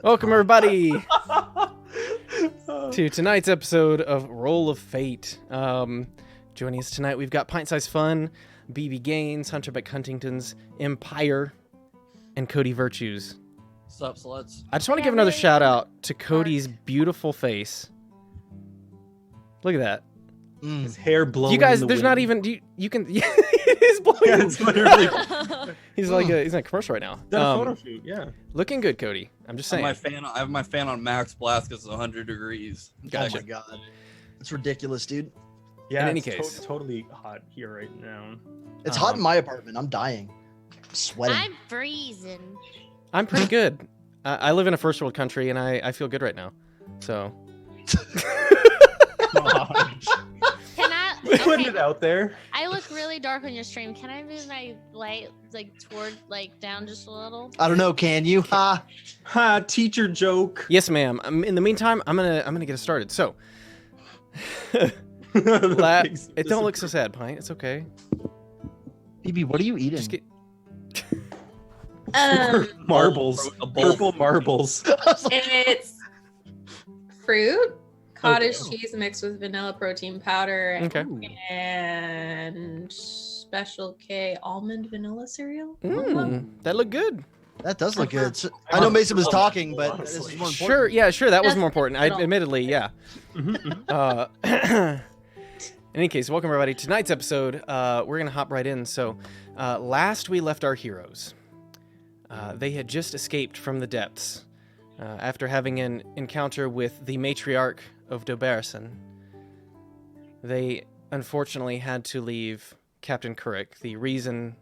Welcome, everybody, to tonight's episode of Roll of Fate. Joining us tonight, we've got Pint Size Fun, BB Gaines, Hunter Huntington's Empire, and Cody Virtues. What's up, sluts? I just want to give another shout out to Cody's beautiful face. Look at that. His hair blowing. You guys, in the there's wind. not even. You can. He's blowing. Yeah, it's literally. He's like he's in a commercial right now. Done a photo shoot, yeah. Looking good, Cody. I'm just saying. I have my fan on max blast because it's 100 degrees. Gotcha. Oh my god, it's ridiculous, dude. Yeah, In any it's case. totally hot here right now. It's hot in my apartment. I'm dying. I'm sweating. I'm freezing. I'm pretty good. I live in a first world country, and I feel good right now. So. Gosh. Can I? Putting Okay, it out there. I look really dark on your stream. Can I move my light down just a little? I don't know. Can you? Ha! Ha! Teacher joke. Yes, ma'am. In the meantime, I'm gonna get us started. So. It don't look so sad, Pint. It's okay. BB, what are you eating? Just get. Marbles. Purple marbles. It's fruit, cottage cheese mixed with vanilla protein powder, Okay. and Special K almond vanilla cereal. That looked good. That does look good. So, I know Mason was talking, but this is more important. Sure, yeah, sure. That was That's more important. Admittedly, yeah. In any case, welcome everybody. Tonight's episode, we're gonna hop right in. So, last we left our heroes, they had just escaped from the depths after having an encounter with the matriarch of Doberson. They unfortunately had to leave Captain Couric. The reason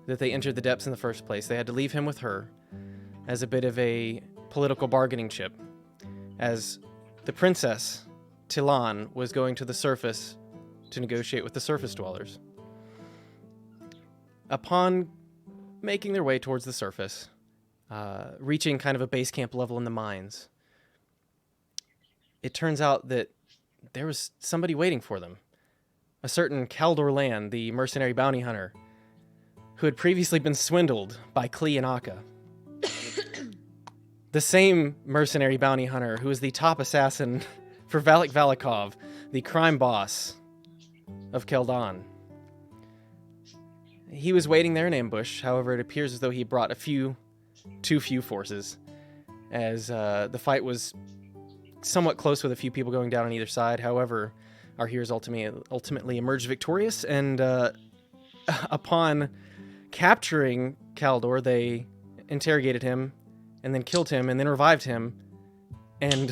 that they entered the depths in the first place, they had to leave him with her as a bit of a political bargaining chip, as the princess Tilan was going to the surface to negotiate with the surface dwellers. Upon making their way towards the surface, reaching kind of a base camp level in the mines, it turns out that there was somebody waiting for them. A certain Kaldor Land, the mercenary bounty hunter, who had previously been swindled by Klee and Akka. The same mercenary bounty hunter who is the top assassin for Valak Valikov, the crime boss of Keldon. He was waiting there in ambush. However, it appears as though he brought too few forces, as the fight was somewhat close with a few people going down on either side. However, our heroes ultimately emerged victorious, and upon capturing Kaldor, they interrogated him, and then killed him, and then revived him, and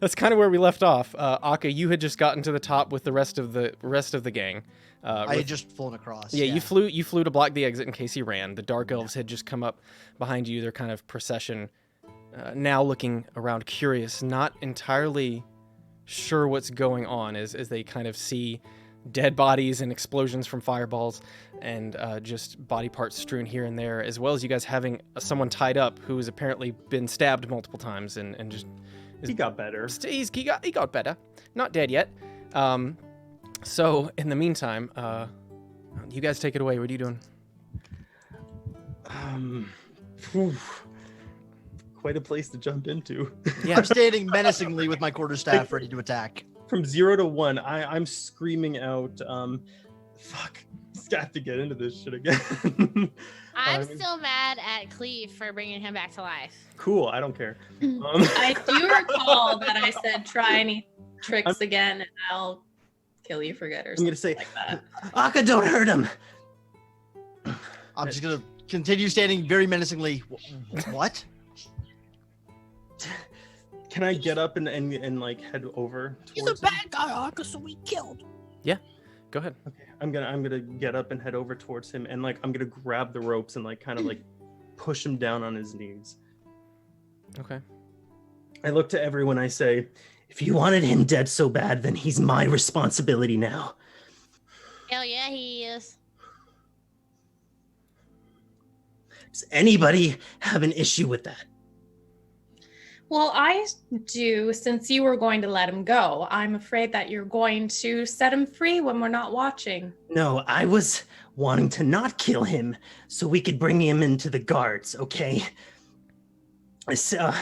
that's kind of where we left off. Akka, you had just gotten to the top with the rest of the gang. I had just flown across. Yeah, you flew to block the exit in case he ran. The Dark Elves had just come up behind you, their kind of procession, now looking around curious, not entirely sure what's going on as they kind of see dead bodies and explosions from fireballs and just body parts strewn here and there, as well as you guys having someone tied up who has apparently been stabbed multiple times and just... He got better. He got better. Not dead yet. So, in the meantime, you guys take it away. What are you doing? Quite a place to jump into. Yeah. I'm standing menacingly with my quarterstaff ready to attack. From 0 to 1, I'm screaming out, fuck, just have to get into this shit again. I'm still mad at Cleve for bringing him back to life. Cool, I don't care. I do recall that I said try any tricks again, and I'll kill you for good or I'm something gonna say, like that. Akka, don't hurt him. I'm just gonna continue standing very menacingly. What? Can I get up and like head over He's a towards him? bad guy, Akka, so we killed. Go ahead. Okay, I'm gonna get up and head over towards him, and like I'm gonna grab the ropes and like kind of like push him down on his knees. Okay. I look to everyone, I say, if you wanted him dead so bad, then he's my responsibility now. Hell yeah, he is. Does anybody have an issue with that? Well, I do, since you were going to let him go. I'm afraid that you're going to set him free when we're not watching. No, I was wanting to not kill him so we could bring him into the guards, okay? So,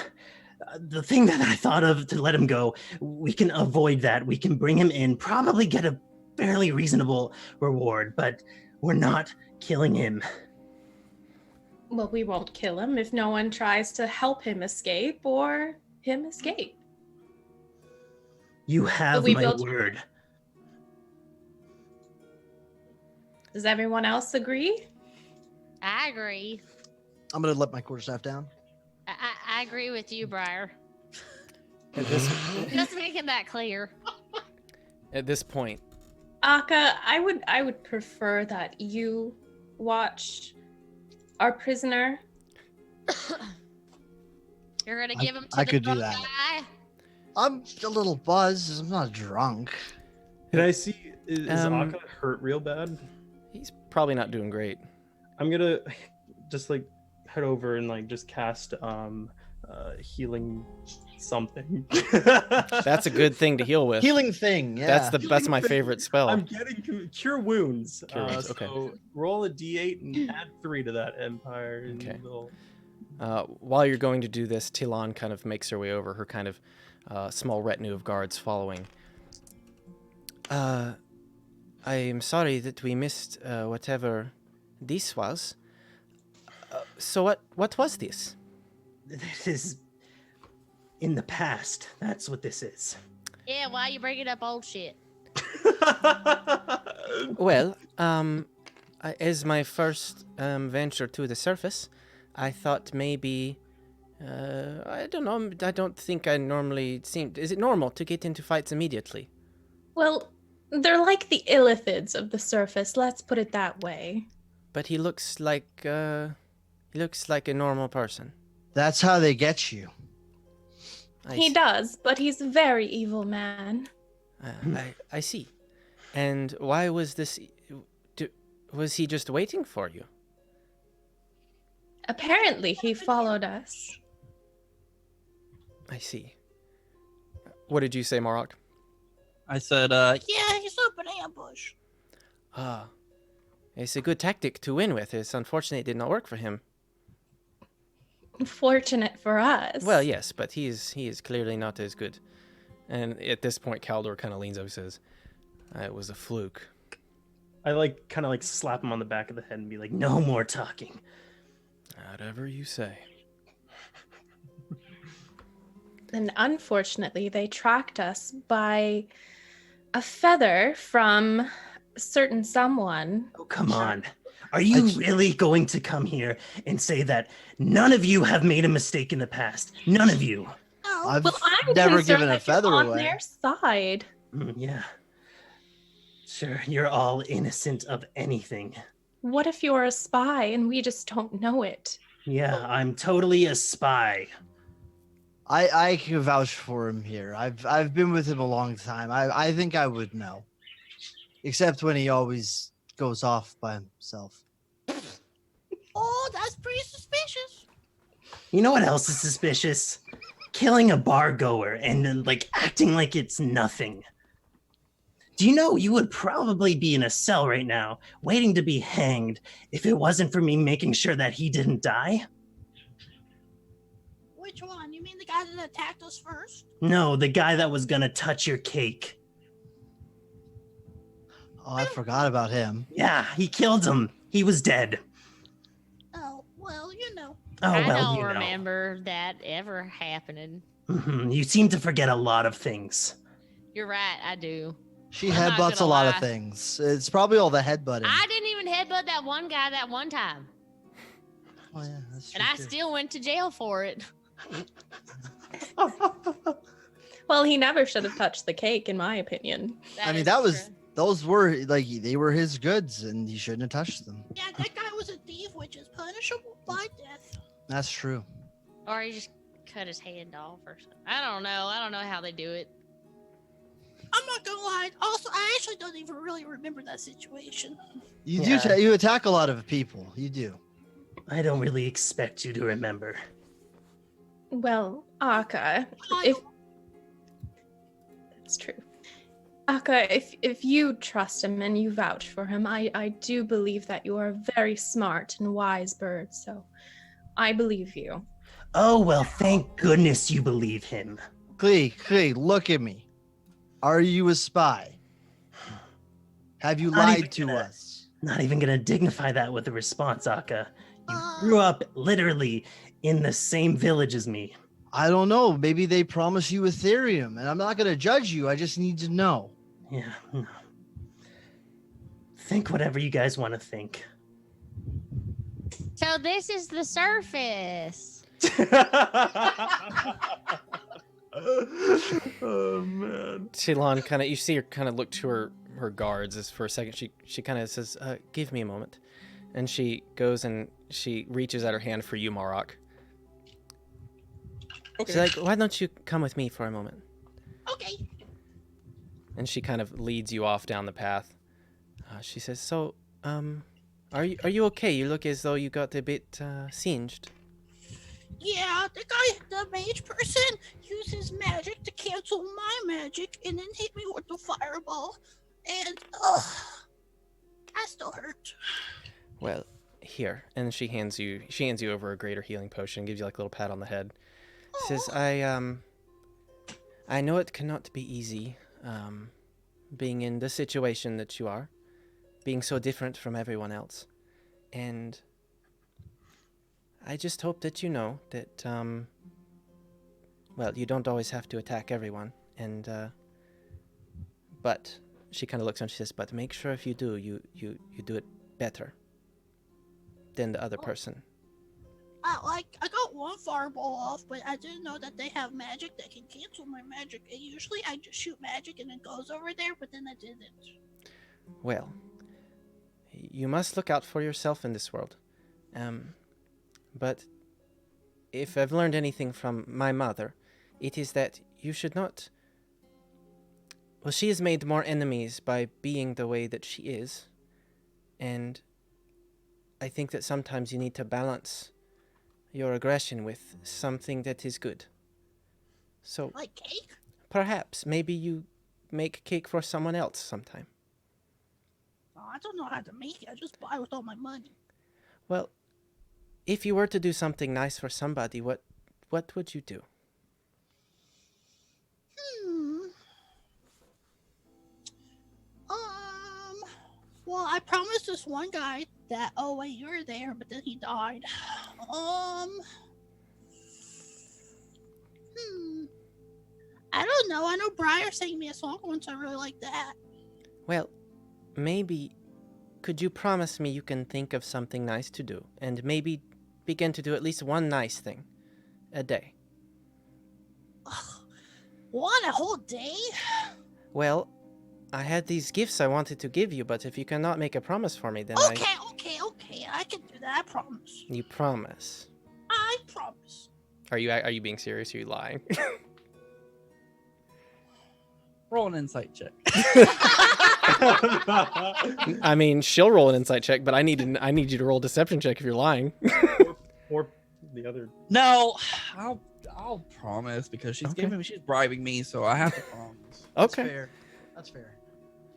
the thing that I thought of to let him go, we can avoid that. We can bring him in, probably get a fairly reasonable reward, but we're not killing him. Well, we won't kill him if no one tries to help him escape or him escape. You have we my built- word. Does everyone else agree? I agree. I'm gonna let my quarterstaff down. I agree with you, Briar. At this, Just making that clear. at this point, Aka, I would prefer that you watch our prisoner. You're gonna give him to I the could do drunk that. guy? I'm a little buzzed. I'm not drunk. Can I see, is Um, Aka hurt real bad? he's probably not doing great. I'm gonna just like head over and like just cast healing something. That's a good thing to heal with. Healing thing. Yeah. That's my favorite spell. I'm getting cure wounds. Cure wounds, okay. So roll a d8 and add 3 to that empire. And Okay. it'll- While you're going to do this, Tilon kind of makes her way over, her kind of small retinue of guards following. I am sorry that we missed whatever this was. So what was this? This is in the past. That's what this is. Yeah, why you bringing up old shit? Well, as my first venture to the surface, I thought maybe, I don't know, I don't think I normally seem... Is it normal to get into fights immediately? Well, they're like the illithids of the surface. Let's put it that way. But he looks like a normal person. That's how they get you. He does, but he's a very evil man. I see. And why was this... Was he just waiting for you? Apparently, he followed us. I see. What did you say, Morok? I said, Yeah, he's up in ambush. Ah. It's a good tactic to win with. It's unfortunate it did not work for him. Fortunate for us. Well, yes, but he is clearly not as good. And at this point, Kaldor kind of leans over and says, it was a fluke. I like kind of like slap him on the back of the head and be like, no more talking. Whatever you say. And unfortunately, they tracked us by a feather from a certain someone. Oh, come on. Are you really going to come here and say that none of you have made a mistake in the past? None of you. Oh, I've Well, I'm never concerned given a that you're feather on away. their side. Yeah. Sure, you're all innocent of anything. What if you're a spy and we just don't know it? Yeah, I'm totally a spy. I can vouch for him here. I've been with him a long time. I think I would know. Except when he always goes off by himself. oh, that's pretty suspicious. You know what else is suspicious? Killing a bar goer and then like acting like it's nothing. Do you know you would probably be in a cell right now, waiting to be hanged, if it wasn't for me making sure that he didn't die? Which one? You mean the guy that attacked us first? No, the guy that was gonna touch your cake. Oh, I forgot about him. Yeah, he killed him. He was dead. Oh, well, you know. Oh, I well, don't you know. remember that ever happening. You seem to forget a lot of things. You're right, I do. She I'm not headbutts a gonna lot lie. of things. It's probably all the headbutting. I didn't even headbutt that one guy that one time. Oh yeah, that's true. And I too. still went to jail for it. Well, he never should have touched the cake, in my opinion. I mean, is that was true. those were like they were his goods, and he shouldn't have touched them. Yeah, that guy was a thief, which is punishable by death. That's true. Or he just cut his hand off or something. I don't know. I don't know how they do it. I'm not gonna lie. Also, I actually don't even really remember that situation. You Yeah. do. You attack a lot of people. You do. I don't really expect you to remember. Well, Aka, I if it's true. Aka, if you trust him and you vouch for him, I do believe that you are a very smart and wise bird, so I believe you. Oh, well, thank goodness you believe him. Klee, look at me. Are you a spy? Have you Not even lied to gonna- us? Not even gonna dignify that with a response, Aka. You Uh, grew up literally in the same village as me. I don't know. Maybe they promise you Ethereum, and I'm not going to judge you. I just need to know. Yeah. No. Think whatever you guys want to think. So this is the surface. Oh man. Shalon kind of, you see her kind of look to her guards as for a second. She kind of says, "Give me a moment," and she goes and she reaches out her hand for you, Marok. Okay. She's like, "Why don't you come with me for a moment?" okay. And she kind of leads you off down the path. She says, "So, are you okay? You look as though you got a bit singed." Yeah, the mage person uses magic to cancel my magic and then hit me with the fireball. And, I still hurt. Well, here, and she hands you over a greater healing potion, gives you like a little pat on the head. Says, I know it cannot be easy, being in the situation that you are, being so different from everyone else, and I just hope that you know that, well, you don't always have to attack everyone, and, but, she kind of looks and she says, but make sure if you do, you do it better than the other person. I got one fireball off, but I didn't know that they have magic that can cancel my magic. And usually I just shoot magic and it goes over there, but then I didn't. Well, you must look out for yourself in this world. But if I've learned anything from my mother, it is that you should not... Well, she has made more enemies by being the way that she is. And I think that sometimes you need to balance your aggression with something that is good. So Like cake? perhaps, maybe you make cake for someone else sometime. Oh, I don't know how to make it. I just buy with all my money. Well, if you were to do something nice for somebody, what would you do? Well, I promised this one guy that, oh wait, you were there, but then he died. I don't know. I know Briar sang me a song once. I really like that. Well, maybe could you promise me you can think of something nice to do, and maybe begin to do at least one nice thing a day? What, a whole day? Well, I had these gifts I wanted to give you, but if you cannot make a promise for me, then Okay. I can do that. I promise. You promise? I promise. Are you being serious? Or are you lying? Roll an insight check. I mean, she'll roll an insight check, but I need you to roll a deception check if you're lying. Or the other. No, I'll promise because she's Okay. she's bribing me, so I have to promise. Okay. Fair. That's fair.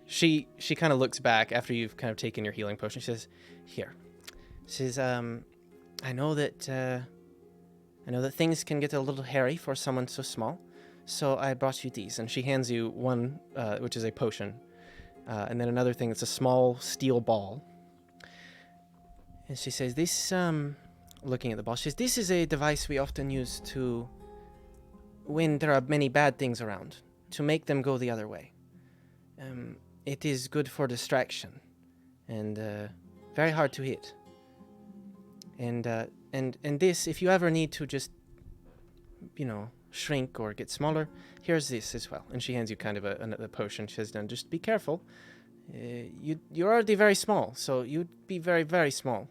She kind of looks back after you've kind of taken your healing potion. She says, "Here," she says, "I know that things can get a little hairy for someone so small, so I brought you these." And she hands you one, which is a potion, and then another thing that's a small steel ball. And she says, "This," looking at the ball, she says, "This is a device we often use to, when there are many bad things around, to make them go the other way. It is good for distraction, and very hard to hit. And this, if you ever need to just, shrink or get smaller, here's this as well." And she hands you kind of a potion. She says, "Now just be careful. You're already very small, so you'd be very, very small.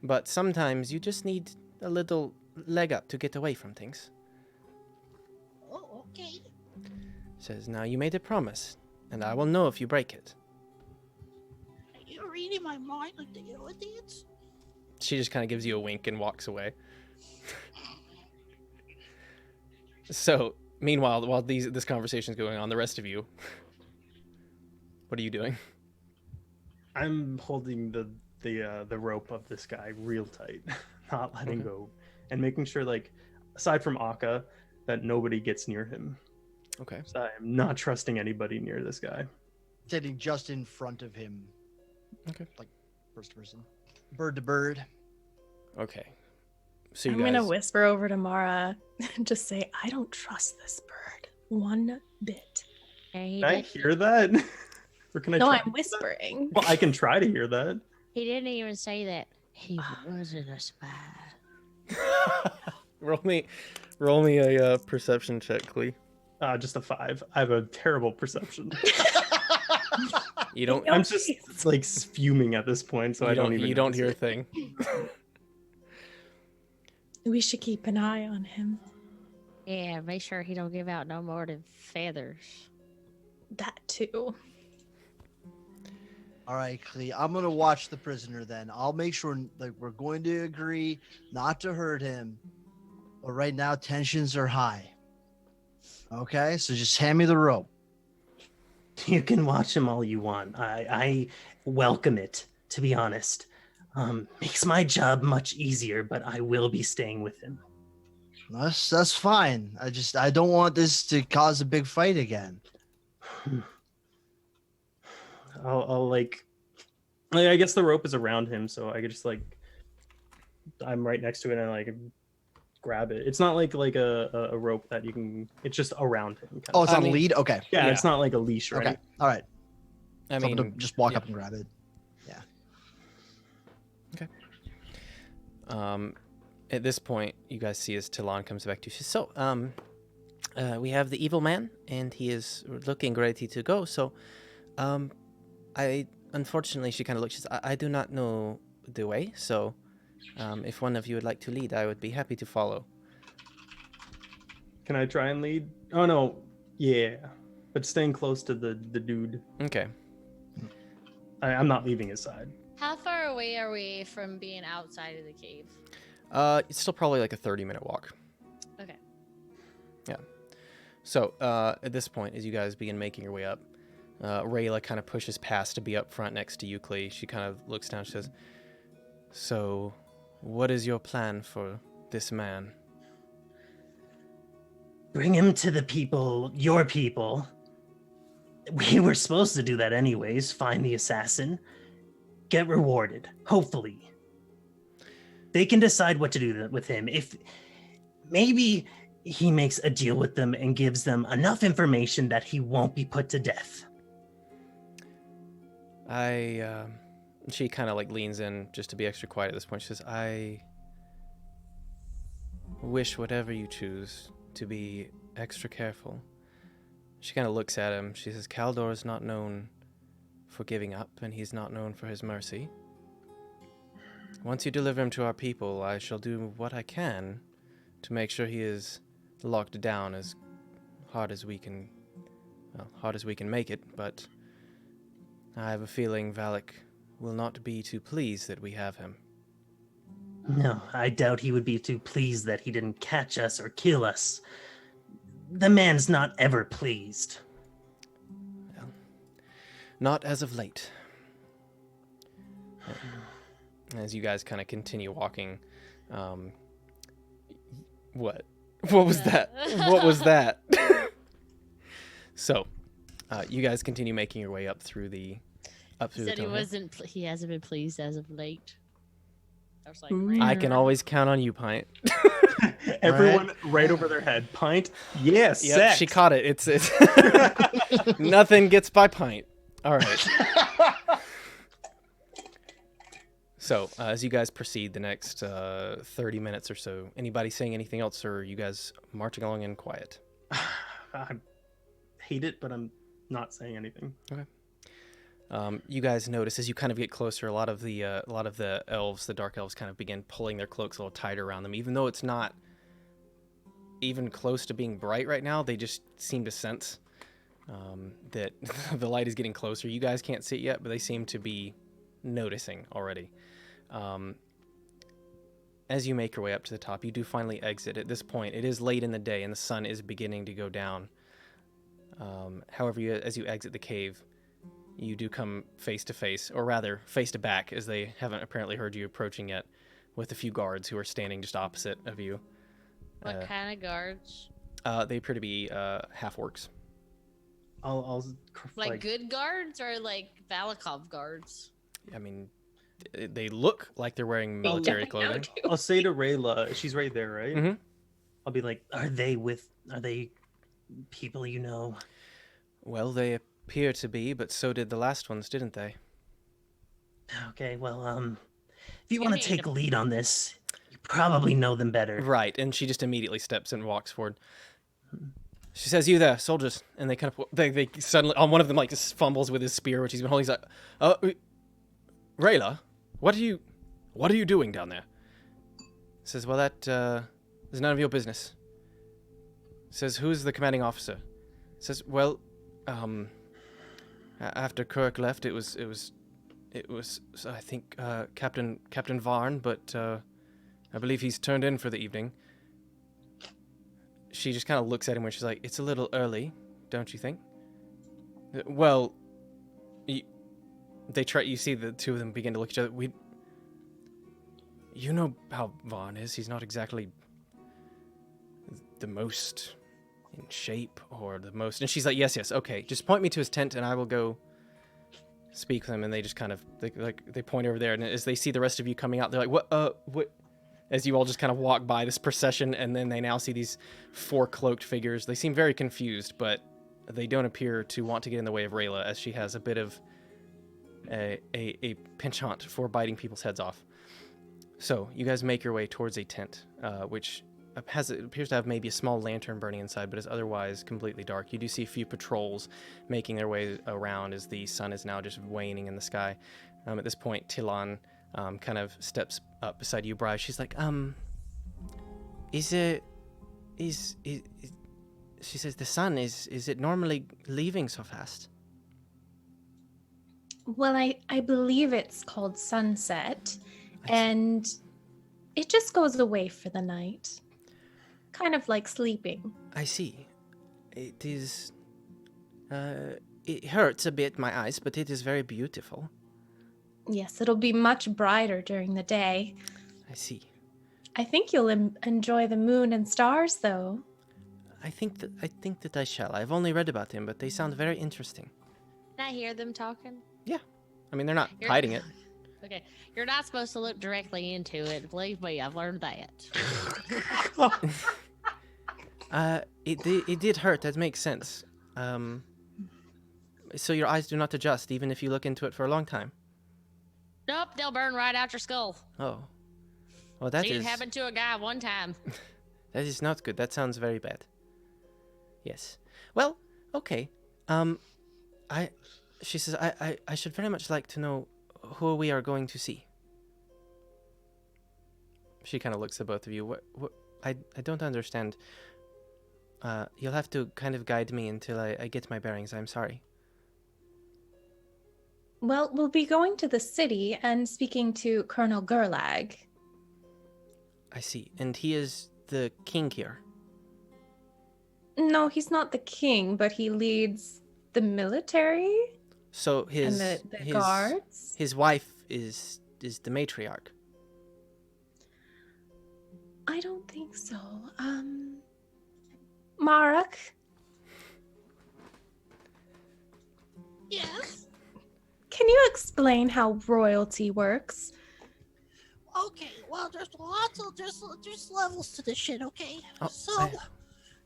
But sometimes you just need a little leg up to get away from things." Oh, okay. Says, "Now you made a promise, and I will know if you break it." Are you reading my mind like the Illithians? She just kind of gives you a wink and walks away. So, meanwhile, while this conversation is going on, the rest of you, what are you doing? I'm holding the rope of this guy real tight, not letting Okay. go, and making sure, like, aside from Akka, that nobody gets near him. Okay. So I am not trusting anybody near this guy. Sitting just in front of him. Okay. Like first person. Bird to bird. Okay. So you I'm guys... gonna whisper over to Mara and just say, I don't trust this bird one bit. Yeah, he, Can I did, hear that? Or can I No, try I'm to hear that? whispering. Well, I can try to hear that. he didn't even say that. He wasn't a spy. roll me a perception check, Clee. Just a 5. I have a terrible perception. You don't. I'm just like fuming at this point, so I don't even. You don't notice hear a it. thing. We should keep an eye on him. Yeah, make sure he don't give out no more than feathers. That too. All right, Clee. I'm gonna watch the prisoner then. I'll make sure like we're going to agree not to hurt him. But right now tensions are high. Okay, so just hand me the rope. You can watch him all you want. I welcome it, to be honest. Makes my job much easier, but I will be staying with him. That's fine. I don't want this to cause a big fight again. I'll like, I guess the rope is around him, so I could just like, I'm right next to it and I like grab it. It's not like a rope that you can. It's just around him. Oh, it's I on a mean- lead. Okay. yeah, yeah. it's not like a leash or Okay. anything. All right. I So I'm mean, gonna just walk yeah. up and grab it. At this point, you guys see as Talon comes back to you. She says, so, we have the evil man, and he is looking ready to go. So, unfortunately, she kind of looks. She says, I do not know the way. So, if one of you would like to lead, I would be happy to follow. Can I try and lead? Oh no, yeah, but staying close to the dude. Okay. I'm not leaving his side. How far away are we from being outside of the cave? It's still probably like a 30-minute walk. Okay. So, at this point, as you guys begin making your way up, Rayla kind of pushes past to be up front next to Euclid. She kind of looks down. She says, so, what is your plan for this man? Bring him to the people, your people. We were supposed to do that anyways. Find the assassin. Get rewarded, hopefully. They can decide what to do with him. If maybe he makes a deal with them and gives them enough information that he won't be put to death. She kind of like leans in just to be extra quiet at this point. She says, I wish whatever you choose to be extra careful. She kind of looks at him. She says, Kaldor is not known for giving up, and he's not known for his mercy. Once you deliver him to our people, I shall do what I can to make sure he is locked down as hard as we can make it, but I have a feeling Valak will not be too pleased that we have him. No, I doubt he would be too pleased that he didn't catch us or kill us. The man's not ever pleased. Well, not as of late. As you guys kind of continue walking, what was that? What was that? So, you guys continue making your way up through the Said he tunnel. wasn't. He hasn't been pleased as of late. I was like, I can always count on you, Pint. Everyone right over their head. Pint. Yes. Yep, sex. she caught it. It's nothing gets by Pint. All right. So, as you guys proceed the next 30 minutes or so, anybody saying anything else, or are you guys marching along in quiet? I hate it, but I'm not saying anything. Okay. You guys notice as you kind of get closer, a lot of the elves, the dark elves, kind of begin pulling their cloaks a little tighter around them. Even though it's not even close to being bright right now, they just seem to sense that the light is getting closer. You guys can't see it yet, but they seem to be noticing already. as you make your way up to the top, you do finally exit. At this point, it is late in the day and the sun is beginning to go down. However, as you exit the cave, you do come face to face, or rather face to back, as they haven't apparently heard you approaching yet, with a few guards who are standing just opposite of you. What kind of guards? They appear to be half-orcs. I'll Like good guards or like Valikov guards? I mean, they look like they're wearing military clothing. I'll say to Rayla, she's right there, right? Mm-hmm. I'll be like, Are they people you know? Well, they appear to be, but so did the last ones, didn't they? Okay, well, if you want to take lead on this, you probably know them better. Right, and she just immediately steps and walks forward. She says, "You there, soldiers?" And they kind of they suddenly, one of them like just fumbles with his spear, which he's been holding. He's like, Rayla, what are you doing down there?" Says, "Well, that is none of your business." Says, "Who's the commanding officer?" Says, "Well, after Kirk left, it was I think Captain Varn, but I believe he's turned in for the evening." She just kind of looks at him where she's like, "It's a little early, don't you think?" Well, they try. You see the two of them begin to look at each other. You know how Varn is. He's not exactly the most in shape or the most. And she's like, yes, okay. Just point me to his tent, and I will go speak with him. And they just kind of they point over there, and as they see the rest of you coming out, they're like, what? As you all just kind of walk by this procession, and then they now see these 4 cloaked figures. They seem very confused, but they don't appear to want to get in the way of Rayla, as she has a bit of a penchant for biting people's heads off. So you guys make your way towards a tent, which appears to have maybe a small lantern burning inside, but is otherwise completely dark. You do see a few patrols making their way around as the sun is now just waning in the sky. At this point, Tilan kind of steps up beside you, Bri. She's like, she says, the sun, is it normally leaving so fast? Well, I believe it's called sunset, and it just goes away for the night. Kind of like sleeping. I see. It is, it hurts a bit, my eyes, but it is very beautiful. Yes, it'll be much brighter during the day. I see. I think you'll enjoy the moon and stars, though. I think that I shall. I've only read about them, but they sound very interesting. Can I hear them talking? Yeah. I mean, they're not hiding it. Okay. You're not supposed to look directly into it. Believe me, I've learned that. It did hurt. That makes sense. So your eyes do not adjust, even if you look into it for a long time? Nope, they'll burn right out your skull. Oh. Well, that It happened to a guy one time. That is not good. That sounds very bad. Yes. Well, okay. She says, I should very much like to know who we are going to see. She kind of looks at both of you. What I don't understand. You'll have to kind of guide me until I get my bearings. I'm sorry. Well, we'll be going to the city and speaking to Colonel Gerlag. I see. And he is the king here. No, he's not the king, but he leads the military. So his and the guards. His wife is the matriarch. I don't think so. Marek. Yes. Can you explain how royalty works? Okay, well, there's lots of there's levels to this shit. Okay, Oh,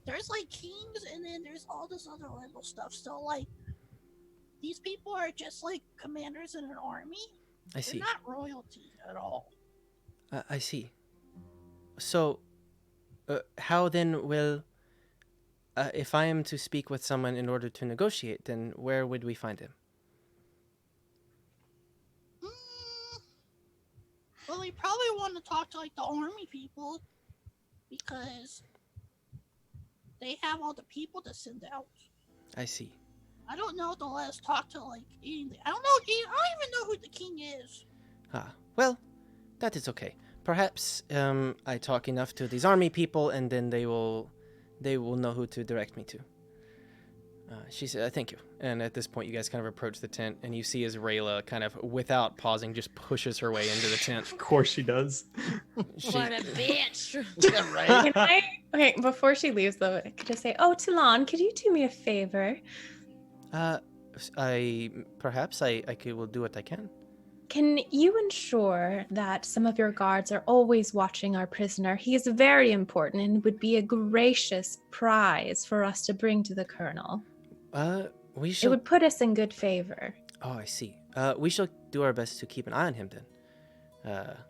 there's like kings, and then there's all this other level stuff. So like, these people are just like commanders in an army. I see. They're not royalty at all. I see. So, how then will, if I am to speak with someone in order to negotiate, then where would we find him? Well, you probably want to talk to like the army people because they have all the people to send out. I see. I don't know if they'll let us talk to like anything. I don't know. I don't even know who the king is. Ah, well, that is okay. perhaps I talk enough to these army people, and then they will know who to direct me to. She said, thank you. And at this point, you guys kind of approach the tent, and you see as Rayla kind of, without pausing, just pushes her way into the tent. Of course she does. What a bitch. Yeah, right. Can I? Okay, before she leaves, though, I could just say, "Oh, Talon, could you do me a favor? Perhaps I will do what I can. Can you ensure that some of your guards are always watching our prisoner? He is very important and would be a gracious prize for us to bring to the colonel. We It shall. would put us in good favor. Oh, I see. We shall do our best to keep an eye on him then.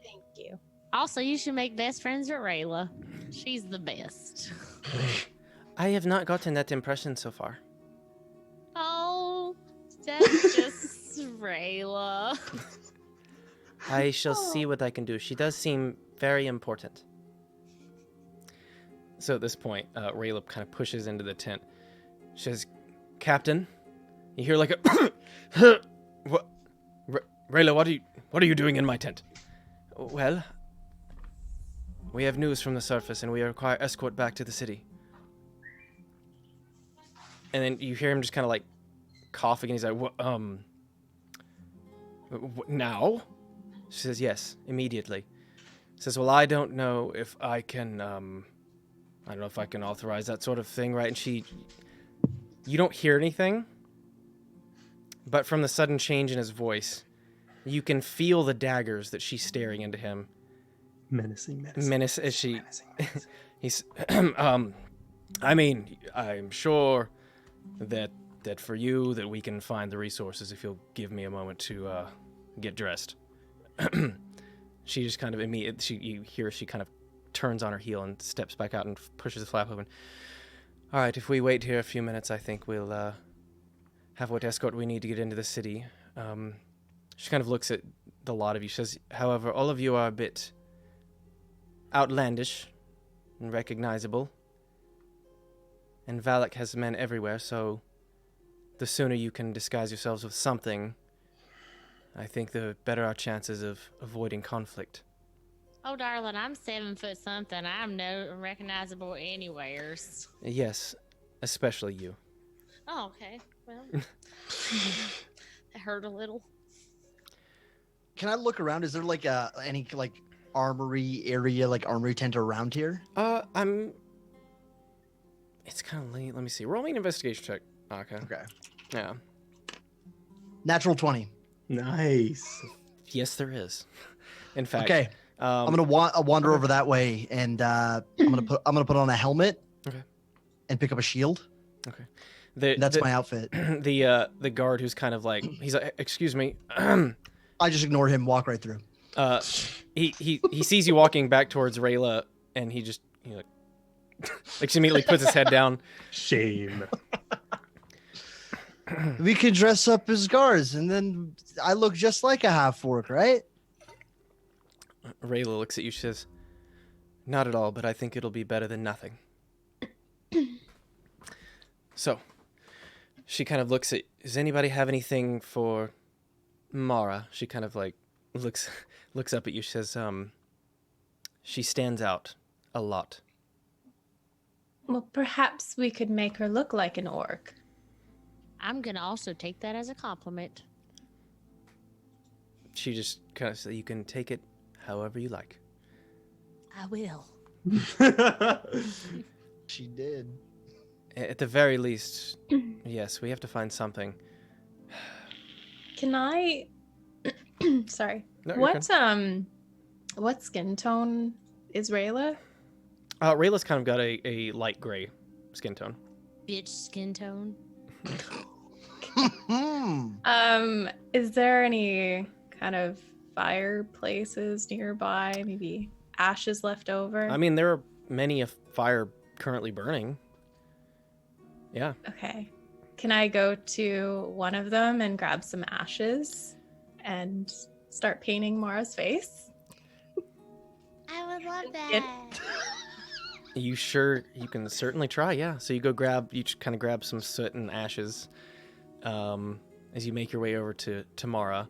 Thank you. Also, you should make best friends with Rayla. She's the best. I have not gotten that impression so far. Oh, that's just Rayla. I shall see what I can do. She does seem very important. So at this point, Rayla kind of pushes into the tent. She says, Captain, you hear like a what? Rayla, what are you doing in my tent? Well, we have news from the surface, and we require escort back to the city. And then you hear him just kind of like coughing, and he's like, "What? Now?" She says, "Yes, immediately." Says, "Well, I don't know if I can. I don't know if I can authorize that sort of thing, right?" And you don't hear anything, but from the sudden change in his voice, you can feel the daggers that she's staring into him. Menacing. Menace as she. He's. I mean, I'm sure that for you that we can find the resources if you'll give me a moment to get dressed. She just kind of you hear she kind of turns on her heel and steps back out and pushes the flap open. All right, if we wait here a few minutes, I think we'll have what escort we need to get into the city. She kind of looks at the lot of you. She says, however, all of you are a bit outlandish and recognizable. And Valak has men everywhere, so the sooner you can disguise yourselves with something, I think the better our chances of avoiding conflict. Oh, darling, I'm 7 foot something. I'm no recognizable anywheres. Yes, especially you. Oh, okay. Well, that hurt a little. Can I look around? Is there like any like armory area, like armory tent around here? It's kind of late. Let me see. Roll me an investigation check. Okay. Okay. Yeah. Natural 20. Nice. Yes, there is. In fact. Okay. I'm gonna wander over that way, and I'm gonna put on a helmet. Okay. And pick up a shield. Okay. That's my outfit. The guard who's kind of like, he's like, excuse me. I just ignore him, walk right through. He sees you walking back towards Rayla, and he just like immediately puts his head down. Shame. We can dress up as guards, and then I look just like a half-orc, right? Rayla looks at you. She says, "Not at all, but I think it'll be better than nothing." So, she kind of looks at. Does anybody have anything for Mara? She kind of like looks up at you. She says, she stands out a lot. Well, perhaps we could make her look like an orc. I'm going to also take that as a compliment. She just kind of says, you can take it however you like. I will. She did. At the very least, yes, we have to find something. Can I? Sorry. No, you're What skin tone is Rayla? Rayla's kind of got a light gray skin tone. Bitch skin tone. Is there any kind of fireplaces nearby? Maybe ashes left over? I mean, there are many a fire currently burning. Yeah. Okay. Can I go to one of them and grab some ashes and start painting Mara's face? I would love that. You can certainly try, yeah. So you kind of grab some soot and ashes as you make your way over to Mara.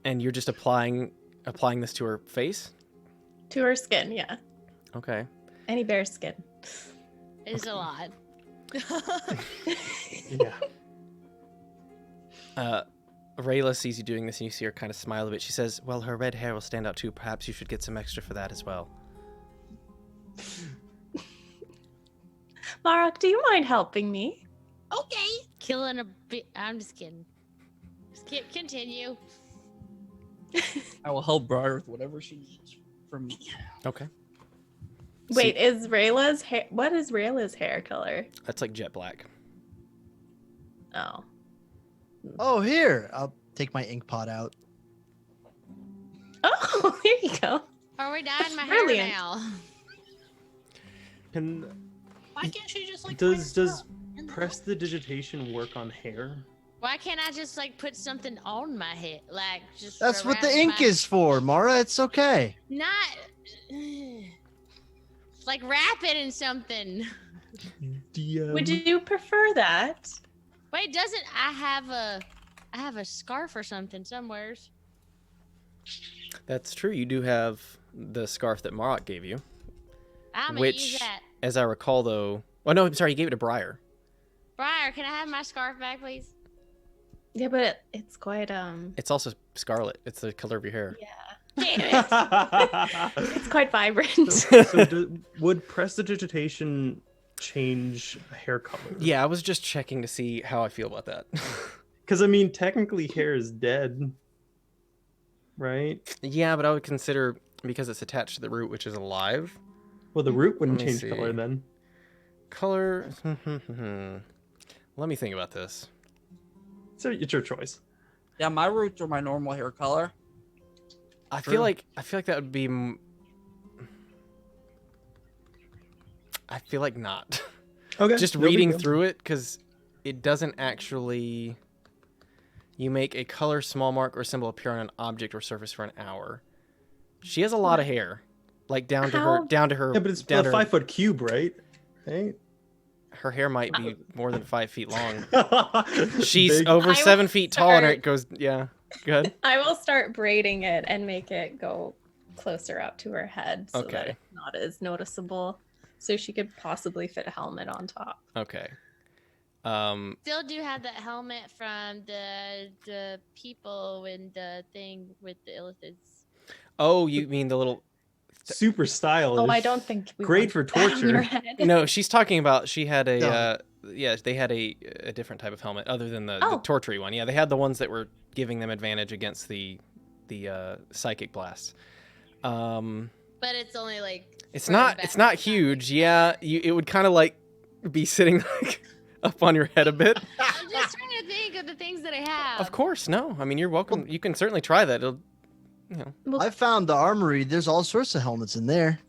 And you're just applying this to her face? To her skin, yeah. Okay. Any bear skin. It's a lot. Yeah. Rayla sees you doing this and you see her kind of smile a bit. She says, well, her red hair will stand out too. Perhaps you should get some extra for that as well. Marok, do you mind helping me? Okay. Killing a bit. I'm just kidding. Continue. I will help Briar with whatever she needs from me. Okay. Wait, is Rayla's hair? What is Rayla's hair color? That's like jet black. Oh. Oh, here. I'll take my ink pot out. Oh, there you go. Are we dyeing my Brilliant. hair now? Can Why can't she just like does wear stuff in the prestidigitation work on hair? Why can't I just like put something on my head? Like just That's what the around ink my- is for, Mara. It's okay. Not like wrap it in something. Would you prefer that? Wait, doesn't I have a scarf or something somewheres? That's true. You do have the scarf that Marok gave you. I'm gonna Which, use that. as I recall, though... Oh, no, I'm sorry. You gave it to Briar. Briar, can I have my scarf back, please? Yeah, but it's quite It's also scarlet. It's the color of your hair. yeah. Damn it. It's quite vibrant. So would prestidigitation change hair color? Yeah, I was just checking to see how I feel about that. Because I mean, technically, hair is dead, right? Yeah, but I would consider, because it's attached to the root, which is alive. Well, the root wouldn't Let me change color see. then. Color... Let me think about this. So it's your choice. Yeah, my roots are my normal hair color. I True. feel like that would be... I feel like not. Okay. Just no big reading deal. through it, because it doesn't actually... You make a color, small mark, or symbol appear on an object or surface for an hour. She has a lot of hair, like down to her, How- down to her. Yeah, but it's down a to 5 foot cube, right? Right. her hair might be more than 5 feet long. She's Big. over I 7 would feet tall, and start- it goes. Yeah, good. I will start braiding it and make it go closer up to her head so that Okay. it's not as noticeable. So she could possibly fit a helmet on top. Okay. Still do have that helmet from the people in the thing with the illithids. Oh, you mean the little? Super stylish. Oh, I don't think we Great want for that on your torture. head. No, she's talking about. She had a. No. Yeah, they had a different type of helmet other than the Oh. tortury one. Yeah, they had the ones that were giving them advantage against the psychic blasts. But it's only like It's further not. back. It's not huge. Yeah, it would kind of like be sitting like up on your head a bit. I'm just trying to think of the things that I have. Of course, no. I mean, you're welcome. You can certainly try that. It'll, you know. Well, I found the armory. There's all sorts of helmets in there.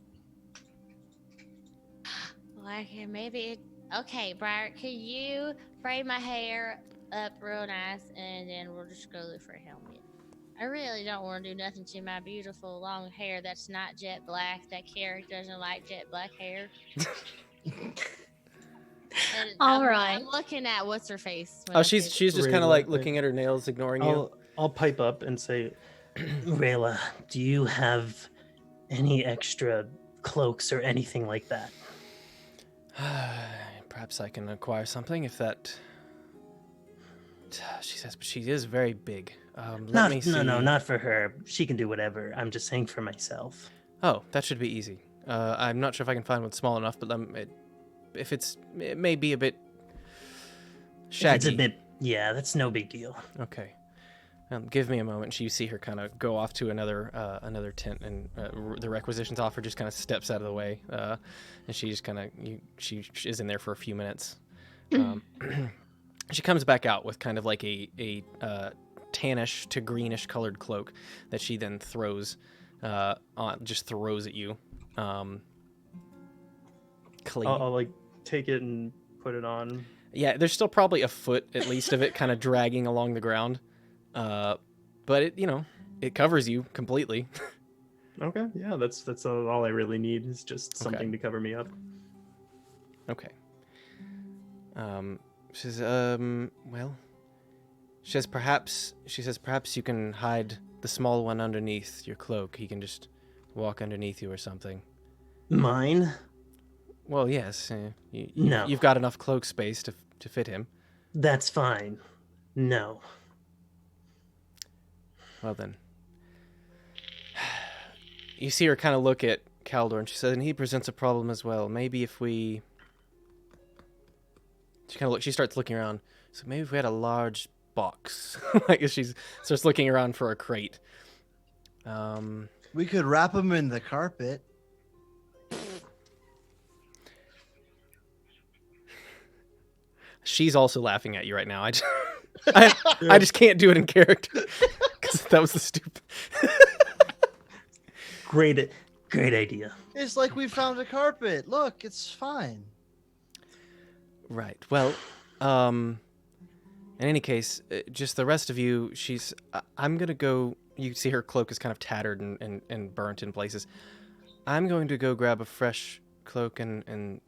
Well, okay, maybe. Okay, Briar, can you braid my hair up real nice, and then we'll just go look for a helmet. I really don't want to do nothing to my beautiful long hair that's not jet black. That character doesn't like jet black hair. And All I'm right. looking at what's her face. when Oh, I she's say just kind of Rayla, like I- looking at her nails, ignoring you. I'll pipe up and say, Rayla, do you have any extra cloaks or anything like that? Perhaps I can acquire something if that. She says, but she is very big. Let me see. No, not for her. She can do whatever. I'm just saying for myself. Oh, that should be easy. I'm not sure if I can find one small enough, but it may be a bit shaggy. It's a bit, yeah, that's no big deal. Okay. Give me a moment. You see her kind of go off to another tent, and the requisitions officer just kind of steps out of the way, and she just kind of she is in there for a few minutes. She comes back out with kind of like a tannish to greenish colored cloak that she then throws throws at you. Clean. I'll like take it and put it on. Yeah, there's still probably a foot at least of it kind of dragging along the ground. But it covers you completely. Okay, yeah, that's all I really need is just something to cover me up. Okay. She says, well, she says perhaps you can hide the small one underneath your cloak. He can just walk underneath you or something. Mine? Well, yes. No. You've got enough cloak space to fit him. That's fine. No. Well then. You see her kind of look at Kaldor, and she says, and he presents a problem as well. Maybe if we... She starts looking around. So maybe if we had a large box. Like she starts looking around for a crate. We could wrap him in the carpet. She's also laughing at you right now. I just can't do it in character. Because that was the stupid... Great idea. It's like we found a carpet. Look, it's fine. Right. Well, in any case, just the rest of you, I'm going to go... You see her cloak is kind of tattered and burnt in places. I'm going to go grab a fresh cloak and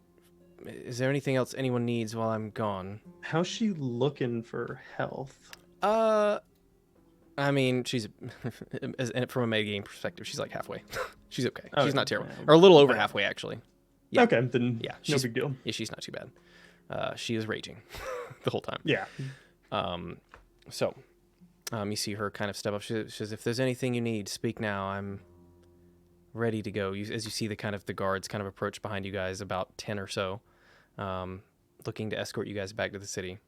is there anything else anyone needs while I'm gone? How's she looking for health? I mean, she's from a metagaming perspective, she's like halfway. She's okay. Oh, she's not terrible, yeah. or a little over halfway actually. Yeah. Okay, then Yeah, no big deal. Yeah, she's not too bad. She is raging the whole time. Yeah. So, you see her kind of step up. She says, "If there's anything you need, speak now. I'm ready to go." As you see the guards kind of approach behind you guys, about 10 or so, looking to escort you guys back to the city.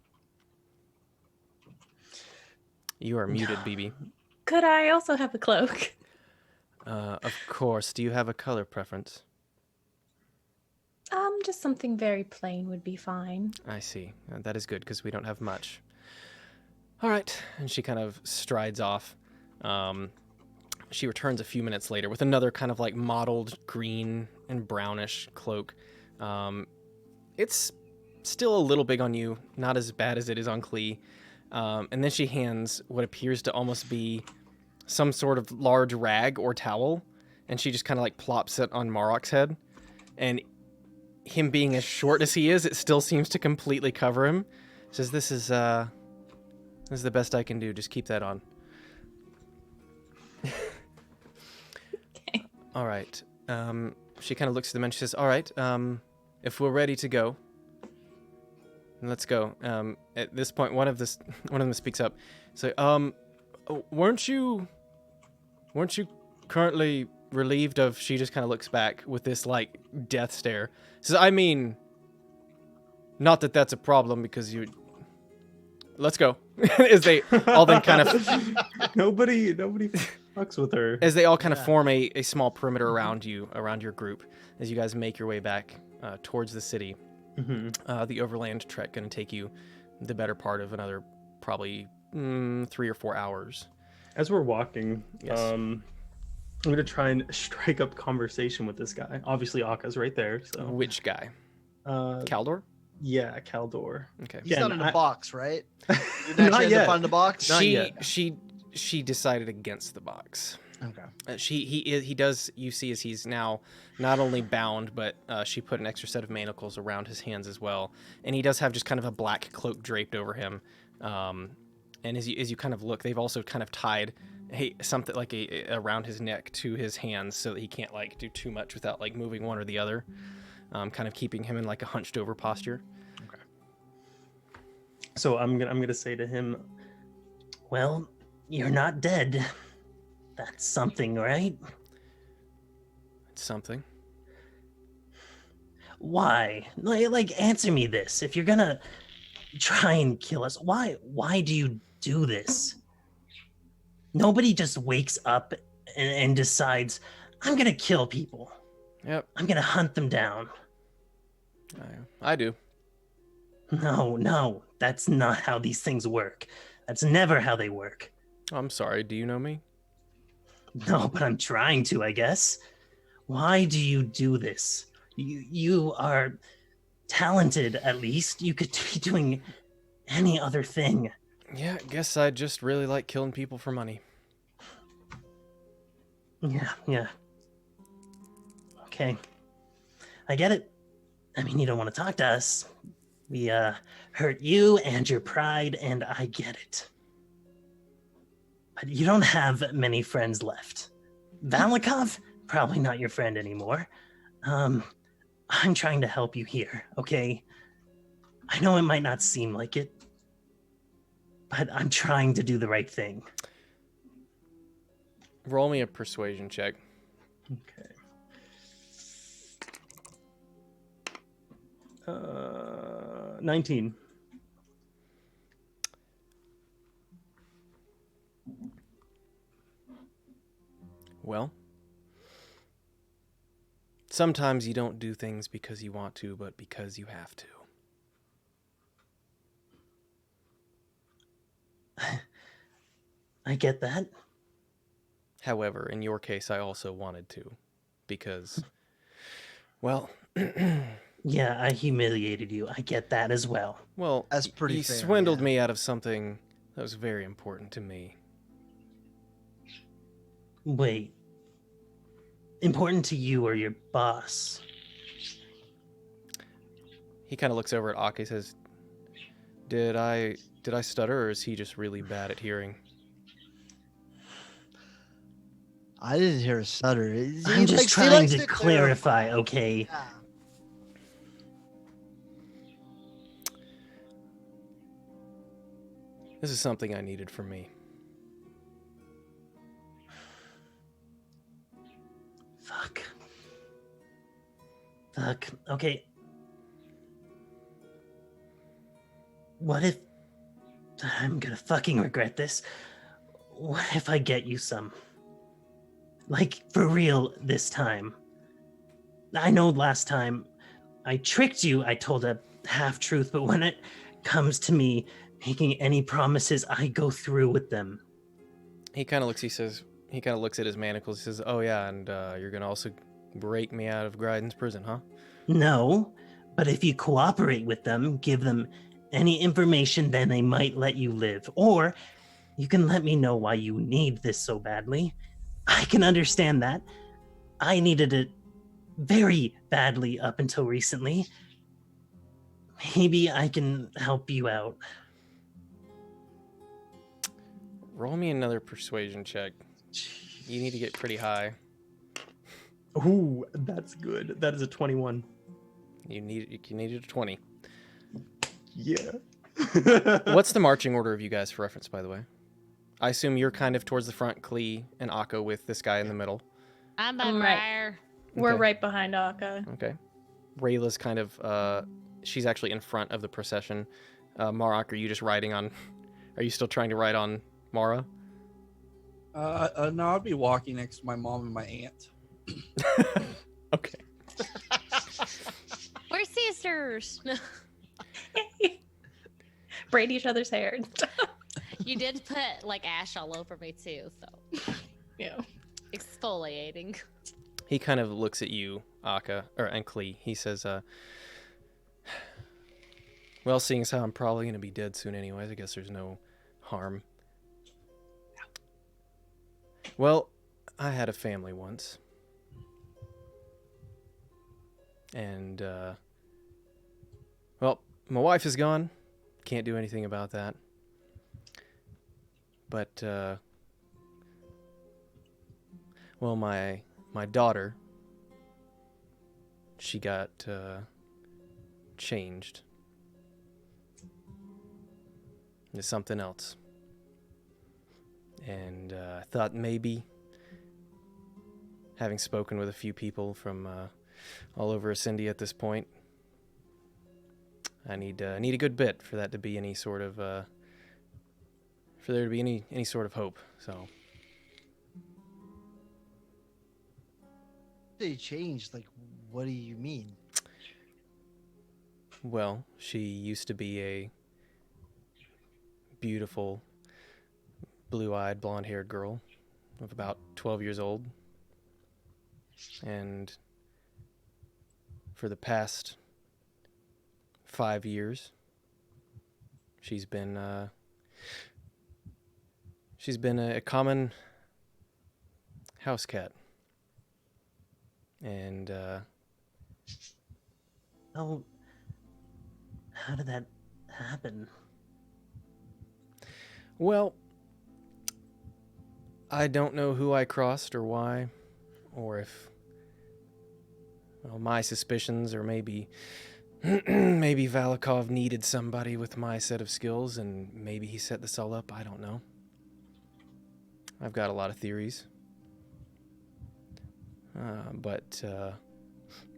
You are muted, BB. Could I also have a cloak? Of course. Do you have a color preference? Just something very plain would be fine. I see. That is good, because we don't have much. All right. And she kind of strides off. She returns a few minutes later with another kind of like mottled green and brownish cloak. It's still a little big on you, not as bad as it is on Klee. And then she hands what appears to almost be some sort of large rag or towel, and she just kind of like plops it on Marok's head. And him being as short as he is, it still seems to completely cover him. Says, this is the best I can do. Just keep that on. Okay. All right. She kind of looks at the men. She says, all right, if we're ready to go, let's go. At this point, one of them speaks up. So, weren't you currently relieved of? She just kind of looks back with this like death stare. Says, I mean, not that that's a problem because you. Let's go. As they all then kind of nobody fucks with her. As they all kind of form a small perimeter around you, around your group, as you guys make your way back towards the city. Mm-hmm. The overland trek going to take you the better part of another probably 3 or 4 hours. As we're walking, Yes. I'm going to try and strike up conversation with this guy. Obviously, Akka's right there. So, Which guy? uh, Kaldor? yeah, Kaldor. Okay. He's Yeah, not in a I- box, right? Did Not actually end yet. up on the box? Not She yet. she decided against the box. Okay. He does. You see, as he's now not only bound, but she put an extra set of manacles around his hands as well, and he does have just kind of a black cloak draped over him. And as you kind of look, they've also kind of tied something like around his neck to his hands so that he can't like do too much without like moving one or the other, kind of keeping him in like a hunched over posture. So I'm gonna say to him, Well, you're not dead. That's something, right? It's something. Why? Like, answer me this. If you're gonna try and kill us, why do you do this? Nobody just wakes up and decides, I'm gonna kill people. Yep, I'm gonna hunt them down. I do. No, that's not how these things work. That's never how they work. I'm sorry. Do you know me? No, but I'm trying to, I guess. Why do you do this? You are talented, at least. You could be doing any other thing. Yeah, I guess I just really like killing people for money. Yeah. Okay. I get it. I mean, you don't want to talk to us. We hurt you and your pride, and I get it. But you don't have many friends left. Valikov, probably not your friend anymore. I'm trying to help you here, okay? I know it might not seem like it, but I'm trying to do the right thing. Roll me a persuasion check. Okay. 19. Well, sometimes you don't do things because you want to, but because you have to. I get that. However, in your case, I also wanted to, because, well, Yeah, I humiliated you. I get that as well. well, That's pretty you fair, swindled yeah. me out of something that was very important to me. Wait. Important to you or your boss? He kind of looks over at Aka and says, Did I stutter, or is he just really bad at hearing? I didn't hear a stutter. I'm just trying to clarify, okay? Yeah. This is something I needed for me. Fuck. Okay. What if... I'm gonna fucking regret this. What if I get you some? Like, for real this time. I know last time I tricked you, I told a half-truth, but when it comes to me making any promises, I go through with them. He kind of looks at his manacles. He says, oh yeah, and you're going to also break me out of Gryden's prison, huh? No, but if you cooperate with them, give them any information, then they might let you live. Or you can let me know why you need this so badly. I can understand that. I needed it very badly up until recently. Maybe I can help you out. Roll me another persuasion check. You need to get pretty high. Ooh, that's good. That is a 21. You needed a 20. Yeah. What's the marching order of you guys for reference, by the way? I assume you're kind of towards the front, Klee and Akko, with this guy in the middle. I'm by I'm right. Briar. We're Okay. right behind Aka. Okay. Rayla's kind of, she's actually in front of the procession. Marak, are you just riding on, are you still trying to ride on Mara? No, I'd be walking next to my mom and my aunt. Okay. We're sisters. Braid each other's hair. You did put like ash all over me too, so Yeah. exfoliating. He kind of looks at you, Aka, and Klee. He says, well, seeing as how I'm probably going to be dead soon anyways, I guess there's no harm. Well, I had a family once. And, well, my wife is gone. Can't do anything about that. But, well, my daughter, she got changed into something else. And I thought maybe, having spoken with a few people from all over Ascendia at this point, I need a good bit for that to be any sort of for there to be any sort of hope. So They changed. Like, what do you mean? well, she used to be a beautiful, blue-eyed, blonde-haired girl of about 12 years old. And for the past 5 years, she's been a common house cat. And Oh, how did that happen? well, I don't know who I crossed or why, or if my suspicions, or maybe maybe Valikov needed somebody with my set of skills, and maybe he set this all up. I don't know. I've got a lot of theories. But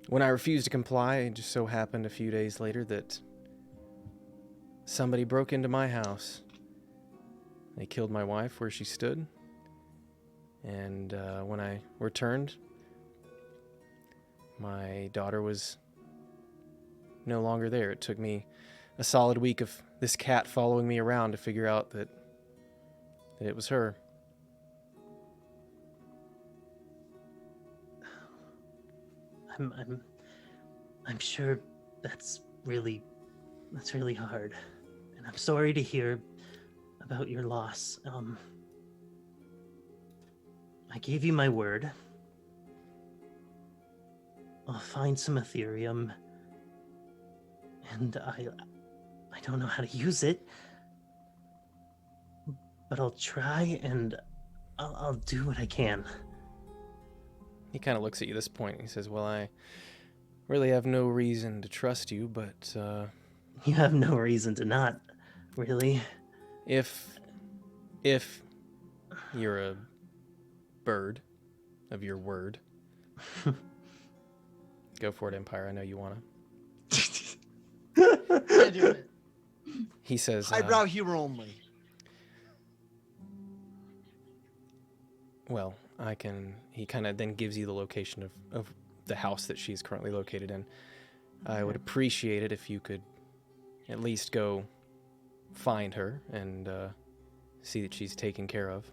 when I refused to comply, it just so happened a few days later that somebody broke into my house. They killed my wife where she stood. And when I returned, my daughter was no longer there. It took me a solid week of this cat following me around to figure out that it was her. I'm sure that's really hard, and I'm sorry to hear about your loss. I gave you my word. I'll find some Ethereum, and I don't know how to use it, but I'll try, and I'll do what I can. He kind of looks at you at this point. He says, well, I really have no reason to trust you, but You have no reason to not, really. if you're a bird of your word, go for it, Empire. I know you want to. Can't do it. He says, Highbrow humor only. well, I can... He kind of then gives you the location of the house that she's currently located in. I would appreciate it if you could at least go find her and see that she's taken care of.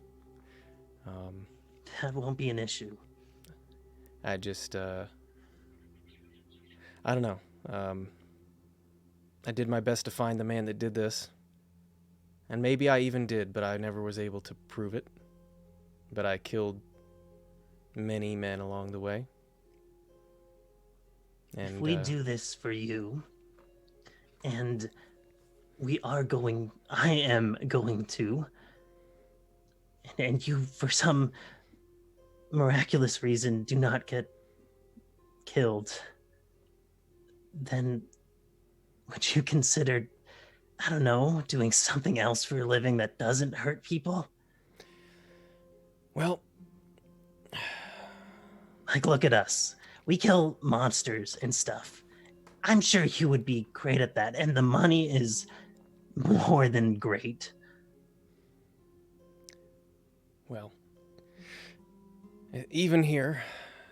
That won't be an issue. I just... I don't know. I did my best to find the man that did this. And maybe I even did, but I never was able to prove it. But I killed many men along the way. And If we do this for you, and I am going to, and you, for some miraculous reason, do not get killed, then would you consider, I don't know, doing something else for a living that doesn't hurt people? Well, Like, look at us. We kill monsters and stuff. I'm sure you would be great at that, and the money is more than great. well, even here,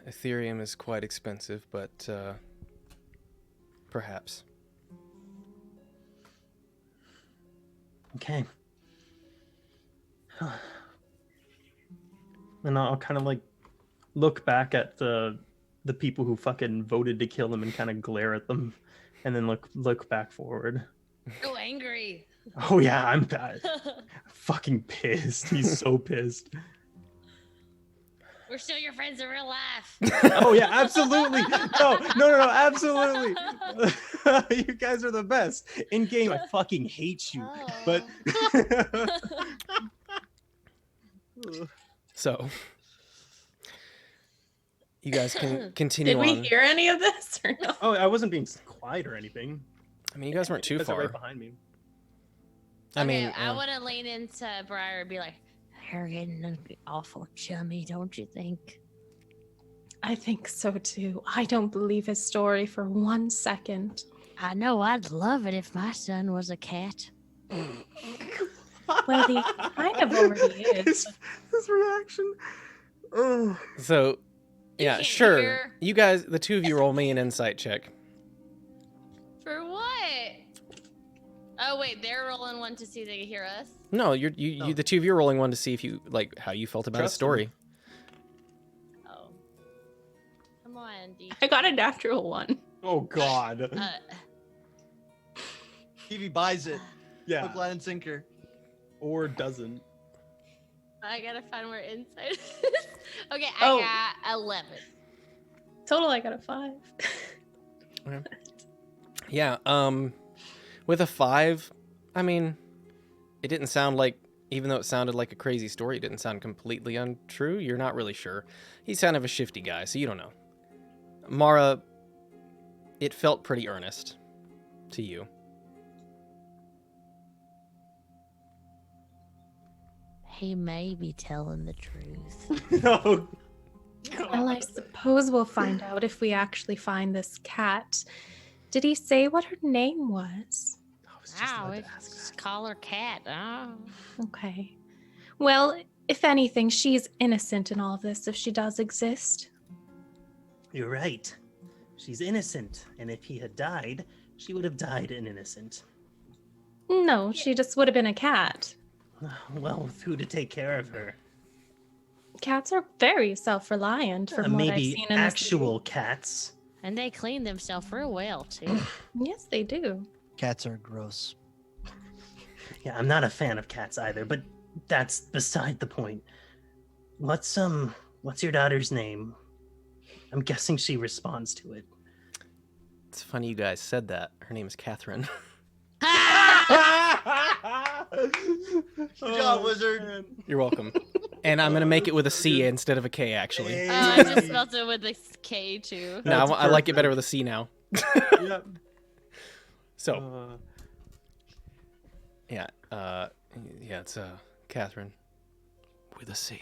Ethereum is quite expensive, but perhaps. Okay. And I'll kind of like look back at the people who fucking voted to kill him and kind of glare at them, and then look back forward. So angry. Oh yeah, I'm fucking pissed. He's so pissed. We're still your friends in real life. Oh yeah, absolutely. No, absolutely. You guys are the best. In game, I fucking hate you. Oh. But So, you guys can continue Did on. we hear any of this or no? oh, I wasn't being quiet or anything. I mean, you guys weren't too You guys are far. right behind me. I Okay, mean, I want to lean into Briar and be like, "You're getting awful chummy, don't you think?" I think so too. I don't believe his story for 1 second. I know. I'd love it if my son was a cat. Well, he kind of already is. His reaction. Oh. so, yeah, can't sure. hear. You guys, the two of you, roll me an insight check. For what? Oh wait, they're rolling one to see if they can hear us. No, you the two of you are rolling one to see if you how you felt about his Trust him. story. Oh, come on, D. I got a natural one. Oh God. TV buys it. Yeah. Hook, line, and sinker. Or doesn't. I gotta find where insight is. Okay, Oh. I got 11. Total, I got a 5. Yeah. With a 5, I mean, it didn't sound like even though it sounded like a crazy story, it didn't sound completely untrue. You're not really sure. He's kind of a shifty guy, so you don't know. Mara, it felt pretty earnest to you. He may be telling the truth. No. Well, I suppose we'll find out if we actually find this cat. Did he say what her name was? Wow, just call her Cat. Oh. Okay. Well, if anything, she's innocent in all of this, if she does exist. You're right. She's innocent, and if he had died, she would have died an innocent. No, she just would have been a cat. Well, with who to take care of her? Cats are very self-reliant from what I've Maybe seen in this actual cats. And they clean themselves real well, too. Yes, they do. Cats are gross. Yeah, I'm not a fan of cats either, but that's beside the point. What's your daughter's name? I'm guessing she responds to it. It's funny you guys said that. Her name is Catherine. Good job, wizard. You're welcome. And I'm going to make it with a C instead of a K, actually. Oh, I just spelled it with a K, too. No, I like it better with a C now. Yep. So, yeah, it's Catherine with a C.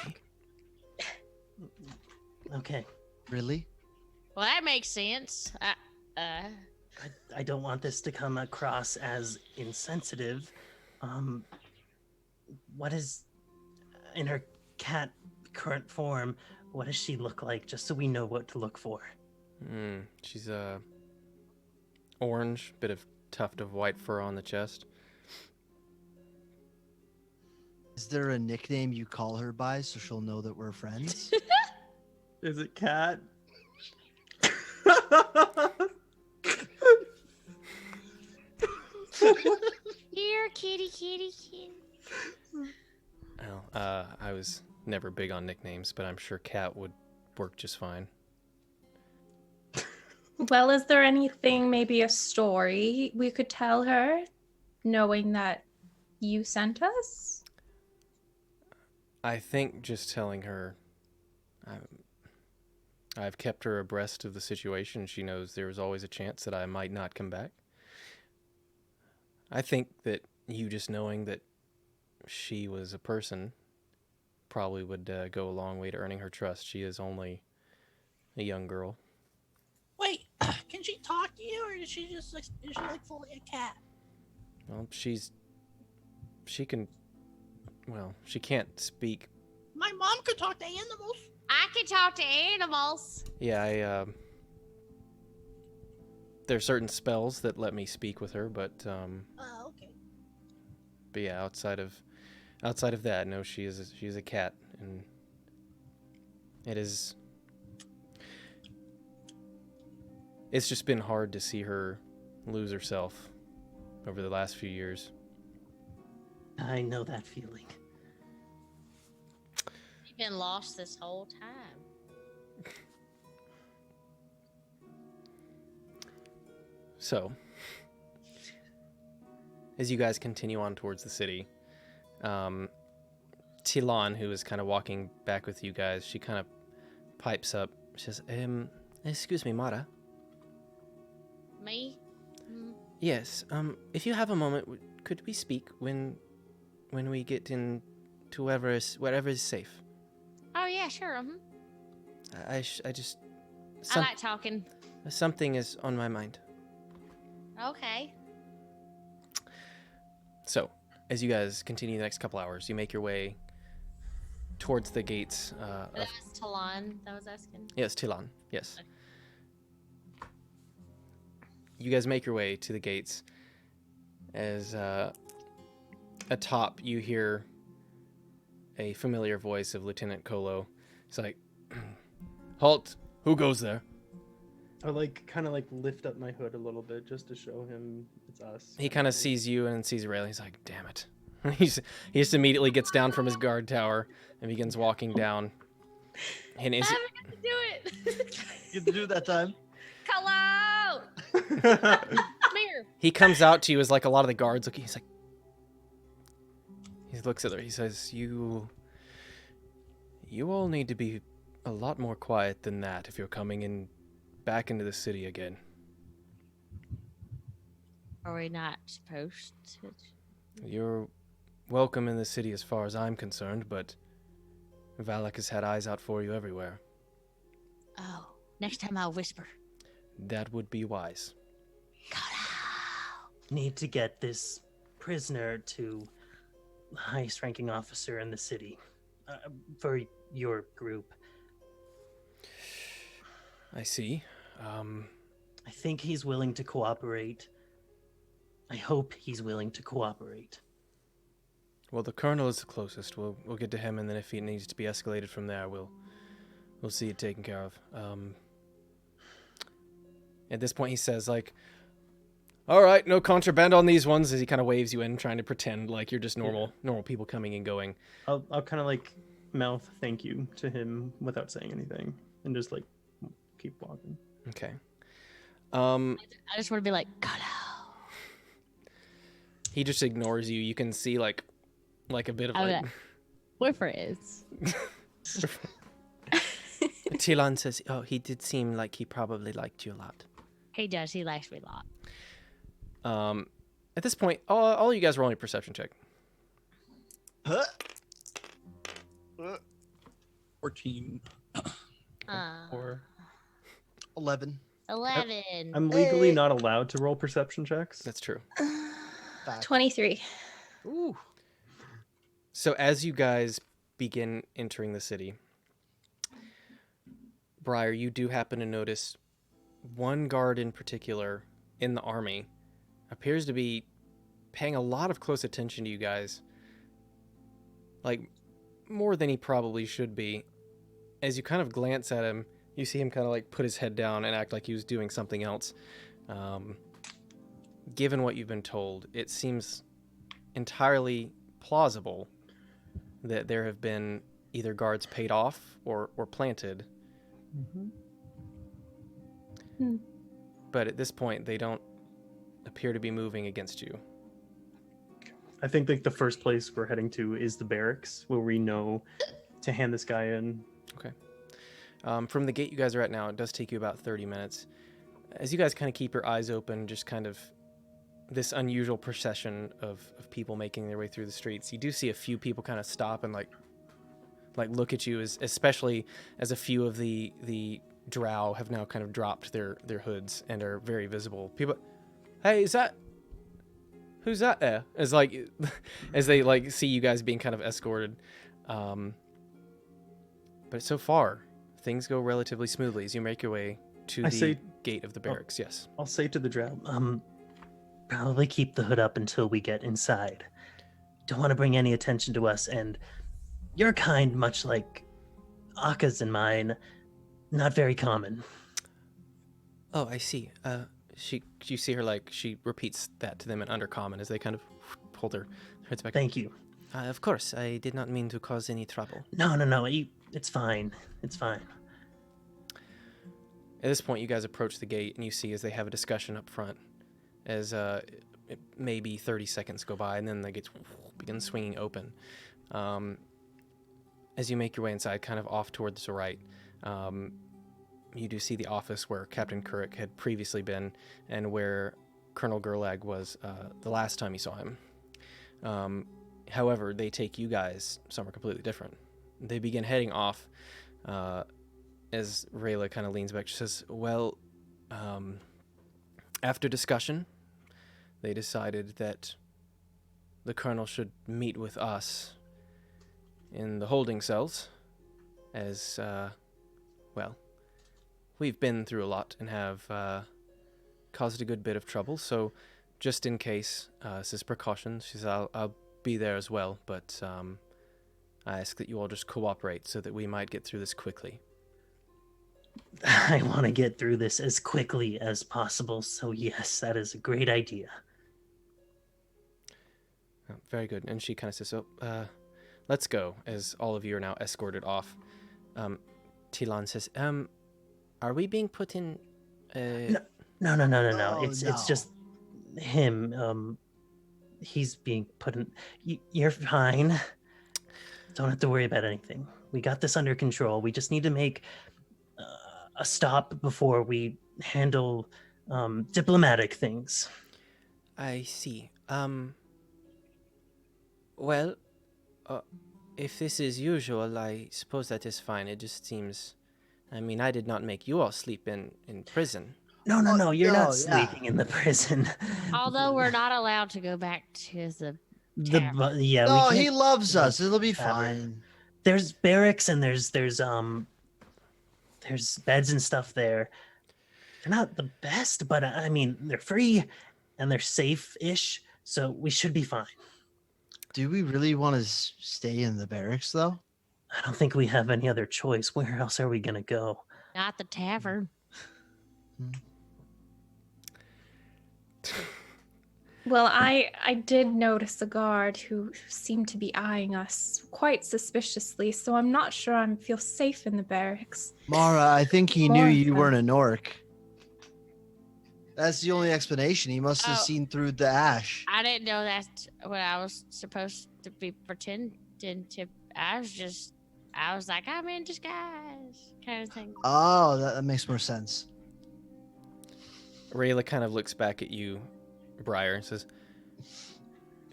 Okay. Really? Well, that makes sense. I don't want this to come across as insensitive. What is in her cat current form? What does she look like? Just so we know what to look for. She's orange, bit of tuft of white fur on the chest. Is there a nickname you call her by so she'll know that we're friends? Is it cat? Here, kitty, kitty, kitty. Well, I was never big on nicknames, but I'm sure Cat would work just fine. Well, is there anything, maybe a story we could tell her, knowing that you sent us? I think just telling her I've kept her abreast of the situation. She knows there's always a chance that I might not come back. I think that you just knowing that she was a person probably would go a long way to earning her trust. She is only a young girl. Wait, can she talk to you, or is she just like, fully a cat? Well, she can't speak. My mom could talk to animals. I can talk to animals. Yeah, there are certain spells that let me speak with her, but Oh, okay. but yeah, outside of that, no, she is a cat, and it's just been hard to see her lose herself over the last few years. I know that feeling. You've been lost this whole time. So, as you guys continue on towards the city, Tilan, who is kind of walking back with you guys, she kind of pipes up. She says, excuse me, Mara. Me? Yes, if you have a moment, could we speak when we get into wherever is safe? Oh, yeah, sure. I just... I like talking. Something is on my mind. Okay. So, as you guys continue the next couple hours, you make your way towards the gates. That was Talon that was asking. Yes, Tilan. Yes. You guys make your way to the gates. As atop, you hear a familiar voice of Lieutenant Kolo. It's like, "Halt! Who goes there?" I kind of lift up my hood a little bit just to show him it's us. He kind of sees you and sees Rayleigh. He's like, "Damn it!" he just immediately gets down from his guard tower and begins walking down. And I haven't got to do it. You get to do it that time. Hello. Come here. he comes out to you as like a lot of the guards look. He's looks at her. He says, You all need to be a lot more quiet than that if you're coming in back into the city again. Are we not supposed to? You're welcome in the city as far as I'm concerned, but Valak has had eyes out for you everywhere. Oh, next time I'll whisper. That would be wise. Need to get this prisoner to the highest ranking officer in the city for your group. I see. I think he's willing to cooperate. I hope he's willing to cooperate. Well, the colonel is the closest. We'll get to him, and then if he needs to be escalated from there, we'll see it taken care of. At this point, he says, like, all right, no contraband on these ones, as he kind of waves you in, trying to pretend like you're just normal people coming and going. I'll kind of like mouth thank you to him without saying anything, and just like keep walking. Okay. I just want to be like, He just ignores you. You can see like a bit of like. Whoever is. Tilan says, "Oh, he did seem like he probably liked you a lot." He does. He likes me a lot. At this point, all you guys roll a perception check. 14. Or 11. 11. I'm legally not allowed to roll perception checks. That's true. 23. Ooh. So as you guys begin entering the city, Briar, you do happen to notice one guard in particular in the army appears to be paying a lot of close attention to you guys. Like, more than he probably should be. As you kind of glance at him, you see him kind of like put his head down and act like he was doing something else. Given what you've been told, it seems entirely plausible that there have been either guards paid off or planted. But at this point, they don't appear to be moving against you. I think like the first place we're heading to is the barracks, where we know to hand this guy in. Okay. From the gate you guys are at now, it does take you about 30 minutes. As you guys kind of keep your eyes open, just kind of this unusual procession of people making their way through the streets, you do see a few people kind of stop and like look at you, especially as a few of the drow have now kind of dropped their hoods and are very visible. People, hey, who's that there? As like as they like see you guys being kind of escorted. But so far, things go relatively smoothly as you make your way to the gate of the barracks. Yes. I'll say to the drow, Probably keep the hood up until we get inside. Don't want to bring any attention to us, and your kind, much like Akka's and mine, not very common. Oh, I see. You see her like she repeats that to them in Undercommon as they kind of pull their heads back. Thank you. Of course, I did not mean to cause any trouble. No. It's fine. It's fine. At this point, you guys approach the gate, and you see as they have a discussion up front, as maybe 30 seconds go by, and then the gates begin swinging open. As you make your way inside, kind of off towards the right, you do see the office where Captain Kuruk had previously been, and where Colonel Gerlag was the last time you saw him. However, they take you guys somewhere completely different. They begin heading off as Rayla kind of leans back. She says, well, after discussion, they decided that the colonel should meet with us in the holding cells as, well, we've been through a lot and have caused a good bit of trouble. So just in case, this is precaution. She says, I'll be there as well, but I ask that you all just cooperate so that we might get through this quickly. I want to get through this as quickly as possible, so yes, that is a great idea. Oh, very good. And she kind of says, let's go, as all of you are now escorted off. Tilan says, are we being put in... No. Oh, It's just him. he's being put in. You're fine. Don't have to worry about anything. We got this under control. We just need to make a stop before we handle diplomatic things. I see. Well, if this is usual, I suppose that is fine. It just seems... I mean, I did not make you all sleep in prison. No, you're no, not sleeping in the prison. Although we're not allowed to go back to the tavern. Yeah, No, we he can't- loves us. It'll be Tavern. fine. There's barracks and there's beds and stuff there. They're not the best, but I mean, they're free and they're safe-ish, so we should be fine. Do we really want to stay in the barracks, though? I don't think we have any other choice. Where else are we gonna go? Not the tavern. Well, I did notice a guard who seemed to be eyeing us quite suspiciously, so I'm not sure I feel safe in the barracks. Mara, I think he knew you Martha. weren't an orc. That's the only explanation. He must have Oh. seen through the ash. I didn't know that's what I was supposed to be pretending to. I was like, I'm in disguise, kind of thing. Oh, that makes more sense. Rayla kind of looks back at you, Briar, and says,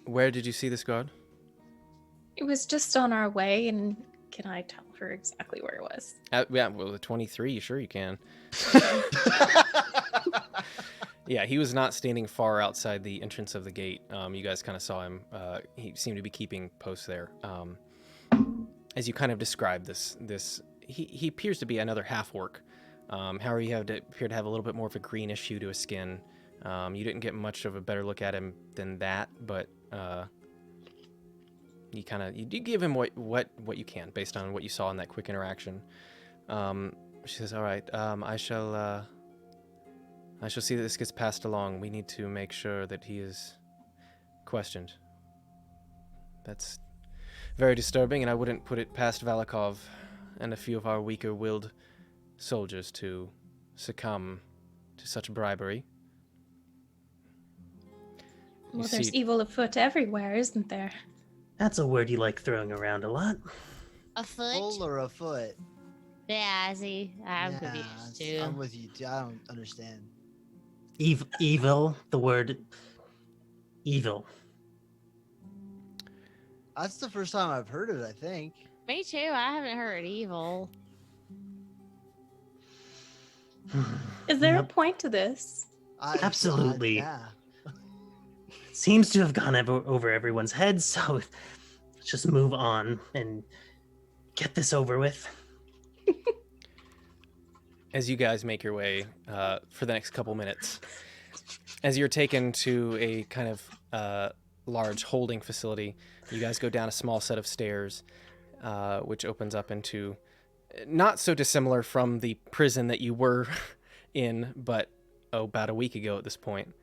"Where did you see this guard?" It was just on our way, and can I tell her exactly where it was? Yeah, well, the 23, sure you can. Yeah, he was not standing far outside the entrance of the gate. You guys kind of saw him. He seemed to be keeping post there. As you kind of described this, he appears to be another half-orc. However, he appeared to have a little bit more of a greenish hue to his skin. You didn't get much of a better look at him than that, but you give him what you can based on what you saw in that quick interaction. She says, "All right, I shall see that this gets passed along. We need to make sure that he is questioned. That's very disturbing, and I wouldn't put it past Valikov and a few of our weaker-willed soldiers to succumb to such bribery." You Well, there's see- evil afoot everywhere, isn't there? That's a word you like throwing around a lot. A foot? Full or a foot? Yeah, I see. I'm Yeah, confused too. I'm with you. I don't understand. Evil, the word evil. That's the first time I've heard it, I think. Me too. I haven't heard evil. Is there a Yep. point to this? Absolutely. Yeah. Seems to have gone over everyone's heads, so let's just move on and get this over with. As you guys make your way for the next couple minutes, as you're taken to a kind of large holding facility, you guys go down a small set of stairs, which opens up into not so dissimilar from the prison that you were in, but about a week ago at this point.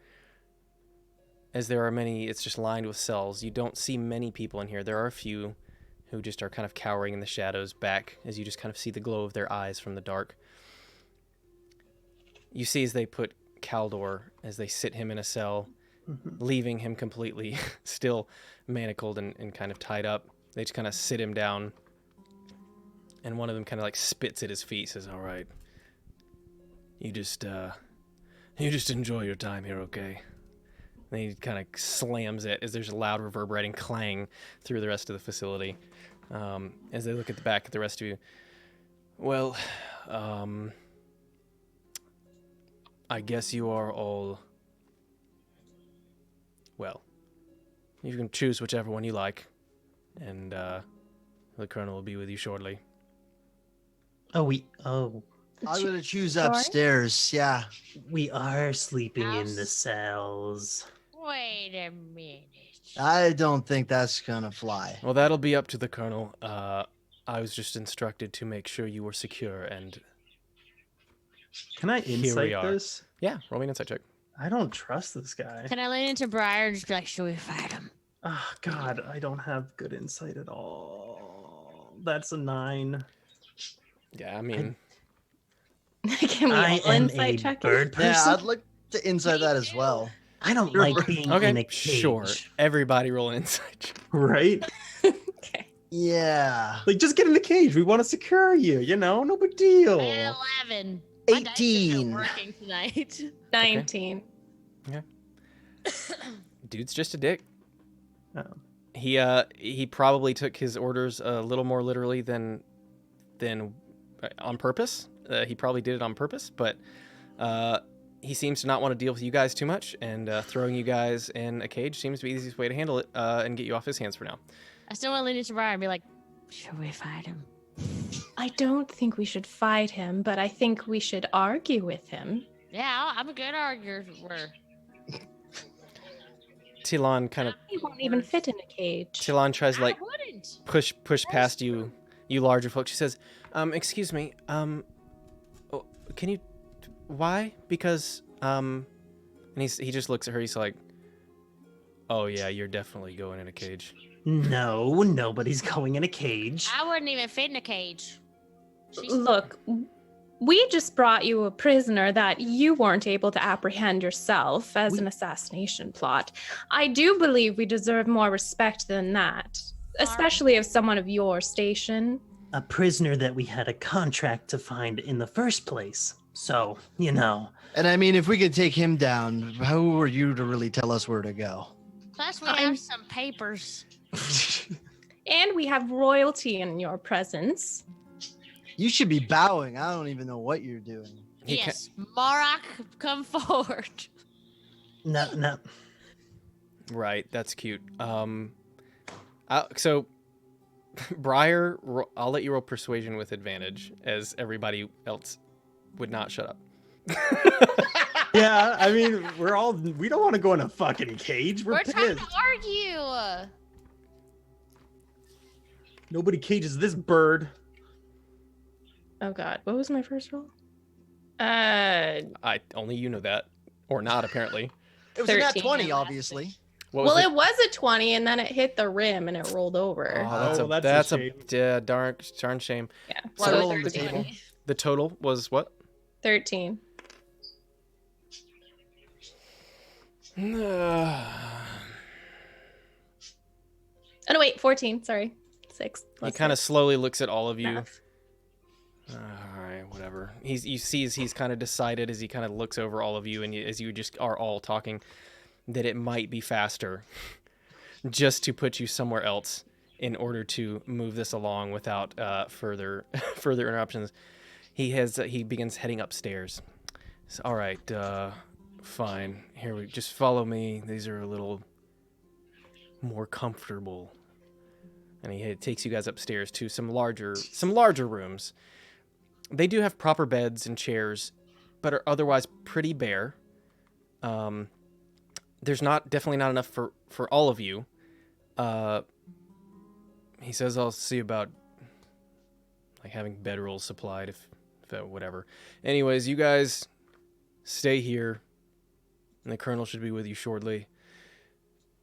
As there are many, it's just lined with cells. You don't see many people in here. There are a few who just are kind of cowering in the shadows back as you just kind of see the glow of their eyes from the dark. You see as they put Kaldor, as they sit him in a cell, leaving him completely still manacled and kind of tied up. They just kind of sit him down, and one of them kind of like spits at his feet, says, "All right, you just enjoy your time here, okay?" And he kind of slams it as there's a loud reverberating clang through the rest of the facility. As they look at the back at the rest of you, well, I guess you are all, well, you can choose whichever one you like, and the Colonel will be with you shortly. Oh, I'm gonna choose Sorry? upstairs. Yeah. we are sleeping in the House. cells. Wait a minute. I don't think that's gonna fly. Well, that'll be up to the Colonel. I was just instructed to make sure you were secure, and Can I Here we insight are. this? yeah, roll me an insight check. I don't trust this guy. Can I lean into Briar and just be like, should we fight him? Oh God, I don't have good insight at all. That's a 9. Yeah, I mean, Can we I all am insight a check it? bird Yeah, person. I'd like to insight that as well. I don't like being in a Okay, cage. sure. Everybody roll an insight check. Right? Okay. Yeah. Like, just get in the cage. We want to secure you. You know, no big deal. 11. My dice just 18. aren't working tonight. 19. Dude's just a dick. Oh. He probably took his orders a little more literally than on purpose. He probably did it on purpose, but he seems to not want to deal with you guys too much, and throwing you guys in a cage seems to be the easiest way to handle it and get you off his hands for now. I still want to lean into Briar and be like, should we fight him? I don't think we should fight him, but I think we should argue with him. Yeah, I'm a good arguer. Tilon kind of He won't even fit in a cage. Tilon tries to I like wouldn't. push past you larger folks. She says, excuse me, oh, can you, why? Because, and he just looks at her, he's like, oh yeah, you're definitely going in a cage. No, nobody's going in a cage. I wouldn't even fit in a cage. Look, we just brought you a prisoner that you weren't able to apprehend yourself as an assassination plot. I do believe we deserve more respect than that, especially of someone of your station. A prisoner that we had a contract to find in the first place. So, you know. And I mean, if we could take him down, who are you to really tell us where to go? Plus, we have some papers. And we have royalty in your presence. You should be bowing. I don't even know what you're doing. Yes, Marak, come forward. No. Right, that's cute. So, Briar, I'll let you roll persuasion with advantage, as everybody else would not shut up. Yeah, I mean, we don't want to go in a fucking cage. We're trying pissed. to argue. Nobody cages this bird. Oh god, what was my first roll? Only you know that, or not apparently. It was a nat 13. 20, obviously. What was it was a 20 and then it hit the rim and it rolled over. Oh, that's a darn shame. Yeah. So So roll on the 13. table. The total was what? 13. He Oh no, wait, 14. Sorry. 6. kind of slowly looks at all of you. Math. All right, whatever. You see as he's kind of decided as he kind of looks over all of you and as you just are all talking that it might be faster just to put you somewhere else in order to move this along without further interruptions. He begins heading upstairs. So, all right, fine. Here we just follow me. These are a little more comfortable. And he takes you guys upstairs to some larger rooms. They do have proper beds and chairs, but are otherwise pretty bare. There's definitely not enough for all of you. He says I'll see about like having bedrolls supplied if whatever. Anyways, you guys stay here, and the colonel should be with you shortly.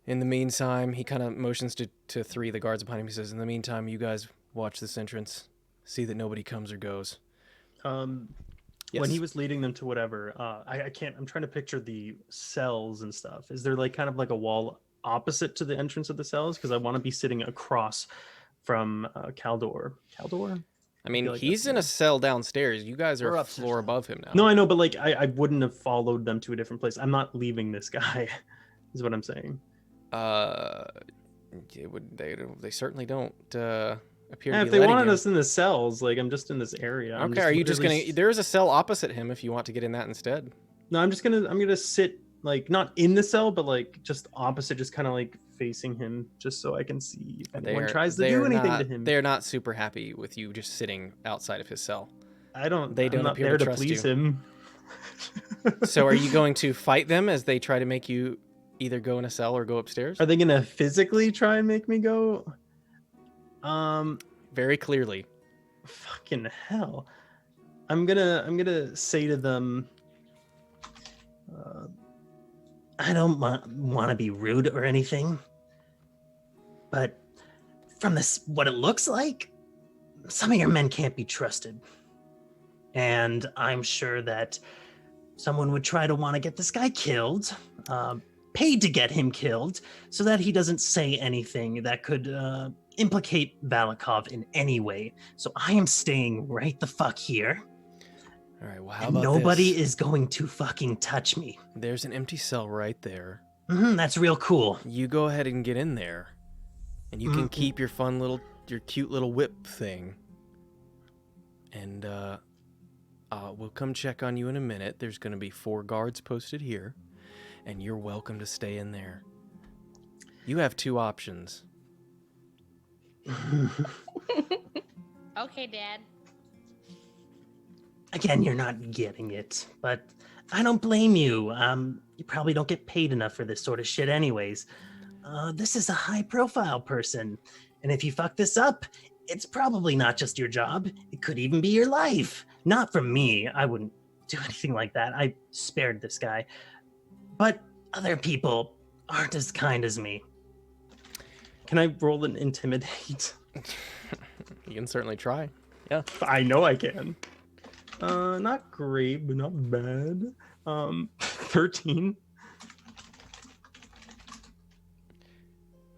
In the meantime, he kind of motions to three of the guards behind him. He says, in the meantime, you guys watch this entrance. See that nobody comes or goes. When he was leading them to whatever, I'm trying to picture the cells and stuff. Is there like kind of like a wall opposite to the entrance of the cells? Because I want to be sitting across from Caldor. Caldor? I mean, like he's in a cell downstairs. You guys are We're a upstairs floor now. above him now. No, I know, but like I wouldn't have followed them to a different place. I'm not leaving this guy, is what I'm saying. They certainly don't appear Yeah, to if be they letting wanted you. us in the cells, like I'm just in this area. I'm Okay, are you just literally gonna? There is a cell opposite him if you want to get in that instead. No, I'm gonna sit like not in the cell, but like just opposite, just kind of like facing him, just so I can see if anyone tries to do anything to him. They're not super happy with you just sitting outside of his cell. They don't I'm not appear there to to trust please you. him. So are you going to fight them as they try to make you either go in a cell or go upstairs? Are they gonna physically try and make me go? Very clearly. Fucking hell. I'm gonna say to them, I don't want to be rude or anything, but from what it looks like, some of your men can't be trusted. And I'm sure that someone would try to want to get this guy killed. paid to get him killed so that he doesn't say anything that could implicate Balakov in any way. So I am staying right the fuck here. All right, well, how And about nobody this? is going to fucking touch me. There's an empty cell right there. That's real cool. You go ahead and get in there, and you can keep your cute little whip thing. And we'll come check on you in a minute. There's going to be 4 guards posted here, and you're welcome to stay in there. You have 2 options. Okay, Dad. Again, you're not getting it, but I don't blame you. You probably don't get paid enough for this sort of shit anyways. This is a high-profile person, and if you fuck this up, it's probably not just your job. It could even be your life. Not from me. I wouldn't do anything like that. I spared this guy. But other people aren't as kind as me. Can I roll an intimidate? You can certainly try. Yeah. I know I can. Not great, but not bad. 13.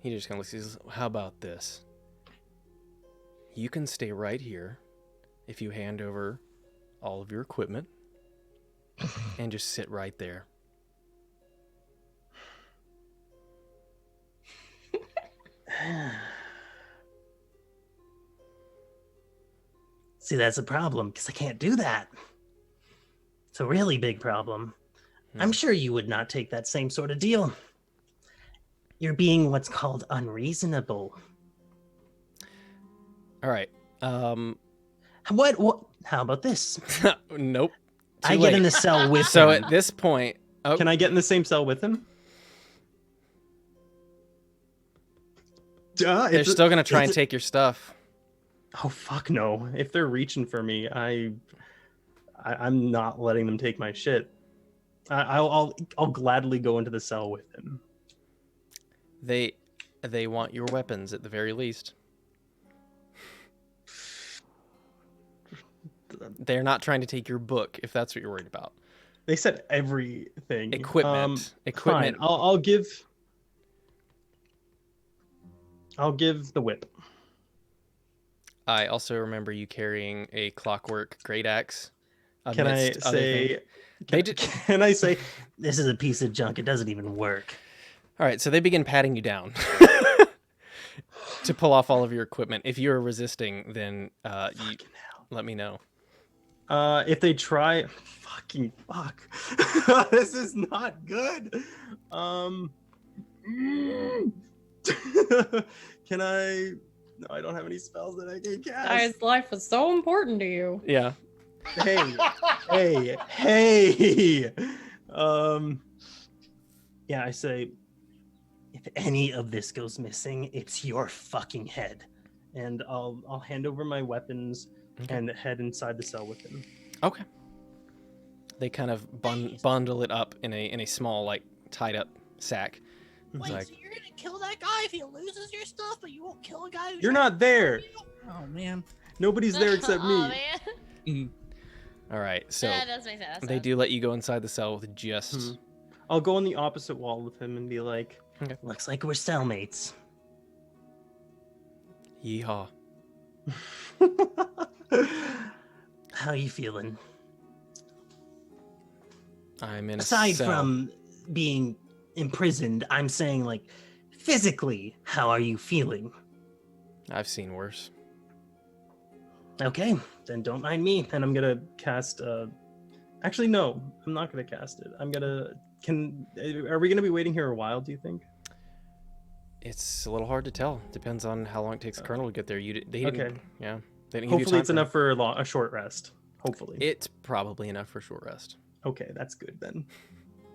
He just kind of looks, he says, how about this? You can stay right here if you hand over all of your equipment and just sit right there. See, that's a problem, because I can't do that. It's a really big problem. I'm sure you would not take that same sort of deal. You're being what's called unreasonable. All right. What? How about this? Nope. I Too get in late. the cell with So him. at this point, oh, Can I get in the same cell with him? they're still going to try and take your stuff. Oh fuck no! If they're reaching for me, I'm not letting them take my shit. I'll gladly go into the cell with him. They want your weapons at the very least. They're not trying to take your book if that's what you're worried about. They said everything. Equipment. Fine. I'll give the whip. I also remember you carrying a clockwork great axe. Can I amidst other say? things. Can I say? This is a piece of junk. It doesn't even work. All right, so they begin patting you down to pull off all of your equipment. If you're resisting, then you let me know. If they try, fucking fuck, this is not good. Can I? No, I don't have any spells that I can cast. Guy's life was so important to you. Yeah. Hey. Yeah, I say, If any of this goes missing, it's your fucking head. and I'll hand over my weapons and head inside the cell with him. Okay. They kind of bundle it up in a small, like, tied up sack. Wait, Like- so you're gonna kill that guy if he loses your stuff, but you won't kill a guy who's You're not there. Oh man. Nobody's there except Oh, me. man. All right, so That does make sense. they do let you go inside the cell with just... I'll go on the opposite wall with him and be like, Looks like we're cellmates. Yeehaw. How you feeling? I'm in a Aside cell. from being imprisoned, I'm saying, like, physically, how are you feeling? I've seen worse. Okay, then don't mind me. and I'm gonna cast. Actually, no, I'm not gonna cast it. I'm gonna. Are we gonna be waiting here a while? Do you think? It's a little hard to tell. Depends on how long it takes the Colonel to get there. They didn't, Okay. Yeah. They didn't give you Hopefully, time it's for- enough for a short rest. Hopefully. It's probably enough for a short rest. Okay, that's good then.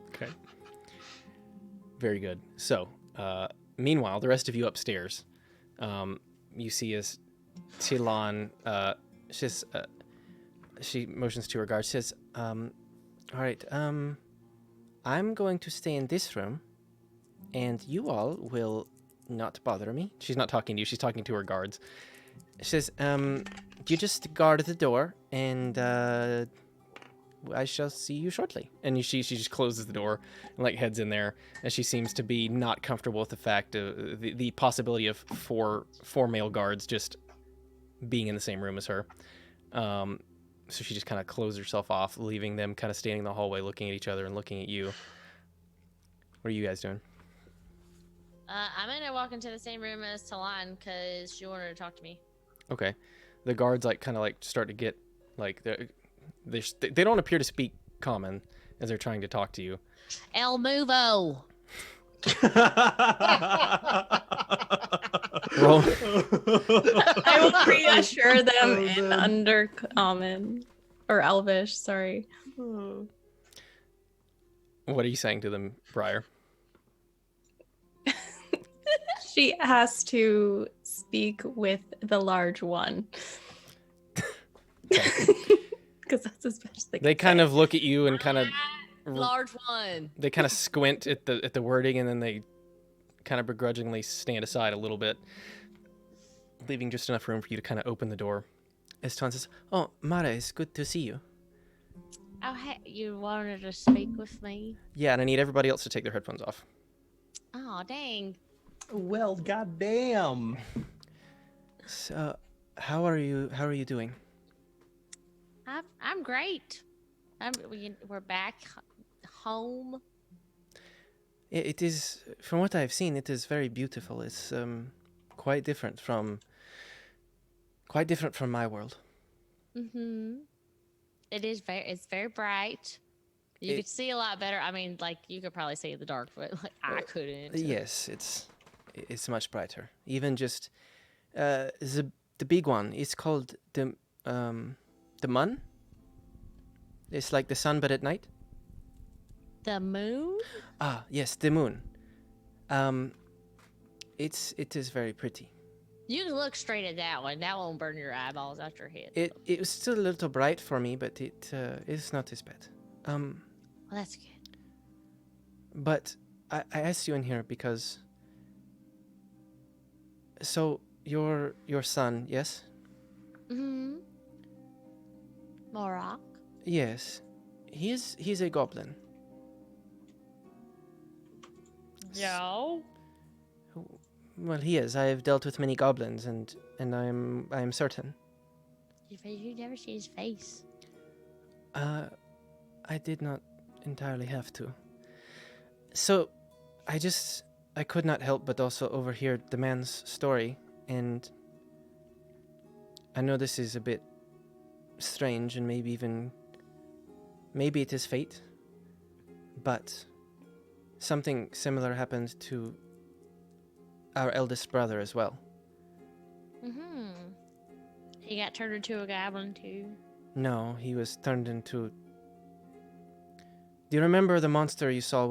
Okay. Very good. So, meanwhile, the rest of you upstairs, you see as Tilan, she motions to her guard, says, all right, I'm going to stay in this room, and you all will not bother me. She's not talking to you, she's talking to her guards. She says, you just guard the door, and I shall see you shortly. And she just closes the door and like heads in there, and she seems to be not comfortable with the fact of the possibility of four male guards just being in the same room as her. So she just kind of closed herself off, leaving them kind of standing in the hallway looking at each other and looking at you. What are you guys doing? I'm gonna walk into the same room as Talon because she wanted to talk to me. Okay. The guards like kind of like start to get like they don't appear to speak common as they're trying to talk to you. El Movo. Roll. I will reassure them in Undercommon or Elvish. Sorry. What are you saying to them, Briar? She has to speak with the large one. Because that's as best They kind of look at you and kind of Large one. they kind of squint at the wording, and then they kind of begrudgingly stand aside a little bit, leaving just enough room for you to kind of open the door. Eston says, "Oh, Mara, it's good to see you." Oh, hey, you wanted to speak with me? Yeah, and I need everybody else to take their headphones off. Oh, dang. Well, goddamn. So, how are you doing? I'm great. We're back home. It is, from what I've seen, it is very beautiful. It's quite different from my world. Mm-hmm. It's very bright. You could see a lot better. I mean, like you could probably see in the dark, but like I couldn't. Yes, it's much brighter. Even just the big one. It's called the Mun. It's like the sun, but at night. The moon? Ah, yes, the moon. It is very pretty. You can look straight at that one. That won't burn your eyeballs out your head. It was still a little bright for me, but it is not as bad. Well, that's good. But I asked you in here because. So your son, yes? Mm-hmm. Morak? Yes, he's a goblin. No. Well, he is. I have dealt with many goblins, and I am certain. You never see his face. I did not entirely have to. So, I could not help but also overhear the man's story, and I know this is a bit strange, and maybe it is fate, but something similar happened to our eldest brother as well. Mm-hmm. He got turned into a goblin too. No, he was turned into... Do you remember the monster you saw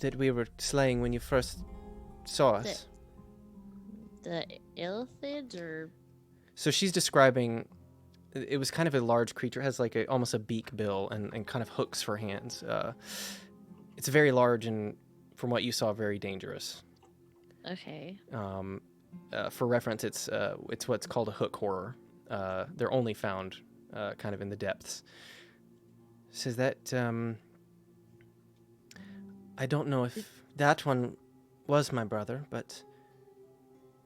that we were slaying when you first saw us? The illithids, or... So she's describing... It was kind of a large creature. It has like almost a beak bill and kind of hooks for hands. It's very large and, from what you saw, very dangerous. Okay. For reference, it's what's called a hook horror. They're only found kind of in the depths. Says that I don't know if that one was my brother, but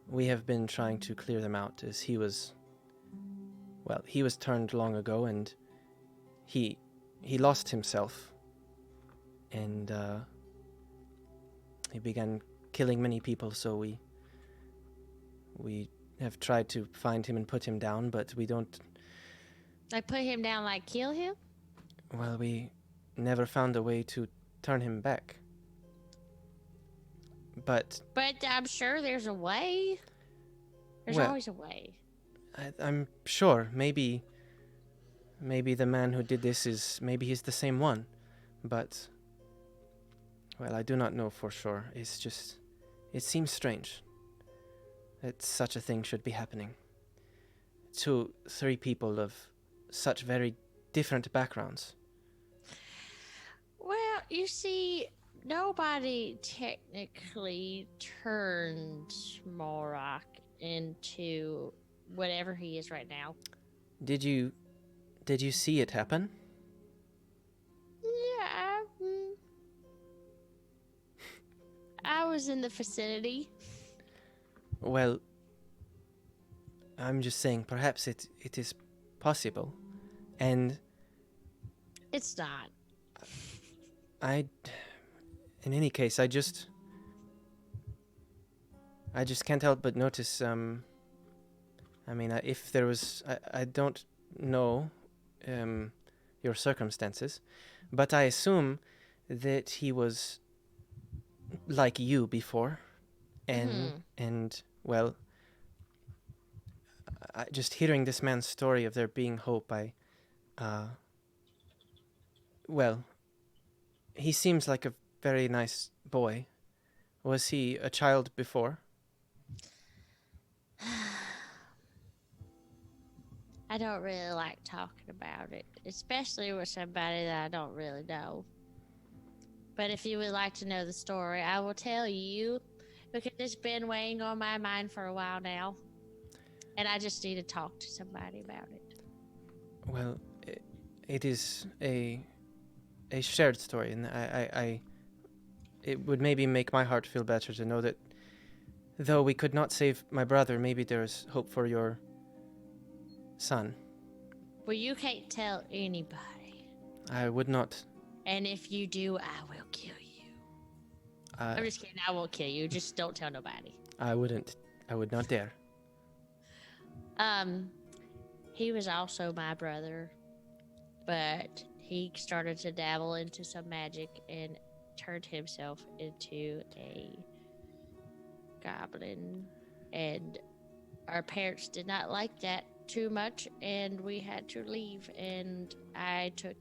we have been trying to clear them out, as he was turned long ago, and he lost himself, and he began killing many people. So we have tried to find him and put him down, but we don't. Like put him down, like kill him? Well, we never found a way to turn him back. But I'm sure there's a way. There's always a way. I'm sure maybe the man who did this he's the same one, but well, I do not know for sure. It seems strange that such a thing should be happening to 3 people of such very different backgrounds. Well, you see, nobody technically turned Morak into whatever he is right now. Did you Did you see it happen? Yeah, I was in the vicinity. Well, I'm just saying, perhaps it is possible. And It's not. in any case, I just can't help but notice, if there was, I don't know, your circumstances, but I assume that he was like you before, and well, just hearing this man's story of there being hope, he seems like a very nice boy. Was he a child before? I don't really like talking about it, especially with somebody that I don't really know. But if you would like to know the story, I will tell you, because it's been weighing on my mind for a while now, and I just need to talk to somebody about it. Well, it is a shared story, and it would maybe make my heart feel better to know that though we could not save my brother, maybe there's hope for your son. Well, you can't tell anybody. I would not. And if you do, I will kill you. I'm just kidding. I won't kill you. Just don't tell nobody. I wouldn't. I would not dare. He was also my brother, but he started to dabble into some magic and turned himself into a goblin, and our parents did not like that too much, and we had to leave, and I took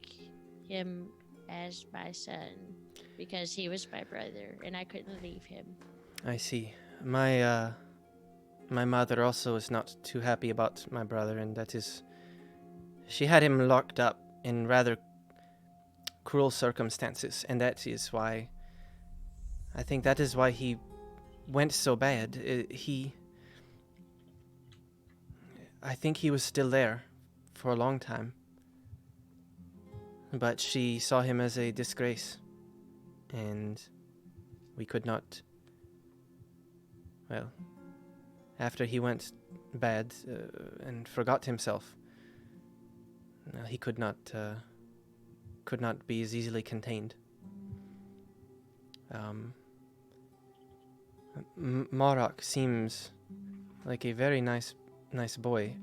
him as my son because he was my brother and I couldn't leave him. I see. My mother also is not too happy about my brother, and that is, she had him locked up in rather cruel circumstances, and that is why, I think that is why he went so bad. I think he was still there for a long time, but she saw him as a disgrace, and we could not, well, after he went bad and forgot himself, he could not be as easily contained. Morok seems like a very nice boy.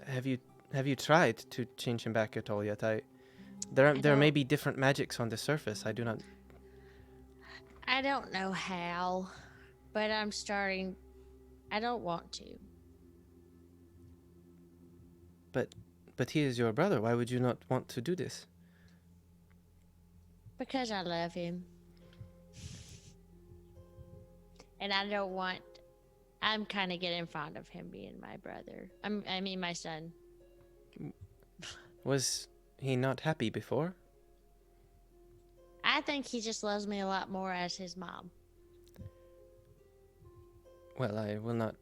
Have you tried to change him back at all yet? There may be different magics on the surface. I don't know how, but I'm starting. I don't want to. But he is your brother. Why would you not want to do this? Because I love him. And I don't want... I'm kind of getting fond of him being my brother. I mean, my son. Was he not happy before? I think he just loves me a lot more as his mom. Well, I will not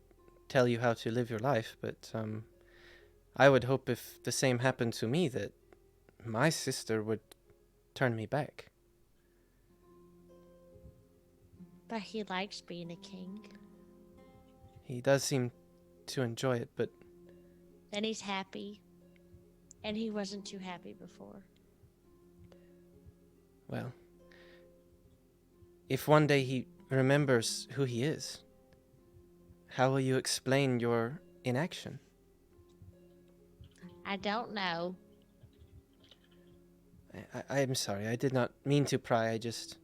tell you how to live your life, but I would hope if the same happened to me that my sister would turn me back. But he likes being a king. He does seem to enjoy it, but... Then he's happy. And he wasn't too happy before. Well, if one day he remembers who he is, how will you explain your inaction? I don't know. I'm sorry, I did not mean to pry, I just...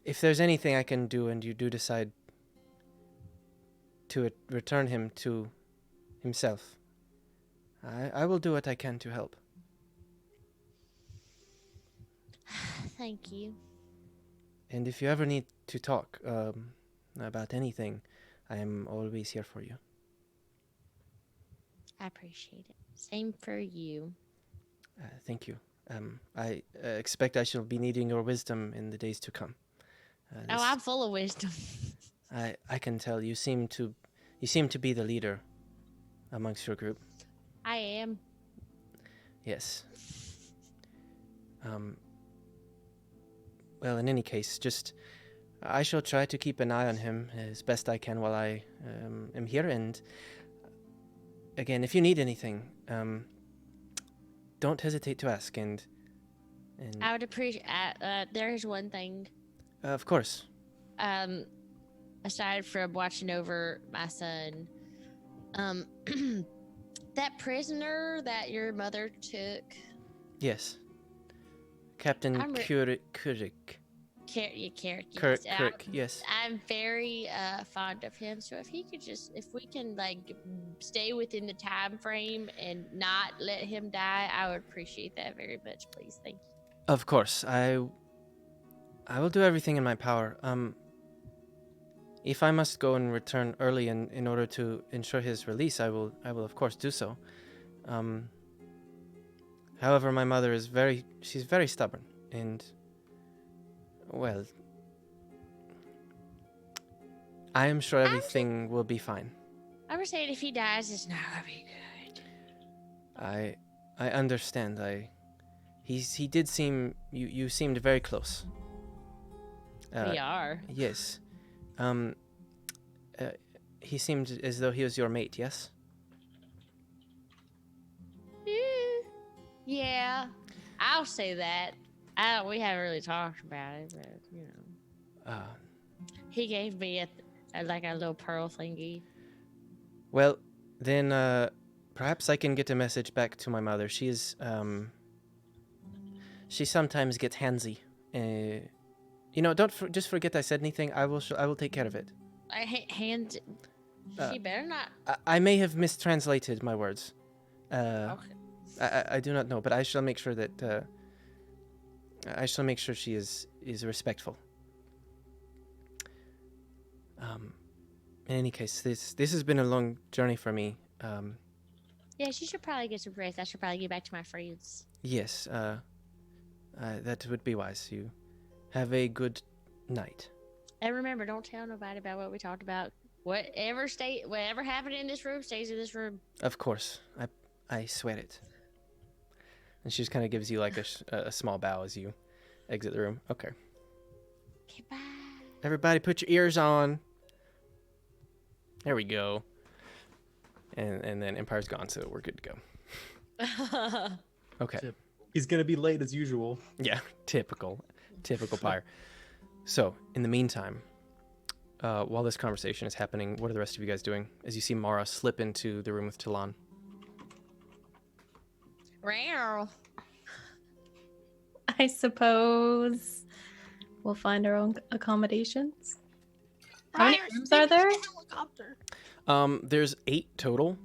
if there's anything I can do and you do decide to return him to himself, I will do what I can to help. Thank you. And if you ever need to talk about anything, I am always here for you. I appreciate it. Same for you. Thank you. I expect I shall be needing your wisdom in the days to come. I'm full of wisdom. I can tell you seem to be the leader amongst your group. I Yes. Well, in any case, I shall try to keep an eye on him as best I can while I am here. And again, if you need anything, don't hesitate to ask. And I would appreciate. There's one thing. of course. Aside from watching over my son, that prisoner that your mother took. Yes. Captain Kurik. Kirk, yes. I'm very fond of him, so if we can like stay within the time frame and not let him die, I would appreciate that very much, please. Thank you. Of course, I will do everything in my power. If I must go and return early in order to ensure his release, I will of course do so. However, my mother is she's very stubborn, and well, I am sure everything will be fine. I was saying if he dies, it's not gonna be good. I understand. He did seem you seemed very close. We are. Yes. He seemed as though he was your mate, yes? Yeah, I'll say that. We haven't really talked about it, but you know. He gave me a little pearl thingy. Well, then perhaps I can get a message back to my mother. She sometimes gets handsy. Don't just forget I said anything. I will take care of it. She better not. I may have mistranslated my words. Okay. I do not know, but I shall make sure that she is respectful. In any case, this has been a long journey for me. Yeah, she should probably get some rest. I should probably get back to my friends. Yes, that would be wise. You have a good night. And remember, don't tell nobody about what we talked about. Whatever happened in this room stays in this room. Of course, I swear it. And she just kind of gives you like a small bow as you exit the room. Okay. Okay, bye. Everybody, put your ears on. There we go. And then Empire's gone, so we're good to go. Okay. He's gonna be late as usual. Yeah, typical Pyre. So, in the meantime, while this conversation is happening, what are the rest of you guys doing? As you see Mara slip into the room with Talon. Meow. I suppose we'll find our own accommodations. How many rooms are there? Helicopter. There's 8 total.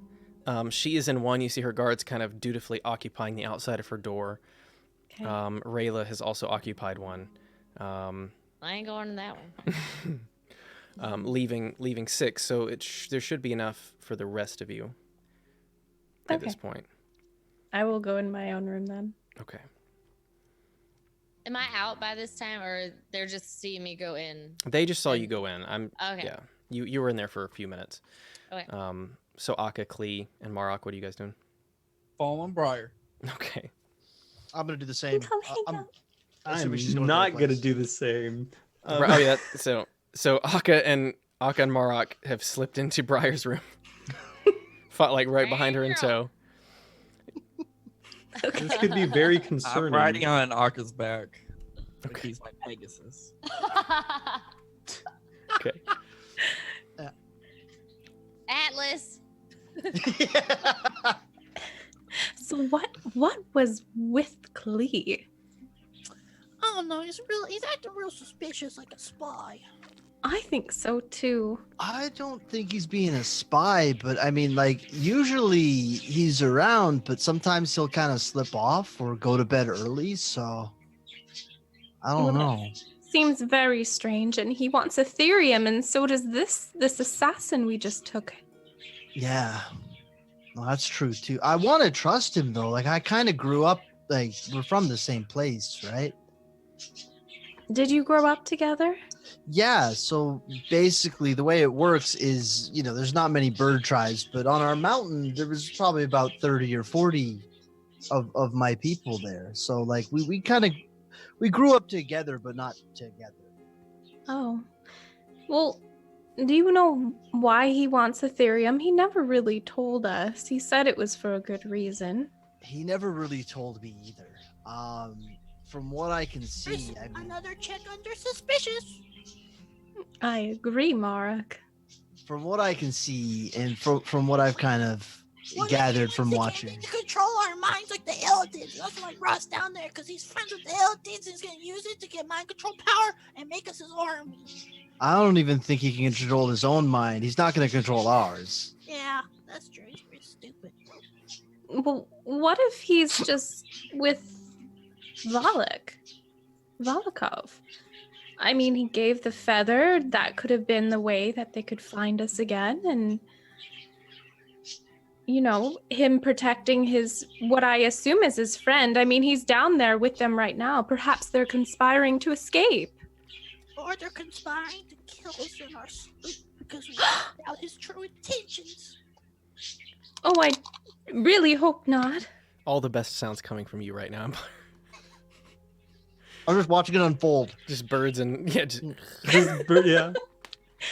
She is in one. You see her guards kind of dutifully occupying the outside of her door. Okay. Rayla has also occupied one. I ain't going to that one. Leaving 6, so there should be enough for the rest of you at this point. I will go in my own room then. Okay. Am I out by this time, or they're just seeing me go in? They just saw you go in. Okay. Yeah. You were in there for a few minutes. Okay. So Akka, Klee, and Marok, what are you guys doing? Following Briar. Okay. I'm gonna do the same. I'm assuming she's going to not the gonna place. do the same. Oh yeah. So Akka and Marok have slipped into Briar's room. Fought like right behind her in tow. This could be very concerning. I'm riding on Aka's back. Like Okay. he's my Pegasus. Okay. Atlas. So what was with Klee? Oh no, he's acting real suspicious, like a spy. I think so too. I don't think he's being a spy, but I mean, like, usually he's around, but sometimes he'll kind of slip off or go to bed early, so I don't know. Seems very strange, and he wants Ethereum, and so does this assassin we just took. Yeah. Well, that's true too. I want to trust him though. Like, I kind of grew up, like, we're from the same place, right? Did you grow up together? Yeah, so basically the way it works is, there's not many bird tribes, but on our mountain there was probably about 30 or 40 of my people there. So like we kind of we grew up together, but not together. Oh. Well, do you know why he wants Ethereum? He never really told us. He said it was for a good reason. He never really told me either. From what I can see, I mean, Another check under suspicious. I agree, Marek. from what I can see, and from what I've kind of Well, gathered from he watching, can't control our minds like the Eldins. That's why Ross down there, because he's friends with the Eldins and he's gonna use it to get mind control power and make us his army. I don't even think he can control his own mind. He's not going to control ours. Yeah, that's true. He's pretty stupid. Well, what if he's just with Volokov? I mean, he gave the feather. That could have been the way that they could find us again. And, you know, him protecting what I assume is his friend. I mean, he's down there with them right now. Perhaps they're conspiring to escape. Or they're conspiring to kill us in our sleep because we found out his true intentions. Oh, I really hope not. All the best sounds coming from you right now. I'm just watching it unfold. Just birds and yeah. Just, Yeah.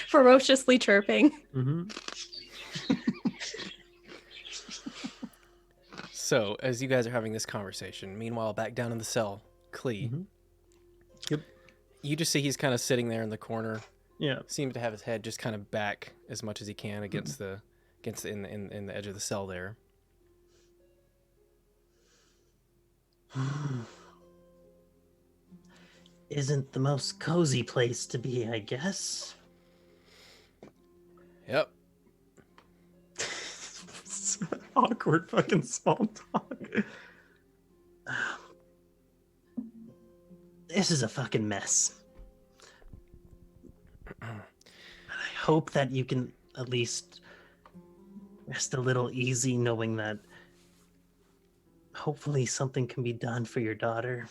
Ferociously chirping. Mm-hmm. So as you guys are having this conversation, meanwhile back down in the cell, Klee. Mm-hmm. Yep. You just see he's kind of sitting there in the corner. Yeah. Seems to have his head just kind of back as much as he can against the in the edge of the cell there. Isn't the most cozy place to be, I guess. Yep. Awkward fucking small talk. This is a fucking mess. I hope that you can at least rest a little easy knowing that hopefully something can be done for your daughter.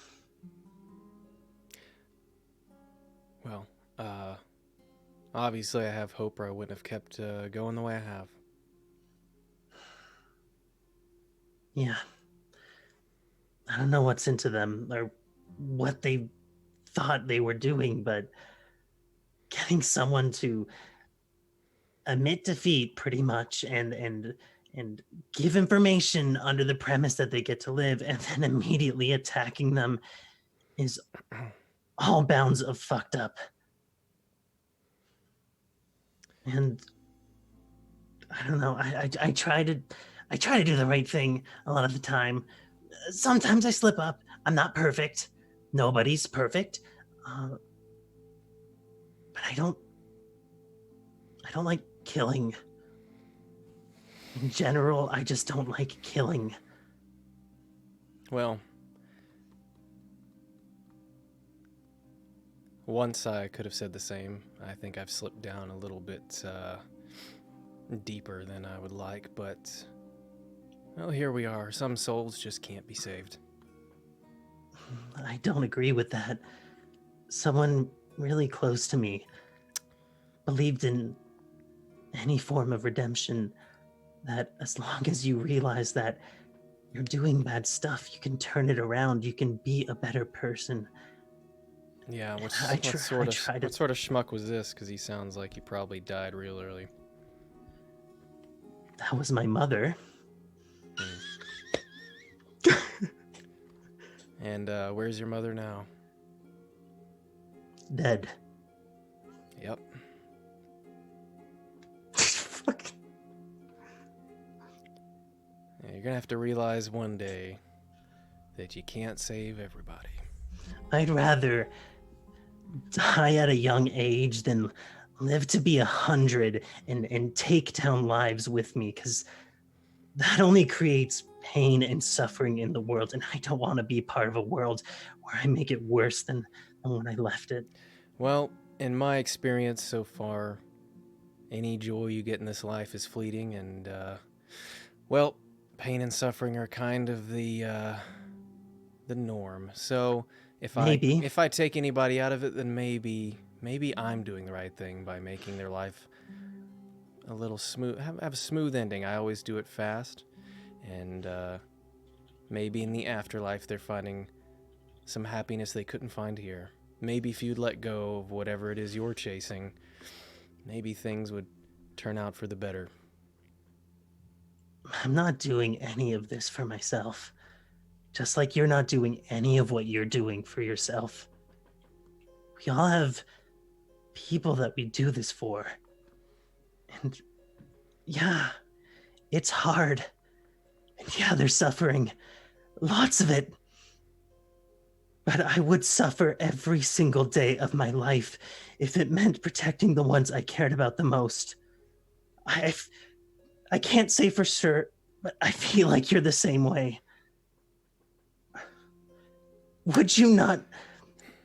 Well, obviously I have hope or I wouldn't have kept going the way I have. Yeah. I don't know what's into them or what they thought they were doing, but getting someone to admit defeat pretty much and give information under the premise that they get to live and then immediately attacking them is all bounds of fucked up. And I don't know, I try to do the right thing a lot of the time. Sometimes I slip up. I'm not perfect. Nobody's perfect. But I don't like killing. In general, I just don't like killing. Well, once I could have said the same. I think I've slipped down a little bit deeper than I would like, but well, here we are. Some souls just can't be saved. I don't agree with that. Someone really close to me believed in any form of redemption, that as long as you realize that you're doing bad stuff, you can turn it around, you can be a better person. Yeah, what I sort of tried what sort of schmuck was this? Because he sounds like he probably died real early. That was my mother. And where's your mother now? Dead. Yep. Fuck. Yeah, you're gonna have to realize one day that you can't save everybody. I'd rather die at a young age than live to be 100 and take down lives with me, because that only creates pain and suffering in the world, and I don't want to be part of a world where I make it worse than when I left it. Well, in my experience so far, any joy you get in this life is fleeting, and well, pain and suffering are kind of the norm. So if I take anybody out of it, then maybe I'm doing the right thing by making their life a little smooth, have a smooth ending. I always do it fast, and Maybe in the afterlife they're finding some happiness they couldn't find here. Maybe if you'd let go of whatever it is you're chasing, maybe things would turn out for the better. I'm not doing any of this for myself. Just like you're not doing any of what you're doing for yourself. We all have people that we do this for. And yeah, it's hard. And yeah, they're suffering. Lots of it. But I would suffer every single day of my life if it meant protecting the ones I cared about the most. I can't say for sure, but I feel like you're the same way. Would you not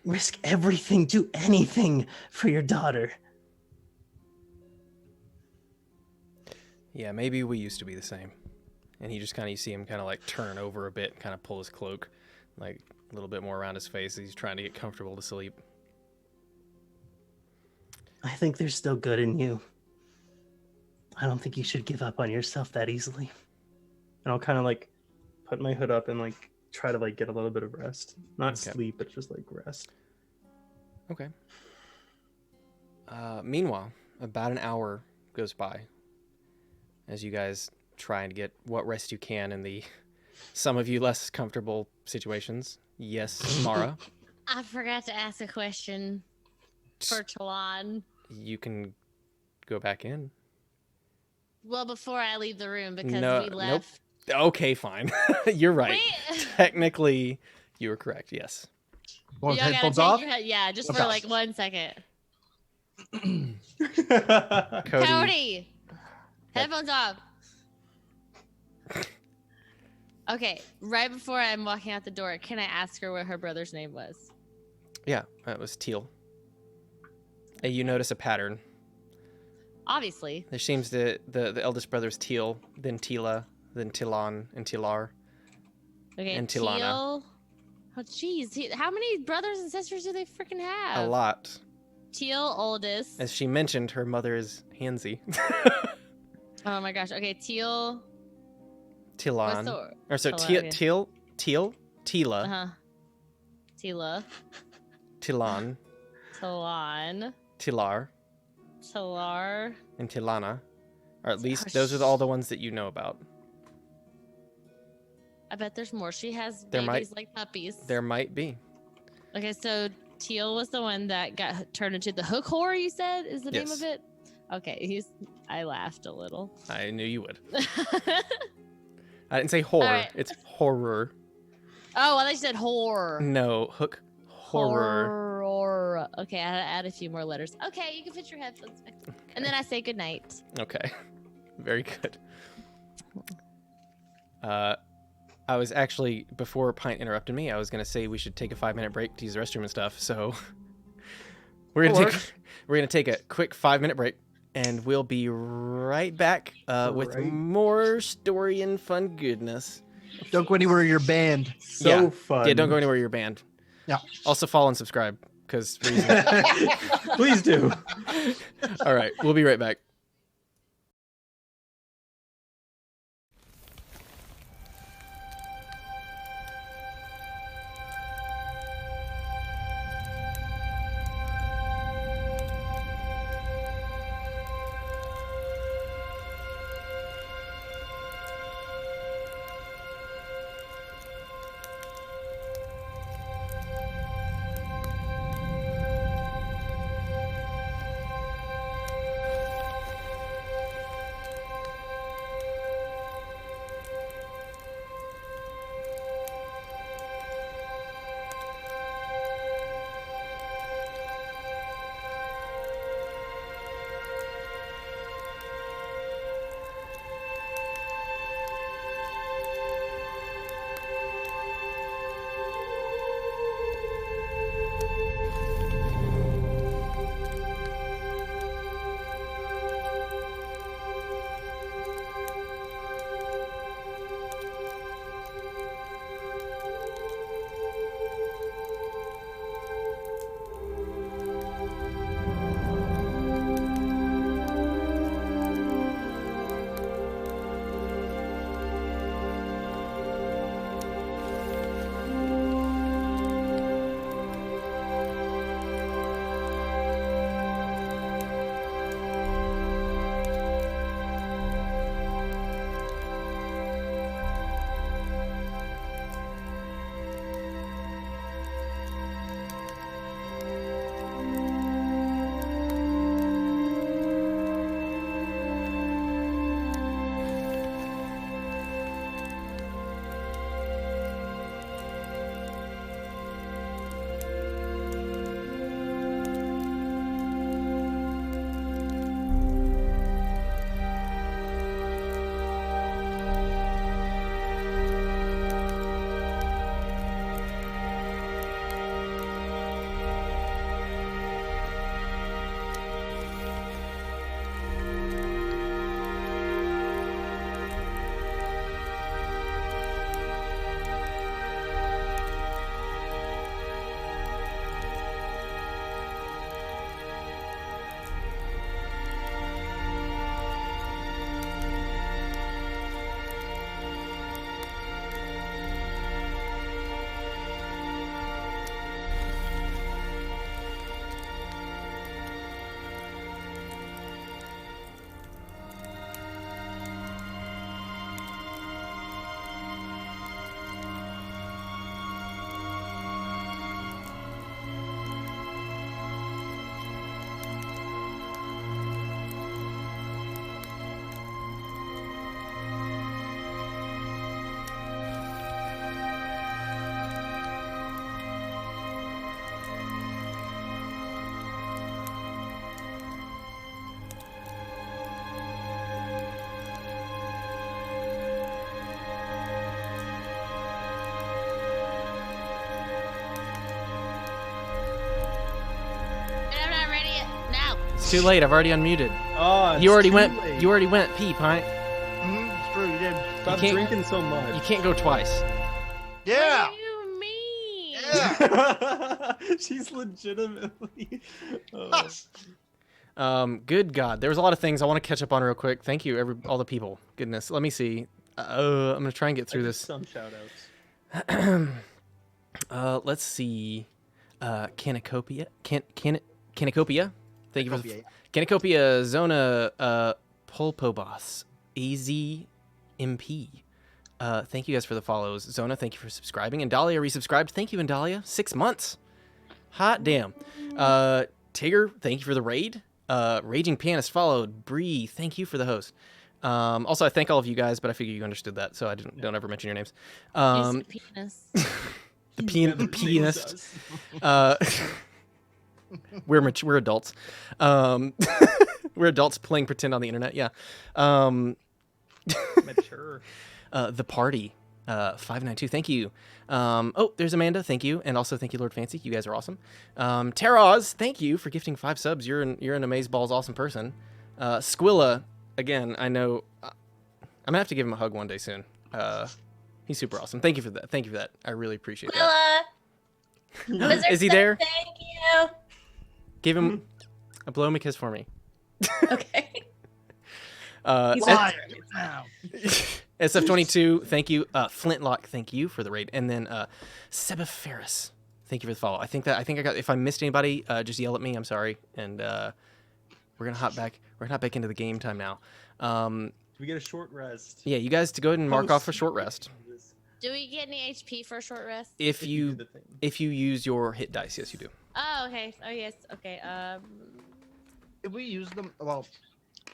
risk everything, do anything for your daughter? Yeah, maybe we used to be the same. And he just you see him kind of like turn over a bit, kind of pull his cloak, like a little bit more around his face. He's trying to get comfortable to sleep. I think there's still good in you. I don't think you should give up on yourself that easily. And I'll kind of like put my hood up and like try to like get a little bit of rest. Not sleep, but just like rest. Okay. Meanwhile, about an hour goes by as you guys try and get what rest you can in the some of you less comfortable situations. Yes, Mara. I forgot to ask a question for Talon. You can go back in. Well, before I leave the room, because No, we left. Nope. Okay, fine. You're right. Wait. Technically, you were correct. Yes. Want Y'all gotta headphones take off? yeah, just Okay. for like 1 second. Cody. Cody, headphones off. Okay, right before I'm walking out the door, can I ask her what her brother's name was? Yeah, that was Teal. You notice a pattern. Obviously. There seems to the eldest brother's Teal, then Tila, then Tilan, and Tilar. Okay, And Tilana. Teal. Oh, jeez. How many brothers and sisters do they freaking have? A lot. Teal, oldest. As she mentioned, her mother is Hansy. Oh my gosh. Okay, Teal. What's Tilan. the Or so Tilan, Tila, Uh-huh. Tila. Tilan, Talon. Tilar, Talar. and Tilana. Or at least Oh, those are all the ones that you know about. I bet there's more. She has There babies might- like puppies. There might be. Okay, so Teal was the one that got turned into the hook whore, you said is the name Yes. of it? Okay, I laughed a little. I knew you would. I didn't say horror. right. It's horror. Oh, I thought you said whore. No, hook horror. Horror. Okay, I add a few more letters. Okay, you can fit your headphones back. And then I say goodnight. Okay. Very good. I was actually, before Pint interrupted me, I was going to say we should take a 5-minute break to use the restroom and stuff. So we're gonna take a quick 5-minute break, and we'll be right back with Right. more story and fun goodness. Don't go anywhere. You're banned. So Yeah. fun. Yeah, don't go anywhere. You're banned. Yeah. Also follow and subscribe because reasons. Please do. All right, we'll be right back. too late. I've already unmuted. Oh, You already too went. late. You already went. Pee, Pint. It's true, you did. Stop can't- drinking so much. You can't go twice. Yeah. What do you mean? Yeah. She's legitimately. Good God, there was a lot of things I want to catch up on real quick. Thank you, all the people. Goodness, let me see. I'm gonna try and get through this. Some shout outs. Let's see. Canacopia. Canacopia. Thank you for the Canacopia. Zona. Pulpobos. AZMP. Thank you guys for the follows. Zona, thank you for subscribing. And Dahlia resubscribed. Thank you, Dahlia. 6 months. Hot damn. Tigger, thank you for the raid. Raging Pianist followed. Bree, thank you for the host. Also, I thank all of you guys, but I figure you understood that, so I don't ever mention your names. Penis. The pianist. We're adults. We're adults playing pretend on the internet. Yeah. Mature. The party. 592. Thank you. Oh, there's Amanda. Thank you, and also thank you, Lord Fancy. You guys are awesome. Taraz, thank you for gifting 5 subs. You're an amazeballs awesome person. Squilla, again, I know. I'm gonna have to give him a hug one day soon. He's super awesome. Thank you for that. Thank you for that. I really appreciate that. Wizard Is he said there? Thank you. Give him a blow me kiss for me. Okay. Liar. Now. SF22, thank you. Flintlock, thank you for the raid. And then Sebaferus, thank you for the follow. I think I got. If I missed anybody, just yell at me. I'm sorry. And we're gonna hop back. We're gonna hop back into the game time now. We get a short rest. Yeah, you guys to go ahead and mark off a short rest. Do we get any HP for a short rest? If you do the thing. if you use your hit dice, yes, you do. Oh, okay. Oh, yes. Okay. If we use them, well,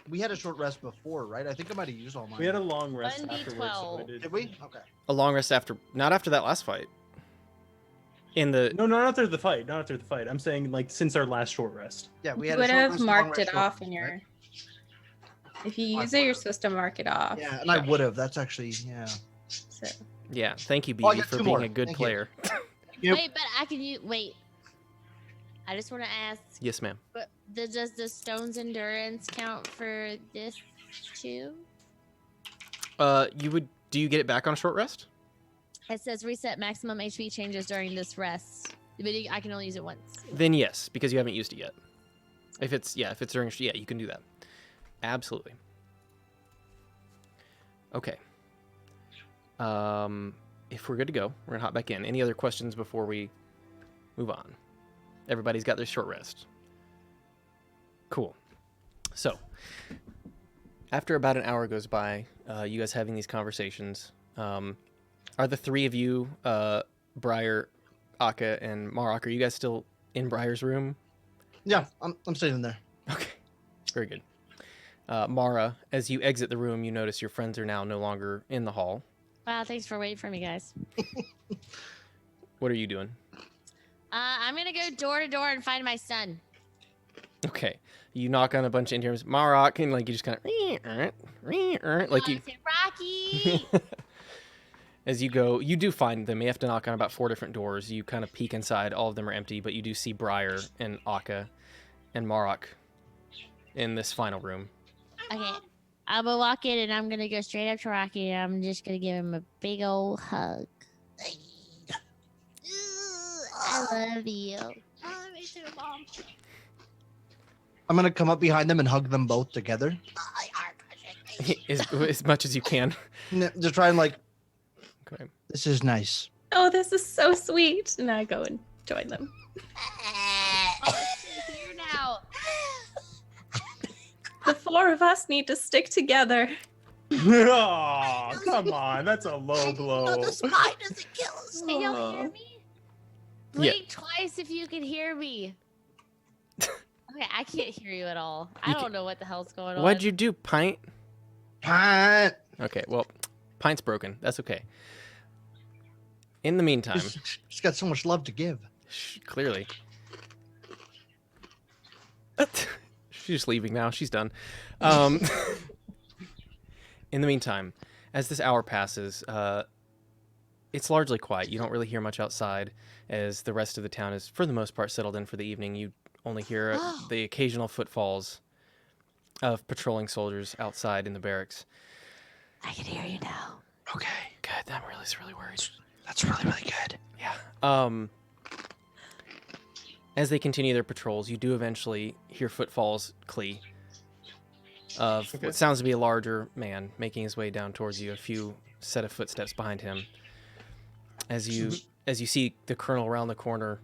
we had a short rest before, right? I think I might have used all mine. We had a long rest 1d12. afterwards. So Did we? Okay. A long rest after, not after that last fight. In the No, not after the fight. Not after the fight. I'm saying like since our last short rest. Yeah, we You had. would a short have rest, long marked rest, it short off rest, in your. right? If you use it, you're supposed to mark it off. Yeah, and I would have. That's actually So. yeah, thank you, Oh, I BB, got for 2 being more. a good Thank you. player. Yep. Wait, but I can use. Wait. I just want to ask. Yes, ma'am. But does the stone's endurance count for this too? Do you get it back on a short rest? It says reset maximum HP changes during this rest. But I can only use it once. Then yes, because you haven't used it yet. If it's during, yeah, you can do that. Absolutely. Okay. If we're good to go, we're gonna hop back in. Any other questions before we move on? Everybody's got their short rest. Cool. So, after about an hour goes by, you guys having these conversations, are the 3 of you, Briar, Akka, and Marok, are you guys still in Briar's room? Yeah, I'm staying in there. Okay, very good. Mara, as you exit the room, you notice your friends are now no longer in the hall. Wow, thanks for waiting for me, guys. What are you doing? I'm gonna go door to door and find my son. Okay, you knock on a bunch of interns. Marok, and like you just kind of like you. Say, Rocky. As you go, you do find them. You have to knock on about 4 different doors. You kind of peek inside. All of them are empty, but you do see Briar and Akka and Marok in this final room. Okay, I'm gonna walk in and I'm gonna go straight up to Rocky and I'm just gonna give him a big old hug. I love you. Oh, me too, Mom. I'm gonna come up behind them and hug them both together. as much as you can. To try and like, Okay. this is nice. Oh, this is so sweet. And I go and join them. Here now. The 4 of us need to stick together. Oh, come on. That's a low blow. No, the spy doesn't kill us. Can y'all hear me? Blink twice if you can hear me. Okay, I can't hear you at all. I don't know what the hell's going on. What'd you do, Pint? Pint. Okay, well, Pint's broken. That's okay. In the meantime, She's got so much love to give. clearly. She's just leaving now. She's done. In the meantime, as this hour passes, it's largely quiet. You don't really hear much outside as the rest of the town is, for the most part, settled in for the evening. You only hear the occasional footfalls of patrolling soldiers outside in the barracks. I can hear you now. Okay. Good, I'm really worried. That's really, really good. Yeah. As they continue their patrols, you do eventually hear footfalls, Klee, of what sounds to be a larger man making his way down towards you, a few set of footsteps behind him. As you see the colonel around the corner.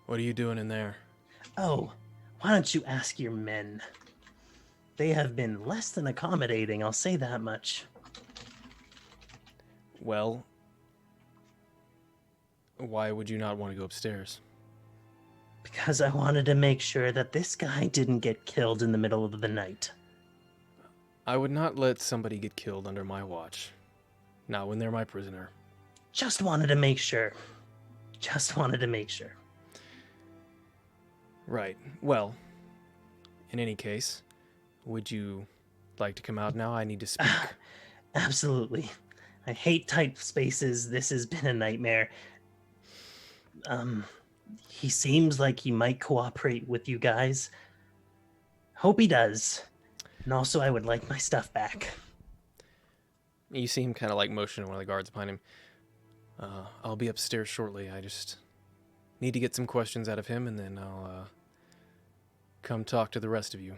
What are you doing in there? Oh, why don't you ask your men? They have been less than accommodating, I'll say that much. Well, why would you not want to go upstairs? Because I wanted to make sure that this guy didn't get killed in the middle of the night. I would not let somebody get killed under my watch. Not when they're my prisoner. Just wanted to make sure. Just wanted to make sure. Right. Well, in any case, would you like to come out now? I need to speak. Absolutely. I hate tight spaces. This has been a nightmare. He seems like he might cooperate with you guys. Hope he does. And also, I would like my stuff back. You see him kind of like motion one of the guards behind him. I'll be upstairs shortly. I just need to get some questions out of him, and then I'll come talk to the rest of you.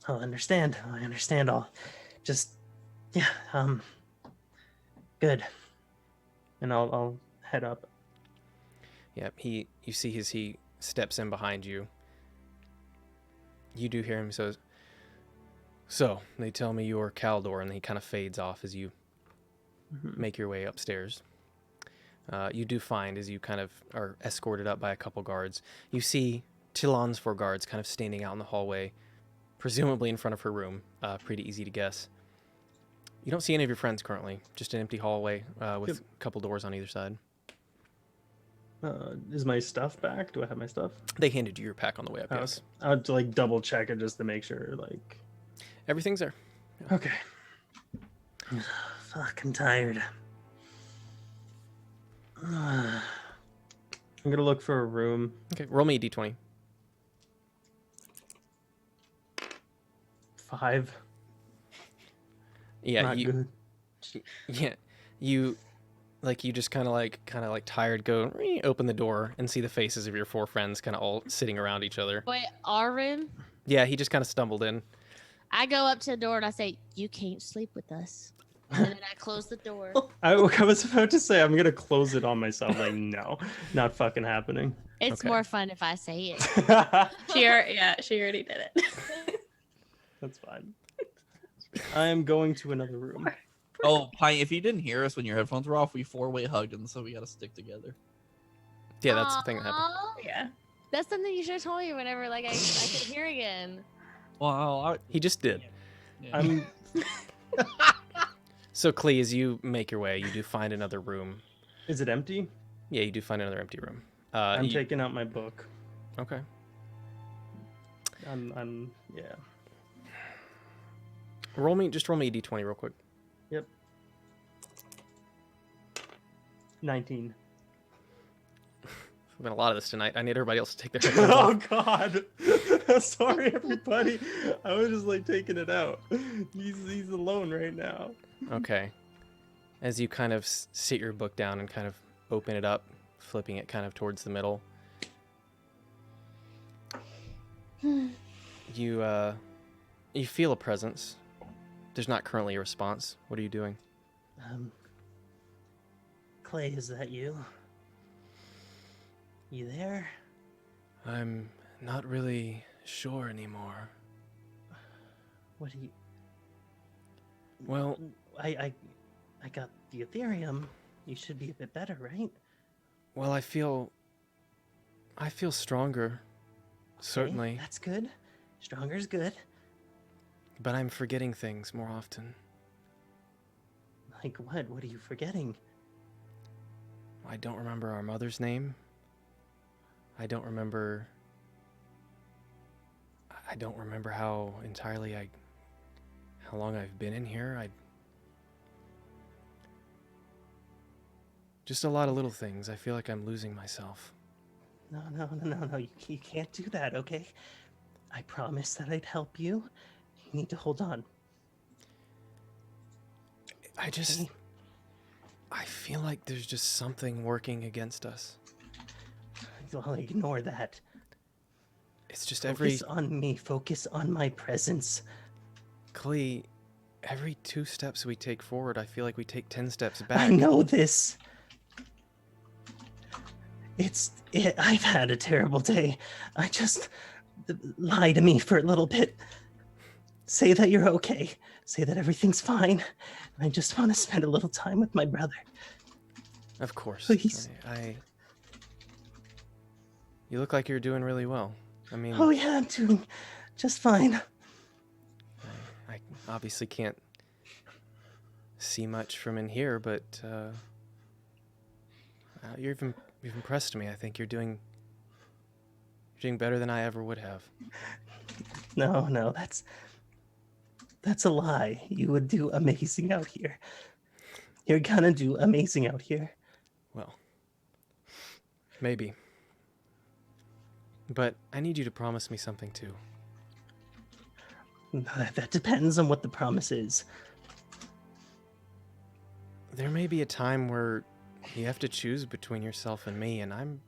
I understand. I understand all. Just, yeah, good. And I'll head up. Yep, you see as he steps in behind you. You do hear him says, "So, they tell me you're Caldor," and he kind of fades off as you make your way upstairs. You do find, as you kind of are escorted up by a couple guards, you see Tilon's 4 guards kind of standing out in the hallway, presumably in front of her room. Pretty easy to guess. You don't see any of your friends currently, just an empty hallway with a couple doors on either side. Is my stuff back? Do I have my stuff? They handed you your pack on the way up, yes. Okay. I'll have to like double check it just to make sure. Like, everything's there. Okay. Fuck, I'm tired. I'm gonna look for a room. Okay, roll me a d20. 5. Yeah, Not good. Yeah, you just kind of like tired. Go open the door and see the faces of your 4 friends kind of all sitting around each other. Wait, our room? Yeah, he just kind of stumbled in. I go up to the door and I say, "You can't sleep with us." And then I close the door. I was about to say I'm gonna close it on myself. Like, no, not fucking happening. It's Okay. more fun if I say it. She already did it. That's fine. I am going to another room. Oh, Pine, if you didn't hear us when your headphones were off, we 4-way hugged, and so we gotta stick together. Yeah, that's the thing that happened. Aw, Yeah. that's something you should have told me whenever I could hear again. Well, He just did. yeah. I'm So, Klee, as you make your way, you do find another room. Is it empty? Yeah, you do find another empty room. I'm taking out my book. Okay. Yeah. Roll me a d20 real quick. Yep. 19. There's been a lot of this tonight. I need everybody else to take their headphones Oh off. God! Sorry, everybody. I was just like taking it out. He's alone right now. Okay. As you kind of sit your book down and kind of open it up, flipping it kind of towards the middle, you feel a presence. There's not currently a response. What are you doing? Clay, is that you? You there? I'm not really sure anymore. What do you... Well, I got the Ethereum. You should be a bit better, right? I feel stronger. Okay, Certainly. That's good. Stronger's good. But I'm forgetting things more often. Like what? What are you forgetting? I don't remember our mother's name. I don't remember how entirely how long I've been in here. Just a lot of little things. I feel like I'm losing myself. No. You can't do that, okay? I promised that I'd help you. You need to hold on. Okay? I feel like there's just something working against us. Well, ignore that. It's just Focus on me. Focus on my presence. Clee, every 2 steps we take forward, I feel like we take 10 steps back. I know this. I've had a terrible day. Lie to me for a little bit. Say that you're okay. Say that everything's fine. I just want to spend a little time with my brother. Of course. Please. You look like you're doing really well. I mean... Oh yeah, I'm doing just fine. I obviously can't see much from in here, but you've impressed me. I think you're doing better than I ever would have. No, that's a lie. You would do amazing out here. You're gonna do amazing out here. Well, maybe. But I need you to promise me something too. That depends on what the promise is. There may be a time where you have to choose between yourself and me, and I'm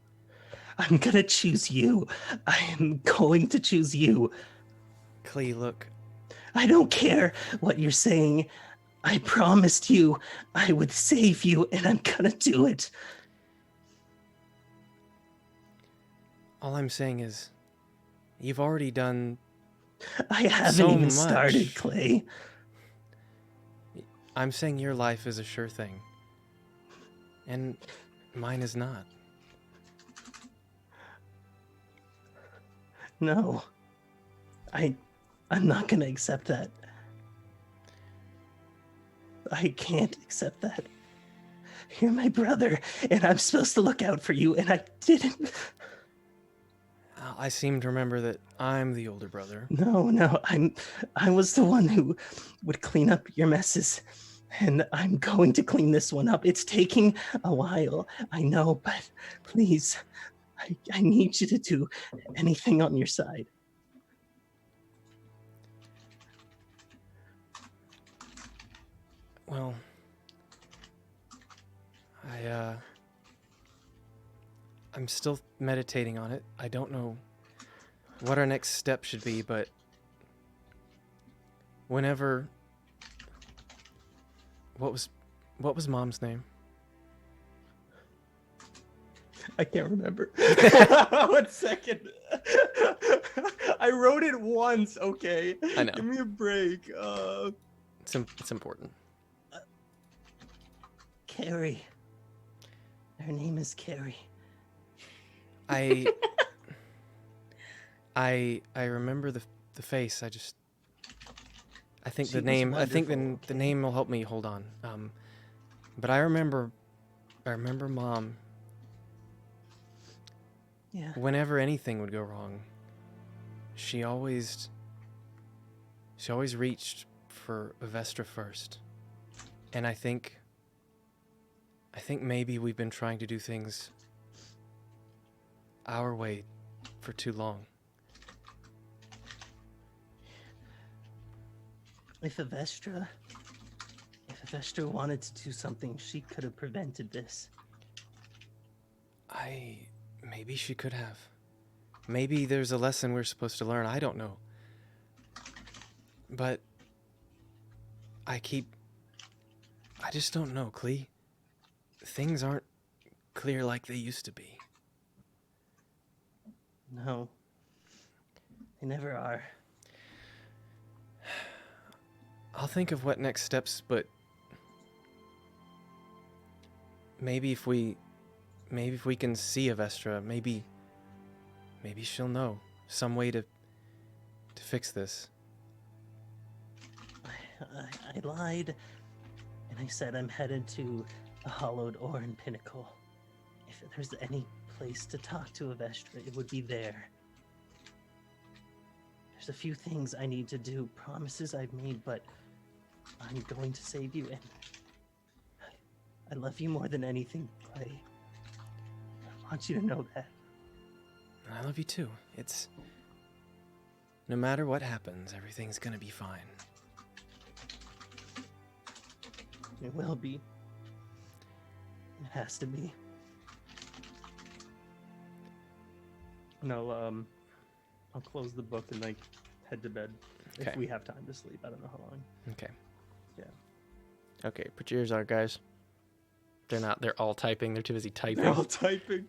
gonna choose you. I am going to choose you. Clee, look. I don't care what you're saying. I promised you I would save you, and I'm gonna do it. All I'm saying is, you've already done I haven't so even much. started, Clay. I'm saying your life is a sure thing. And mine is not. No. I'm not gonna accept that. I can't accept that. You're my brother, and I'm supposed to look out for you, and I didn't. I seem to remember that I'm the older brother. No, I was the one who would clean up your messes, and I'm going to clean this one up. It's taking a while, I know, but please, I need you to do anything on your side. Well, I'm still meditating on it. I don't know what our next step should be, but whenever... What was Mom's name? I can't remember. 1 second. I wrote it once, okay? I know. Give me a break. It's important. Carrie. Her name is Carrie. I remember the face. I think She the was name. I think wonderful, the name will help me hold on. But I remember Mom. Yeah. Whenever anything would go wrong, she always reached for Avestra first. And I think maybe we've been trying to do things our way for too long. If Avestra wanted to do something, she could have prevented this. Maybe she could have. Maybe there's a lesson we're supposed to learn. I don't know. But I just don't know, Clee. Things aren't clear like they used to be. No. They never are. I'll think of what next steps, but maybe if we can see Avestra, maybe she'll know some way to fix this. I lied, and I said I'm headed to a hollowed Orin Pinnacle. If there's any place to talk to Avestra, it would be there. There's a few things I need to do, promises I've made, but I'm going to save you, and I love you more than anything, Clay. I want you to know that. I love you too. It's... No matter what happens, everything's gonna be fine. It will be. It has to be. No, I'll close the book and like head to bed if Okay. we have time to sleep. I don't know how long. Okay. Yeah. Okay, put your ears on, guys. They're all typing. They're too busy typing. They're all typing.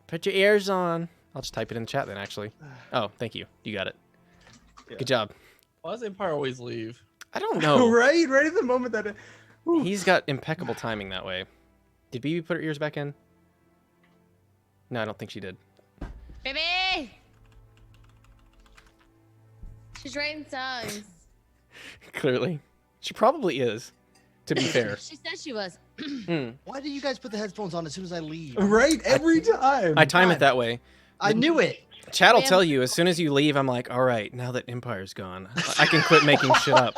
Put your ears on. I'll just type it in the chat then, actually. Oh, thank you. You got it. Yeah. Good job. Why does Empire always leave? I don't know. Right at the moment that it... He's got impeccable timing that way. Did BB put her ears back in? No, I don't think she did. Baby! She's writing songs. Clearly. She probably is, to be fair. She said she was. Why do you guys put the headphones on as soon as I leave? Right, every time. I time it that way. I knew it. Chat will Ma'am. tell you, as soon as you leave, I'm like, all right, now that Empire's gone, I can quit making shit up.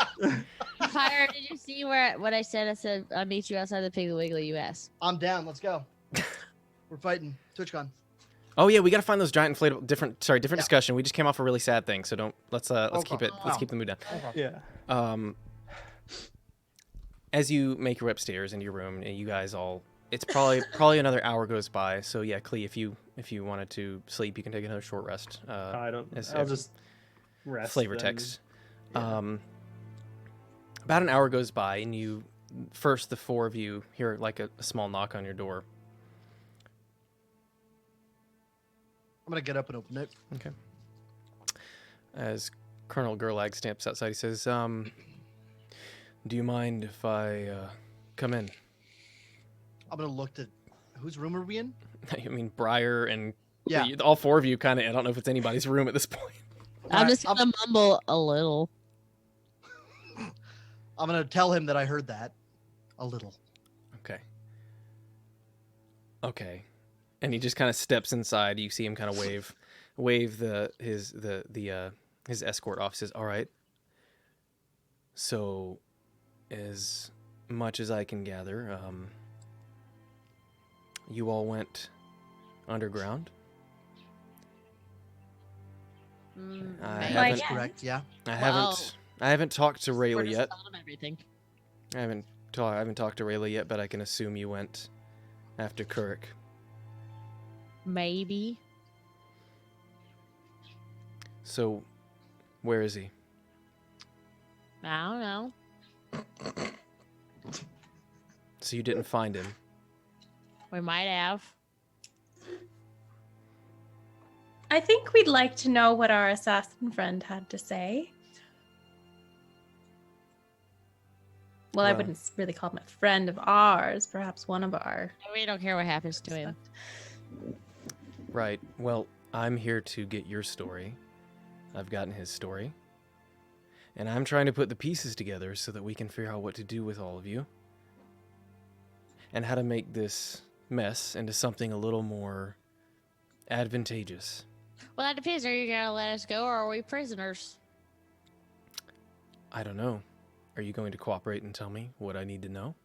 Pyre, did you see what I said? I said, I'll meet you outside the Piggly Wiggly, you ass. I'm down. Let's go. We're fighting. TwitchCon. Oh yeah, we gotta find those giant inflatable. Different Yeah. discussion. We just came off a really sad thing, so let's keep it. Let's Oh. keep the mood down. Yeah. As you make your way upstairs into your room, and you guys all, it's probably another hour goes by. So yeah, Klee, if you wanted to sleep, you can take another short rest. I don't... as- I'll just rest. Flavor then. text. Yeah. About an hour goes by, and the four of you hear like a small knock on your door. I'm gonna get up and open it. Okay. As Colonel Gerlag stamps outside, he says, do you mind if I come in? I'm gonna look to whose room are we in? I mean, Briar and Yeah. all four of you kind of, I don't know if it's anybody's room at this point. I'm just gonna mumble a little. I'm gonna tell him that I heard that. A little. Okay. Okay. And he just kind of steps inside. You see him kind of wave his escort off. Says, "All right. So, as much as I can gather, you all went underground." I Maybe. haven't- yeah. Correct. Yeah. I haven't talked to We're Rayla just yet. thought of everything. I haven't talked to Rayla yet, but I can assume you went after Kuruk. Maybe. So, where is he? I don't know. So you didn't find him. We might have. I think we'd like to know what our assassin friend had to say. Well, I Well- wouldn't really call him a friend of ours, perhaps one of our. We don't care what happens to him. Right. Well, I'm here to get your story. I've gotten his story. And I'm trying to put the pieces together so that we can figure out what to do with all of you. And how to make this mess into something a little more advantageous. Well, that depends. Are you gonna let us go, or are we prisoners? I don't know. Are you going to cooperate and tell me what I need to know?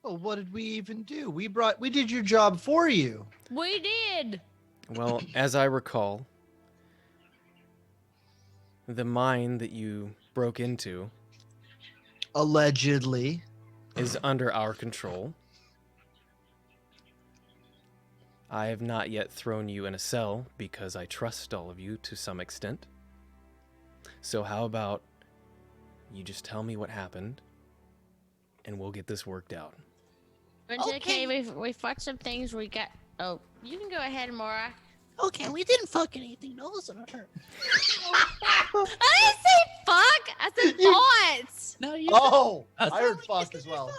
Well, what did we even do? We did your job for you. We did. Well, as I recall, the mine that you broke into Allegedly. is under our control. I have not yet thrown you in a cell because I trust all of you to some extent. So how about you just tell me what happened and we'll get this worked out. Okay, we fucked some things. We got. Oh, you can go ahead, Mora. Okay, we didn't fuck anything. No, listen to her. I didn't say fuck. I said thoughts. No, you Oh, That's I heard said fuck we as didn't well.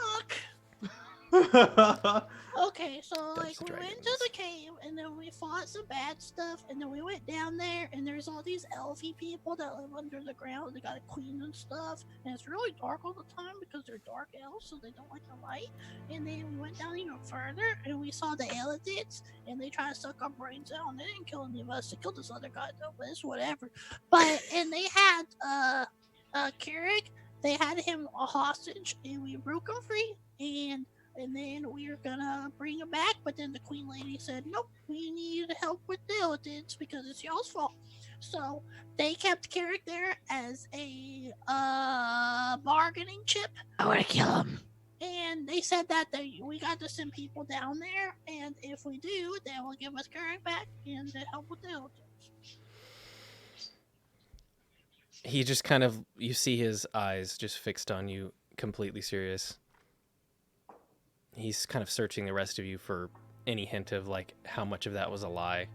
fuck. Okay, so Dungeons like and we went to Dragons. the cave and then we fought some bad stuff and then we went down there and there's all these elfy people that live under the ground. They got a queen and stuff and it's really dark all the time because they're dark elves, so they don't like the light. And then we went down even further and we saw the Eladids and they tried to suck our brains out and they didn't kill any of us. They killed this other guy though, but it's whatever. But and they had Keurig, they had him a hostage and we broke him free and and then we were gonna bring him back, but then the queen lady said, nope, we need help with the illithids because it's y'all's fault. So they kept Carrick there as a bargaining chip, I want to kill him. and they said that we got to send people down there, and if we do, they will give us Carrick back and to help with the illithids. He just kind of, you see his eyes just fixed on you, completely serious. He's kind of searching the rest of you for any hint of, like, how much of that was a lie.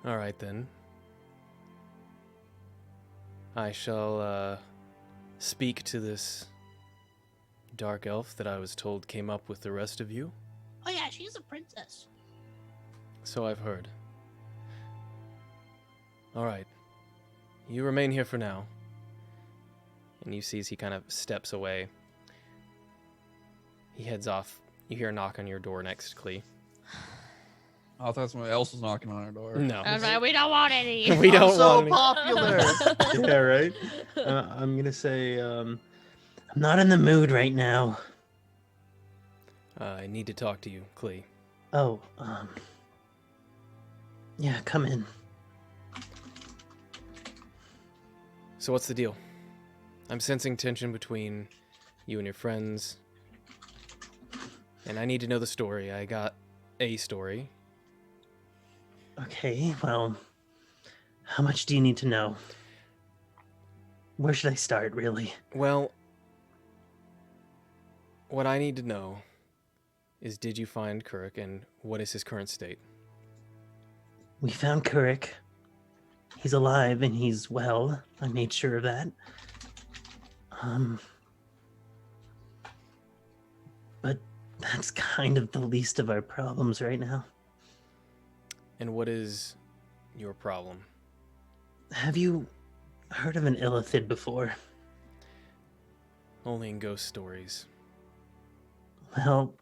All right, then. I shall, speak to this dark elf that I was told came up with the rest of you. Oh yeah, she's a princess. So I've heard. All right. You remain here for now. And you see as he kind of steps away. He heads off. You hear a knock on your door next, Clee. I thought somebody else was knocking on our door. No. We don't want any. We don't I'm so want any. popular. Yeah, right. I'm gonna say, I'm not in the mood right now. I need to talk to you, Clee. Oh, yeah, come in. So what's the deal? I'm sensing tension between you and your friends. And I need to know the story. I got a story. Okay, well, how much do you need to know? Where should I start, really? Well, what I need to know is, did you find Kuruk, and what is his current state? We found Kuruk. He's alive and he's well. I made sure of that. But that's kind of the least of our problems right now. And what is your problem? Have you heard of an illithid before? Only in ghost stories. Well,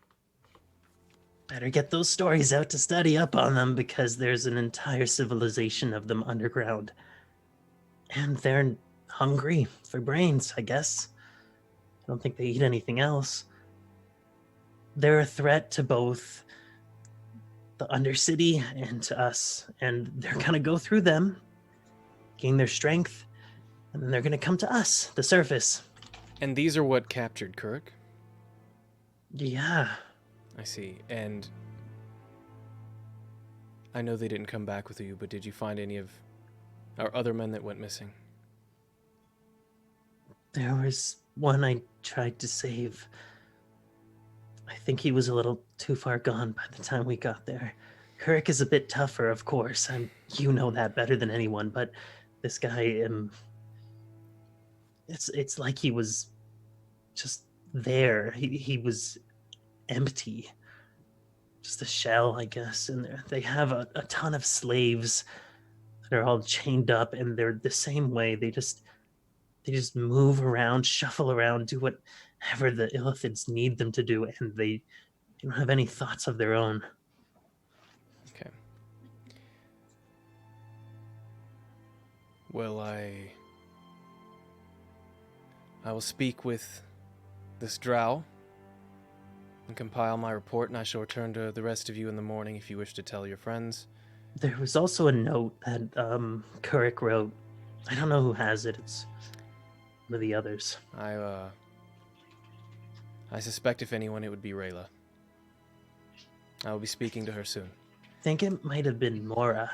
better get those stories out to study up on them, because there's an entire civilization of them underground. And they're hungry for brains, I guess. I don't think they eat anything else. They're a threat to both the Undercity and to us, and they're gonna go through them, gain their strength, and then they're gonna come to us, the surface. And these are what captured Kuruk? Yeah. I see. And I know they didn't come back with you, but did you find any of our other men that went missing? There was one I tried to save. I think he was a little too far gone by the time we got there. Kuruk is a bit tougher, of course. You know that better than anyone, but this guy, it's like he was just there. He was empty. Just a shell, I guess. And they have a ton of slaves that are all chained up, and they're the same way. They just move around, shuffle around, do whatever the illithids need them to do, and they don't have any thoughts of their own. Okay. Well, I will speak with this drow and compile my report, and I shall return to the rest of you in the morning if you wish to tell your friends. There was also a note that Kuruk wrote. I don't know who has it. It's one of the others. I suspect if anyone, it would be Rayla. I will be speaking to her soon. I think it might have been Mora.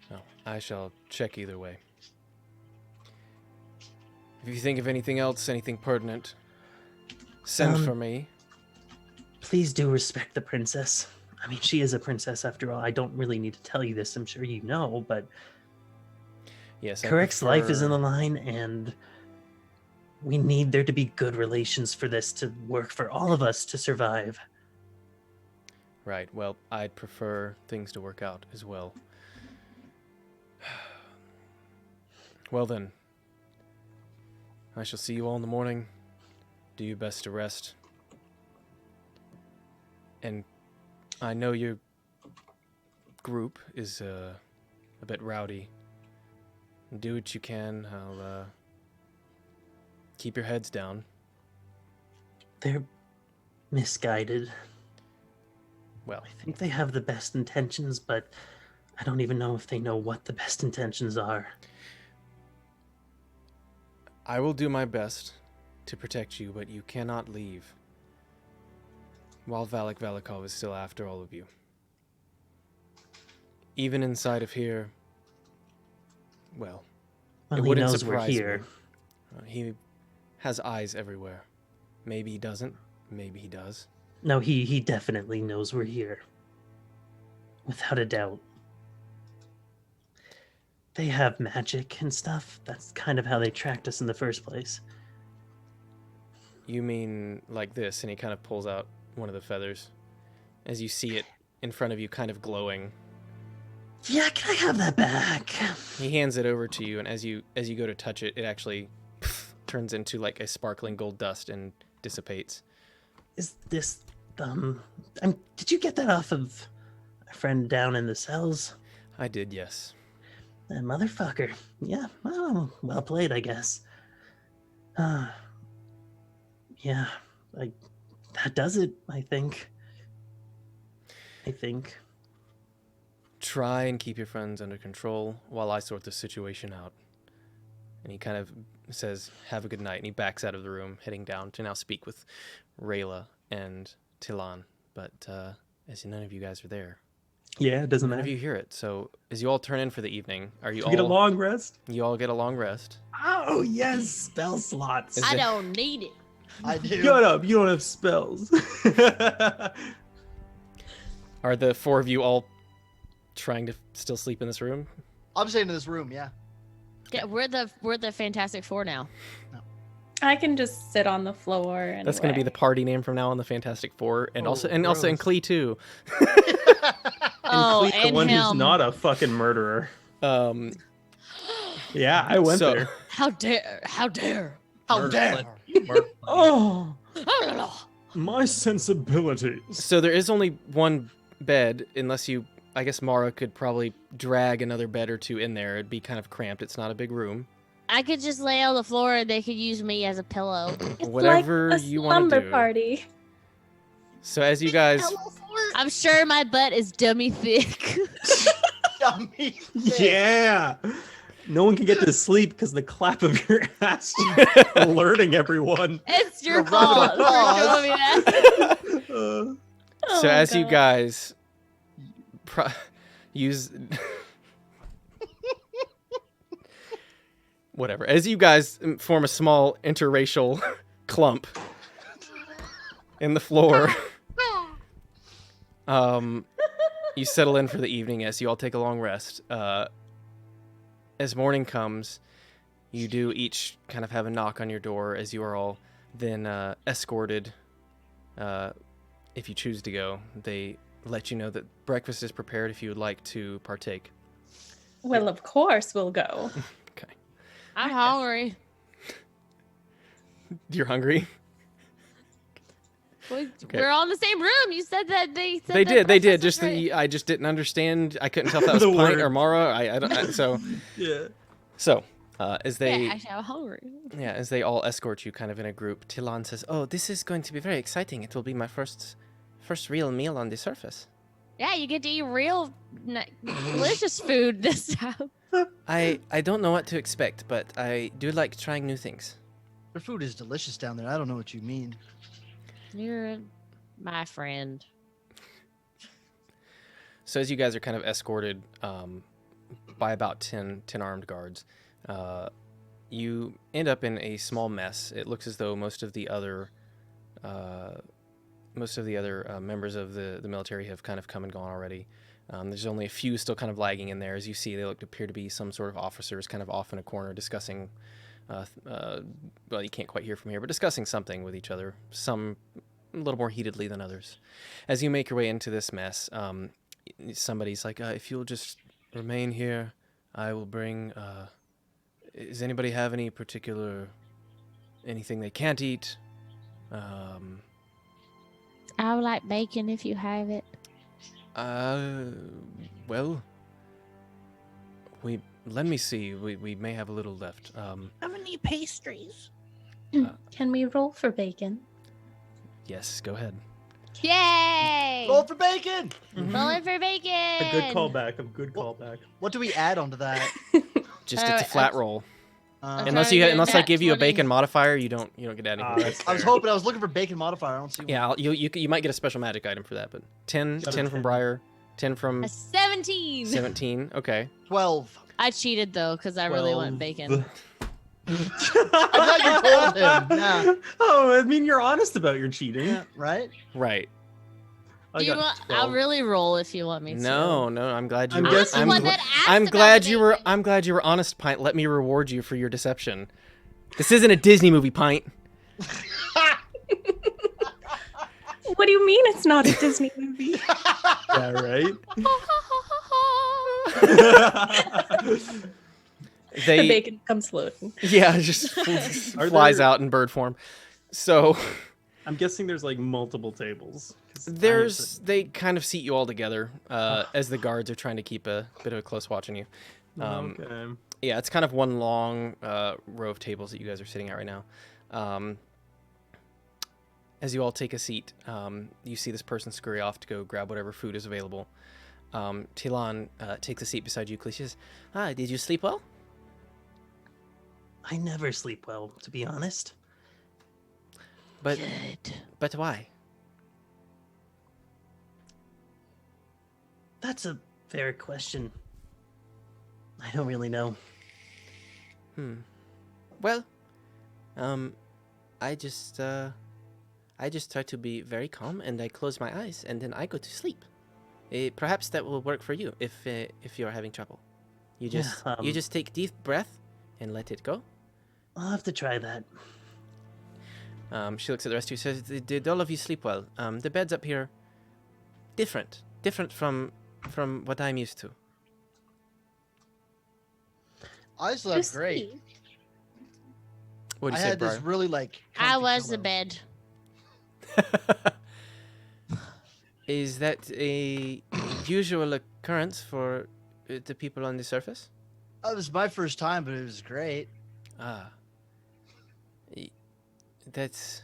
No, I shall check either way. If you think of anything else, anything pertinent, send for me. Please do respect the princess. I mean, she is a princess after all. I don't really need to tell you this. I'm sure you know, but Yes, Kuruk's life is in the line, and we need there to be good relations for this to work for all of us to survive. Right, well, I'd prefer things to work out as well. Well then, I shall see you all in the morning. Do your best to rest. And I know your group is a bit rowdy. Do what you can. keep your heads down. They're misguided. Well, I think they have the best intentions, but I don't even know if they know what the best intentions are. I will do my best to protect you, but you cannot leave while Valak Valikov is still after all of you. Even inside of here, well, Well, it he wouldn't knows we're surprise here. me. He has eyes everywhere. Maybe he doesn't. Maybe he does. No, he definitely knows we're here. Without a doubt. They have magic and stuff. That's kind of how they tracked us in the first place. You mean like this? And he kind of pulls out one of the feathers as you see it in front of you kind of glowing. Yeah, can I have that back? He hands it over to you, and as you go to touch it, it actually turns into like a sparkling gold dust and dissipates. Is this did you get that off of a friend down in the cells? I did, yes. That motherfucker. Yeah, well played, I guess. Yeah, that does it, I think. Try and keep your friends under control while I sort the situation out. And he kind of says, have a good night, and he backs out of the room, heading down to now speak with Rayla and Tilan. But as none of you guys are there, Yeah, it doesn't none of matter. you hear it. So as you all turn in for the evening, are you We all get a long rest. You all get a long rest. Oh yes, spell slots. Is I it- don't need it. I do. Shut up! You don't have spells. Are the four of you all trying to still sleep in this room? I'm staying in this room. Yeah. Yeah, we're the Fantastic Four now. I can just sit on the floor. Anyway. That's going to be the party name from now on, the Fantastic Four, and Oh, also in gross. Klee too. Oh, Clete, the and one him. who's not a fucking murderer. Um, Yeah, I went So- there. How dare! How dare! How Murder dare! Clinton. You murder Clinton. Oh, Oh, my sensibilities. so there is only one bed, unless you. I guess Mara could probably drag another bed or two in there. It'd be kind of cramped. It's not a big room. I could just lay on the floor and they could use me as a pillow. It's Whatever like a you want slumber to do. party. So as you guys, I'm sure my butt is dummy thick. Dummy. Yeah. No one can get to sleep because the clap of your ass alerting everyone. It's your You're running fault for applause. showing me that. Uh, so Oh, as you God. guys use whatever, as you guys form a small interracial clump in the floor, you settle in for the evening as you all take a long rest. As morning comes, you do each kind of have a knock on your door as you are all then escorted. If you choose to go, they let you know that breakfast is prepared if you would like to partake. Well, of course we'll go. Okay. I'm hungry. You're hungry? Okay. We're all in the same room. You said that they said They that did. breakfast Just was ready. I just didn't understand. I couldn't tell if that was The Pint word. or Mara. yeah. As they Yeah, actually, I'm hungry. as they all escort you kind of in a group, Tilan says, "Oh, this is going to be very exciting. It will be my first real meal on the surface. Yeah, you get to eat real delicious food this time. I don't know what to expect, but I do like trying new things." Their food is delicious down there. I don't know what you mean. You're my friend. So as you guys are kind of escorted by about 10 armed guards, you end up in a small mess. It looks as though most of the other members of the military have kind of come and gone already. There's only a few still kind of lagging in there. As you see, they appear to be some sort of officers kind of off in a corner discussing, well, you can't quite hear from here, but discussing something with each other, some a little more heatedly than others. As you make your way into this mess, somebody's like, if you'll just remain here, I will bring, does anybody have any particular, anything they can't eat? I would like bacon if you have it. Well, let me see, we may have a little left. Have any pastries? Can we roll for bacon? Yes, go ahead. Yay! Roll for bacon. Rolling for bacon. A good callback. A good callback. What do we add onto that? Just it's a flat roll. I'm Unless trying to get unless I that give you a 20. bacon modifier, you don't get anything. Ah, that's I was fair. hoping. I was looking for bacon modifier. I don't see one. Yeah, you might get a special magic item for that, but 10 Got a 10 from 10. Briar, 10 from A 17. 17. Okay. 12. I cheated though because I really want 12. bacon. I thought you told him. Yeah. Oh, I mean, you're honest about your cheating. Yeah. Right. Right. I Do you got want? 12. I'll really roll if you want me to. No, I'm glad you I'm were guessing- I'm the one that asked I'm about glad the you were bacon. I'm glad you were honest, Pint. Let me reward you for your deception. This isn't a Disney movie, Pint. What do you mean it's not a Disney movie? Yeah, right. The They bacon comes floating. yeah, just Are flies there- out in bird form. So I'm guessing there's like multiple tables. 'cause they kind of seat you all together as the guards are trying to keep a bit of a close watch on you. Okay. Yeah, it's kind of one long row of tables that you guys are sitting at right now. As you all take a seat, you see this person scurry off to go grab whatever food is available. Tilan takes a seat beside you. She says, did you sleep well? I never sleep well, to be honest. But why? That's a fair question. I don't really know. Well, I just try to be very calm, and I close my eyes, and then I go to sleep. Perhaps that will work for you if you're having trouble. You just Yeah, you just take deep breath and let it go. I'll have to try that. She looks at the rest of you. Says, "Did all of you sleep well? The beds up here, different from what I'm used to." I slept Just great. sleep. What do I you say, had this Brian? really like. I comfy was the pillow. bed. Is that a usual occurrence for the people on the surface? Oh, it was my first time, but it was great. Ah. That's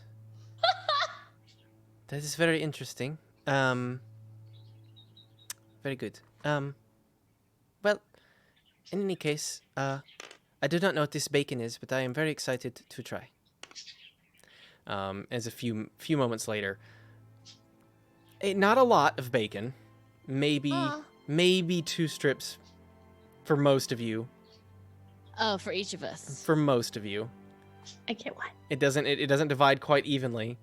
that is very interesting. Very good. Well, in any case, I do not know what this bacon is, but I am very excited to try. As a few moments later, not a lot of bacon, maybe 2 strips for most of you. Oh, for each of us. For most of you, I get one. it doesn't divide quite evenly.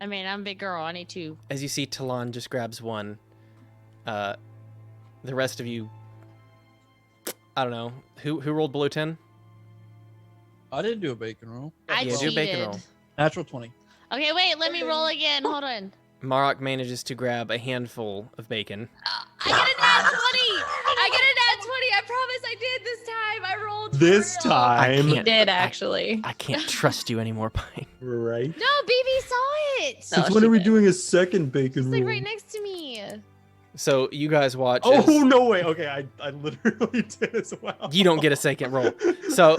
I mean, I'm a big girl. I need 2. As you see, Talon just grabs one. The rest of you, I don't know. Who rolled below 10? I didn't do a bacon roll. I Yeah, do a bacon cheated. roll. Natural 20. Okay, wait. Let me roll again. Hold on. Marok manages to grab a handful of bacon. I got a nat 20. I got a nat 20. I promise I did this time. I rolled. for This real. time, He did actually. I can't trust you anymore, Pine. right? No, BB saw it. No, Since she when are we did. doing a second bacon It's roll? like right next to me. So you guys watch. Oh as- no way! Okay, I literally did as well. You don't get a second roll. So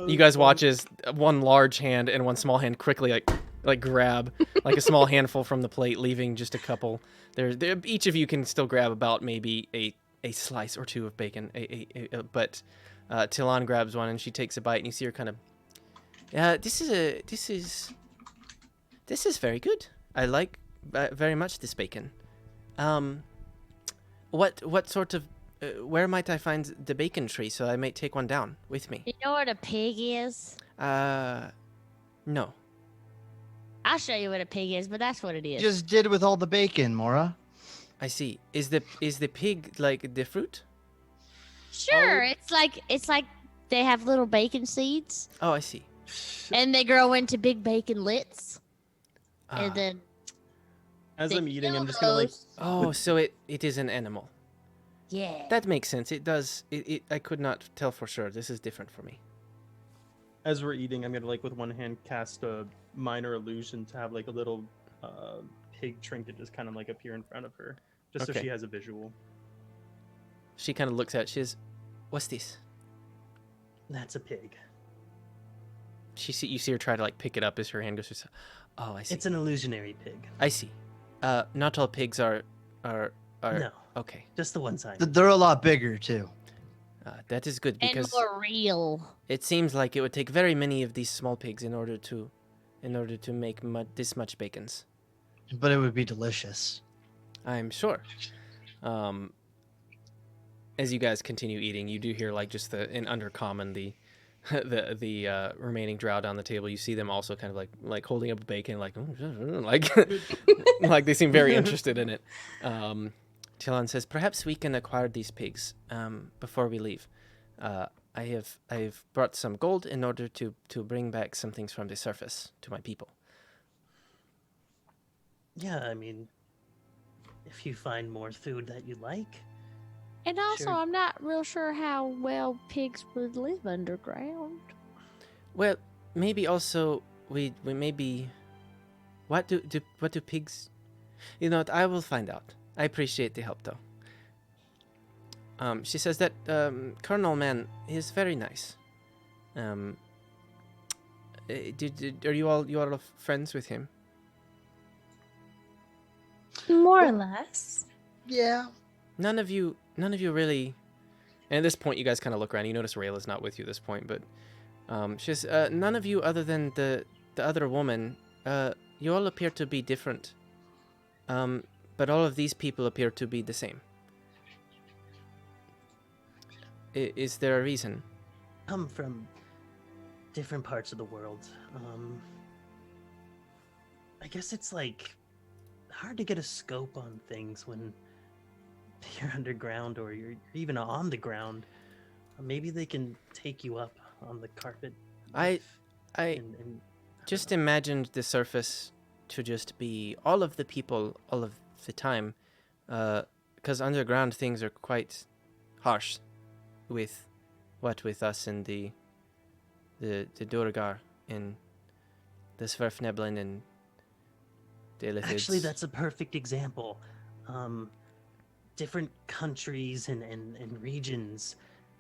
you guys watch as one large hand and one small hand quickly like grab like a small handful from the plate, leaving just a couple. There, each of you can still grab about maybe a slice or 2 of bacon. But Tilan grabs one and she takes a bite, and you see her kind of. This is very good. I like very much this bacon. What sort of where might I find the bacon tree so I may take one down with me? You know what a pig is? No. I'll show you what a pig is, but that's what it is. Just did with all the bacon, Mora. I see. Is the pig like the fruit? Sure, it's like they have little bacon seeds, Oh, I see. and they grow into big bacon lits, Ah. and then As they I'm eating, kill I'm just gonna like. those. Oh, so it is an animal. Yeah. That makes sense. It does. I could not tell for sure. This is different for me. As we're eating, I'm gonna like with one hand cast a minor illusion to have like a little pig trinket just kind of like appear in front of her, just so Okay. she has a visual. She kind of looks at it. She says, "What's this?" That's a pig. you see her try to like pick it up as her hand goes through. Oh, I see. It's an illusionary pig. I see. Not all pigs are. No, Okay. just the one side. They're a lot bigger too. That is good And because more real. it seems like it would take very many of these small pigs in order to make this much bacons. But it would be delicious. I'm sure. As you guys continue eating, you do hear like just in undercommon the remaining drow down the table. You see them also kind of like holding up bacon, like like they seem very interested in it. Tilan says, "Perhaps we can acquire these pigs before we leave. I've brought some gold in order to bring back some things from the surface to my people." Yeah, I mean, if you find more food that you like. And also, Sure. I'm not real sure how well pigs would live underground. Well, maybe also we maybe what do pigs? You know what? I will find out. I appreciate the help though. She says that Colonel Man is very nice. Are you all friends with him? More or less. Yeah. None of you really. And at this point, you guys kind of look around. You notice Rayla's not with you at this point, but she says, none of you, other than the other woman, you all appear to be different. But all of these people appear to be the same. Is there a reason? Come from different parts of the world. I guess it's like hard to get a scope on things when you're underground or you're even on the ground. Maybe they can take you up on the carpet. I and just imagined the surface to just be all of the people all of the time, because underground things are quite harsh with us and the Durgar and the Sverfneblin and the Illithids. actually, that's a perfect example. Different countries and regions,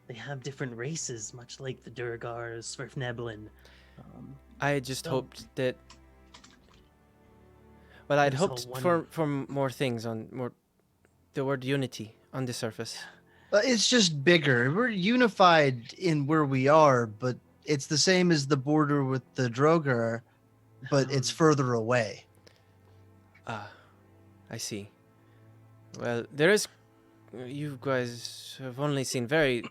they have different races, much like the Durgar, Sverfneblin. I just so- hoped that. Well, I'd There's a hoped one- for more things on more. The word unity on the surface. It's just bigger. We're unified in where we are, but it's the same as the border with the Drogar, but it's further away. Ah, I see. Well, there is. You guys have only seen very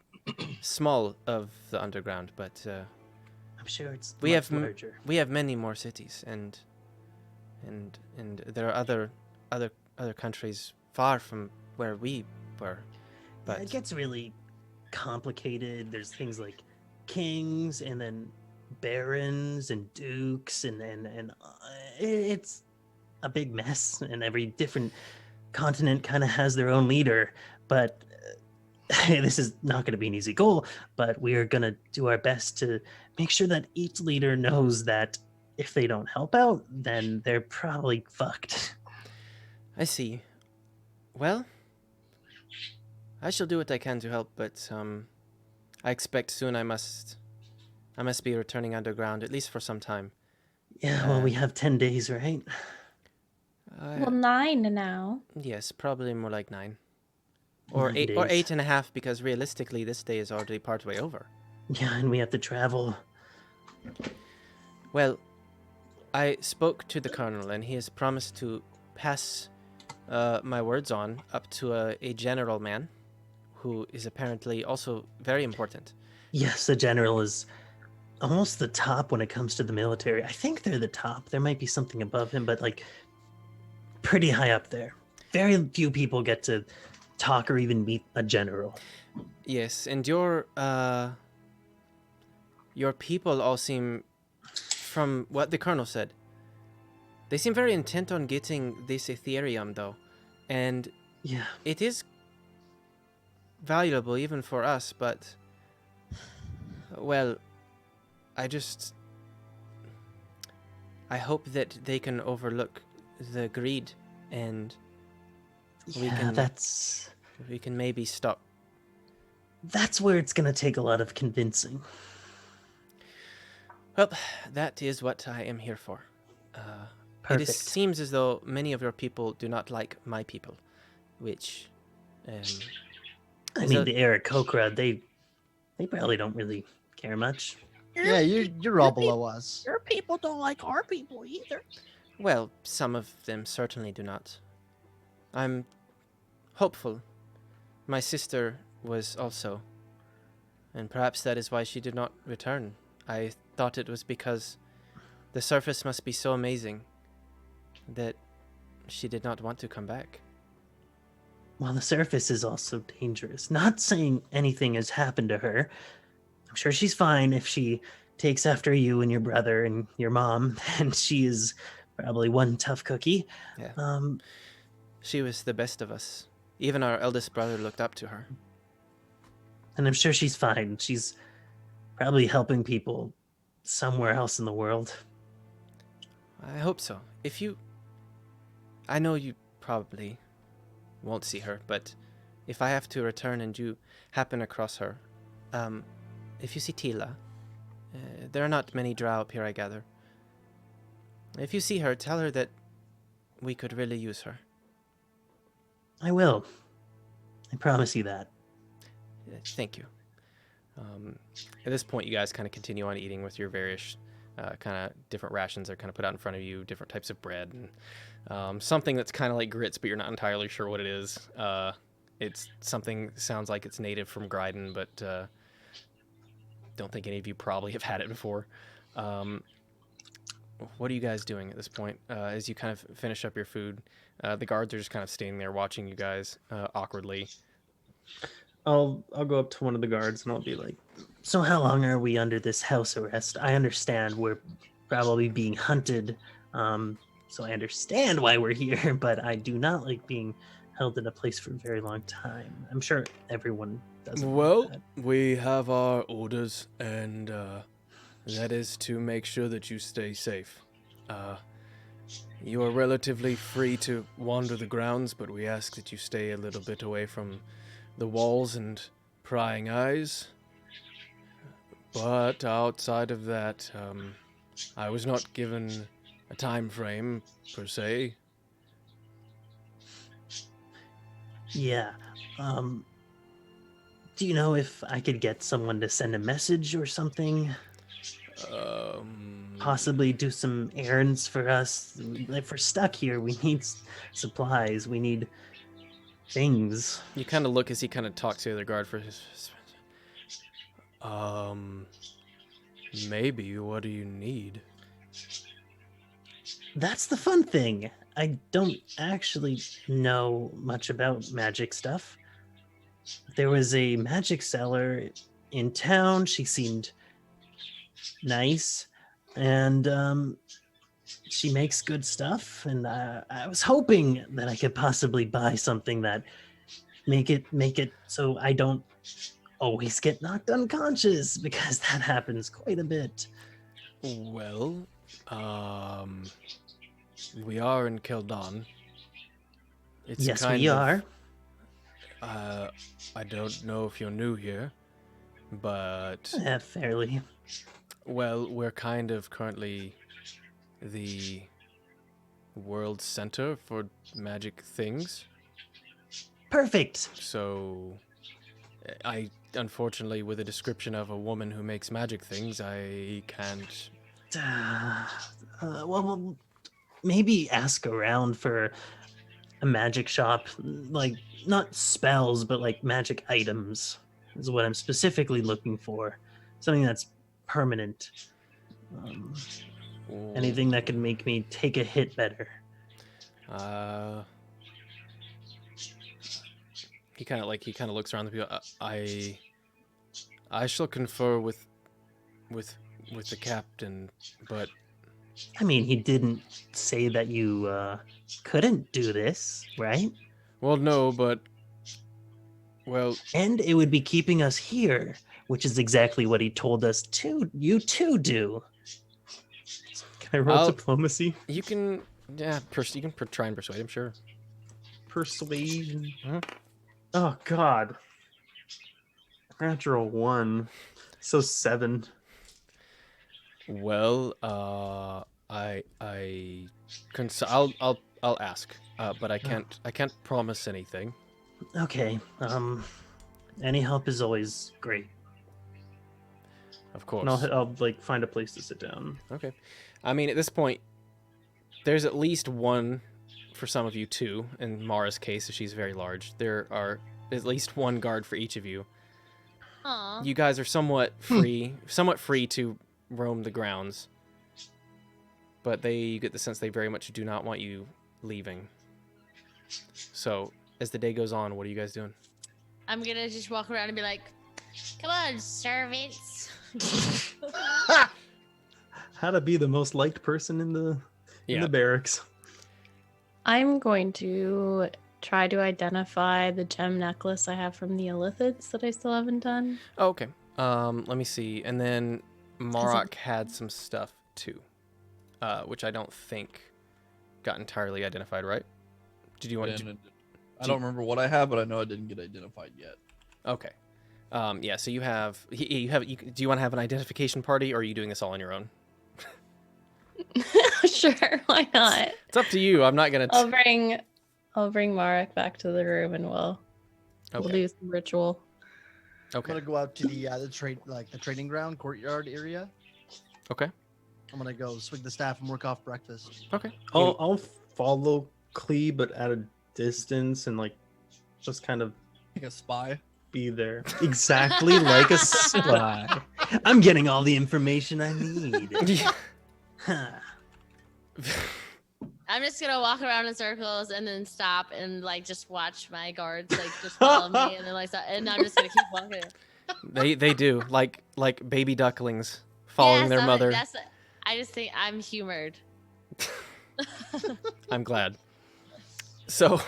small of the underground, but I'm sure it's we much have larger. we have many more cities, and there are other countries far from where we were. Yeah, But it gets really complicated. There's things like kings and then barons and dukes and it's a big mess, and every different continent kind of has their own leader. But this is not going to be an easy goal, but we are going to do our best to make sure that each leader knows that if they don't help out, then they're probably fucked. I see. Well, I shall do what I can to help, but I expect soon I must be returning underground, at least for some time. Yeah, well, we have 10 days, right? Well, 9 now. Yes, probably more like 9. Or 9 8 or days. 8.5, because realistically this day is already partway over. Yeah, and we have to travel. Well, I spoke to the colonel, and he has promised to pass my words on up to a general man, who is apparently also very important. Yes, the general is almost the top when it comes to the military. I think they're the top. There might be something above him, but like pretty high up there. Very few people get to talk or even meet a general. Yes, and your people all seem, from what the colonel said, they seem very intent on getting this Ethereum, though, and Yeah. it is valuable even for us, but, well, I hope that they can overlook the greed, and we Yeah, can that's maybe stop. where it's gonna take a lot of convincing. Well, that is what I am here for. Perfect. It seems as though many of your people do not like my people, which, I is mean, a- the Aarakocra, they probably don't really care much. Yeah, you're all below us. Your people don't like our people either. well, some of them certainly do not. I'm hopeful. My sister was also, and perhaps that is why she did not return. I thought it was because the surface must be so amazing that she did not want to come back. Well, the surface is also dangerous. Not saying anything has happened to her. I'm sure she's fine if she takes after you and your brother and your mom. Then she is probably one tough cookie. Yeah. She was the best of us. Even our eldest brother looked up to her. And I'm sure she's fine. She's probably helping people somewhere else in the world. I hope so. I know you probably won't see her, but if I have to return and you happen across her, if you see Tila, there are not many drow up here, I gather. If you see her, tell her that we could really use her. I will. I promise you that. Thank you. At this point, you guys kind of continue on eating with your various kind of different rations that are kind of put out in front of you, different types of bread, and something that's kind of like grits, but you're not entirely sure what it is. It's something sounds like it's native from Gryden, but don't think any of you probably have had it before. What are you guys doing at this point? As you kind of finish up your food, the guards are just kind of standing there watching you guys awkwardly. I'll go up to one of the guards and I'll be like, So how long are we under this house arrest? I understand we're probably being hunted, so I understand why we're here, but I do not like being held in a place for a very long time. I'm sure everyone doesn't want Well, that. we have our orders, and that is to make sure that you stay safe. You are relatively free to wander the grounds, but we ask that you stay a little bit away from the walls and prying eyes. But outside of that, I was not given a time frame, per se. Yeah. Do you know if I could get someone to send a message or something? Possibly do some errands for us. If we're stuck here, we need supplies. We need things. You kind of look as he kind of talks to the other guard for his... Maybe. What do you need? That's the fun thing. I don't actually know much about magic stuff. There was a magic seller in town. She seemed nice, and she makes good stuff. And I was hoping that I could possibly buy something that make it so I don't always get knocked unconscious, because that happens quite a bit. Well, we are in Keldon. It's Yes, kind we of, are. I don't know if you're new here, but Fairly. well, we're kind of currently the world center for magic things. Perfect. So, I unfortunately, with a description of a woman who makes magic things, I can't. Well, maybe ask around for a magic shop, like not spells, but like magic items is what I'm specifically looking for. Something that's permanent. Anything that could make me take a hit better. He kind of looks around the people. I shall confer with the captain, but I mean, he didn't say that you couldn't do this, right? well, no, but well, And it would be keeping us here, which is exactly what he told us to you to do. can I roll I'll- diplomacy? you can you can try and persuade him, sure. Persuasion. Mhm. Oh, God. Natural 1. So 7. Well, I'll ask, but I can't promise anything. Okay. Any help is always great. Of course. And I'll like find a place to sit down. Okay. I mean, at this point, there's at least one, for some of you, two. In Mara's case, if she's very large, there are at least one guard for each of you. Aw. You guys are somewhat free to roam the grounds, but you get the sense they very much do not want you leaving. So, as the day goes on, what are you guys doing? I'm gonna just walk around and be like, "Come on, servants." How to be the most liked person in the barracks. I'm going to try to identify the gem necklace I have from the Illithids that I still haven't done. Oh, okay. Let me see. And then Marok had some stuff too, which I don't think got entirely identified, right? Did you want to? I don't remember what I have, but I know I didn't get identified yet. Okay. Yeah. So you have. Do you want to have an identification party, or are you doing this all on your own? Sure, why not? It's up to you. I'm not gonna. I'll bring Marek back to the room and we'll do some ritual. I'm Okay. gonna go out to the training ground courtyard area. Okay. I'm gonna go swing the staff and work off breakfast. Okay. I'll follow Clee, but at a distance and like just kind of Like a spy. be there. Exactly like a spy. I'm getting all the information I need. Huh. I'm just gonna walk around in circles and then stop and like just watch my guards like just follow me and then like stop, and I'm just gonna keep walking. They do like baby ducklings following their mother. I just think I'm humored. I'm glad. So,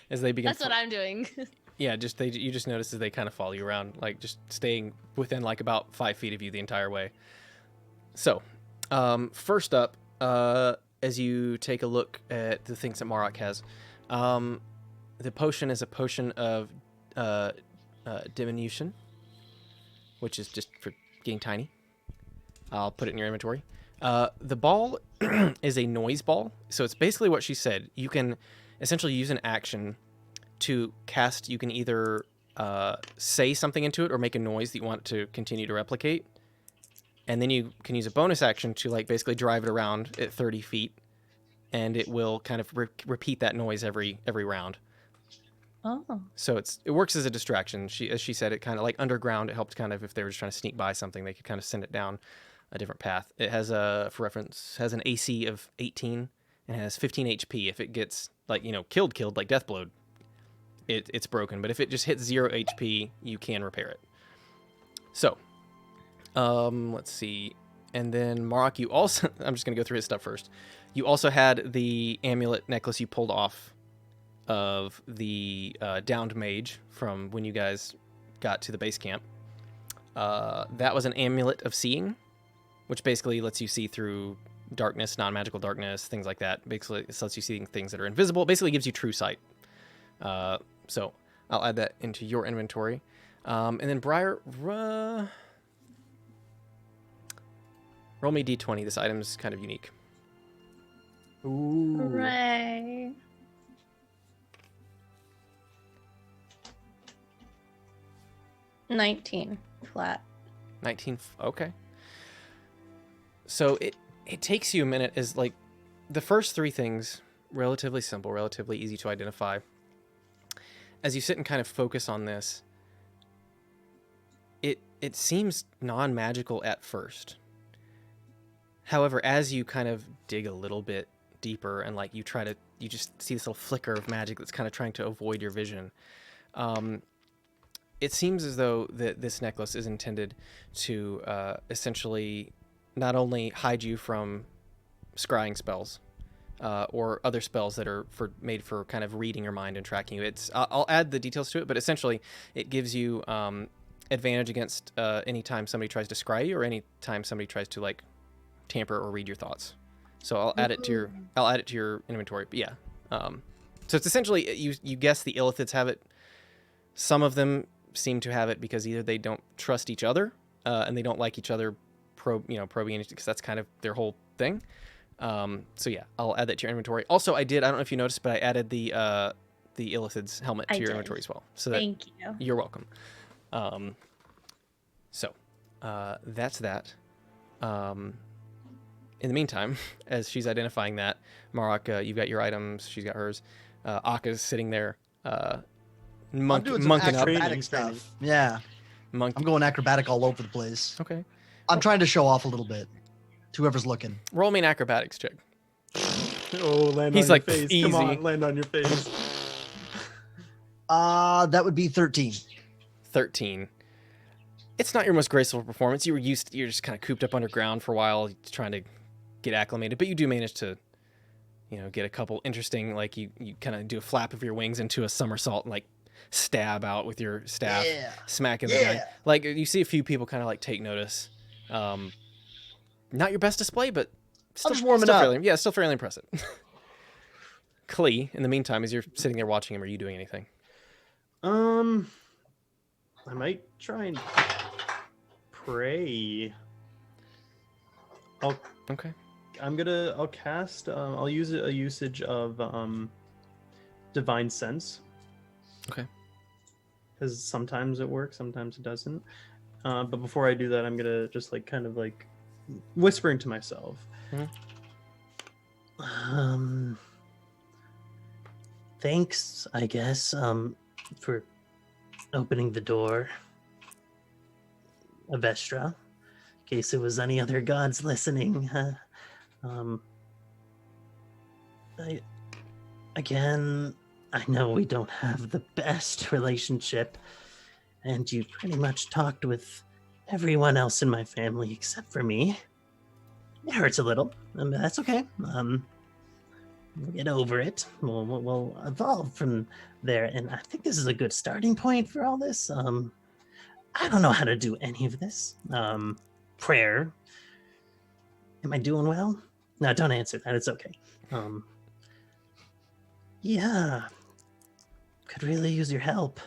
as they begin, That's what I'm doing. yeah, you just notice as they kind of follow you around, like just staying within like about 5 feet of you the entire way. So, first up, as you take a look at the things that Marok has, the potion is a potion of diminution, which is just for getting tiny. I'll put it in your inventory. The ball is a noise ball, so it's basically what she said. You can essentially use an action to cast. You can either say something into it or make a noise that you want to continue to replicate. And then you can use a bonus action to like basically drive it around at 30 feet, and it will kind of repeat that noise every round. Oh. So it works as a distraction. As she said, it kind of like underground. It helped kind of if they were just trying to sneak by something, they could kind of send it down a different path. It has for reference, has an AC of 18 and has 15 HP. If it gets like killed like Deathblow, it's broken. But if it just hits 0 HP, you can repair it. So. Let's see. And then Marok, you also, I'm just going to go through his stuff first. You also had the amulet necklace you pulled off of the downed mage from when you guys got to the base camp. That was an amulet of seeing, which basically lets you see through darkness, non-magical darkness, things like that. Basically, it lets you see things that are invisible. It basically gives you true sight. So I'll add that into your inventory. And then Briar, roll me d20. This item is kind of unique. Ooh. Hooray. $19 flat. 19. Okay. So it takes you a minute. Is like the first three things relatively simple, relatively easy to identify. As you sit and kind of focus on this, it seems non-magical at first. However, as you kind of dig a little bit deeper and like you just see this little flicker of magic that's kind of trying to avoid your vision. It seems as though that this necklace is intended to essentially not only hide you from scrying spells or other spells that are made for kind of reading your mind and tracking you. I'll add the details to it, but essentially it gives you advantage against any time somebody tries to scry you or any time somebody tries to like tamper or read your thoughts. So I'll add it to your inventory. But yeah, so it's essentially you guess the Illithids have it. Some of them seem to have it because either they don't trust each other and they don't like each other probing anything, because that's kind of their whole thing. So yeah, I'll add that to your inventory. Also, I don't know if you noticed, but I added the Illithid's helmet to your inventory as well. So Thank you. You're welcome. So that's that. In the meantime, as she's identifying that, Marok, you've got your items, she's got hers. Aka's sitting there, I'm doing some monking up. acrobatic stuff. Yeah, I'm going acrobatic all over the place. Okay. I'm trying to show off a little bit to whoever's looking. Roll me an acrobatics check. Oh, land He's on like, your face. easy. Come on, land on your face. That would be 13. 13. It's not your most graceful performance. You're just kind of cooped up underground for a while, trying to get acclimated, but you do manage to, get a couple interesting, like you kind of do a flap of your wings into a somersault and like stab out with your staff, smacking the guy. Like you see a few people kind of like take notice. Not your best display, but still, I'm just warming up. Still fairly impressive. Klee, in the meantime, as you're sitting there watching him, are you doing anything? I might try and pray. Okay. I'll cast, I'll use a usage of Divine Sense. Okay. Because sometimes it works, sometimes it doesn't. But before I do that, I'm gonna just like kind of like whispering to myself. Thanks, I guess, for opening the door, Avestra, in case it was any other gods listening. I know we don't have the best relationship, and you pretty much talked with everyone else in my family except for me. It hurts a little, but that's okay. We'll get over it. We'll evolve from there, and I think this is a good starting point for all this. I don't know how to do any of this. Prayer. Am I doing well? No, don't answer that. It's okay. Yeah. Could really use your help.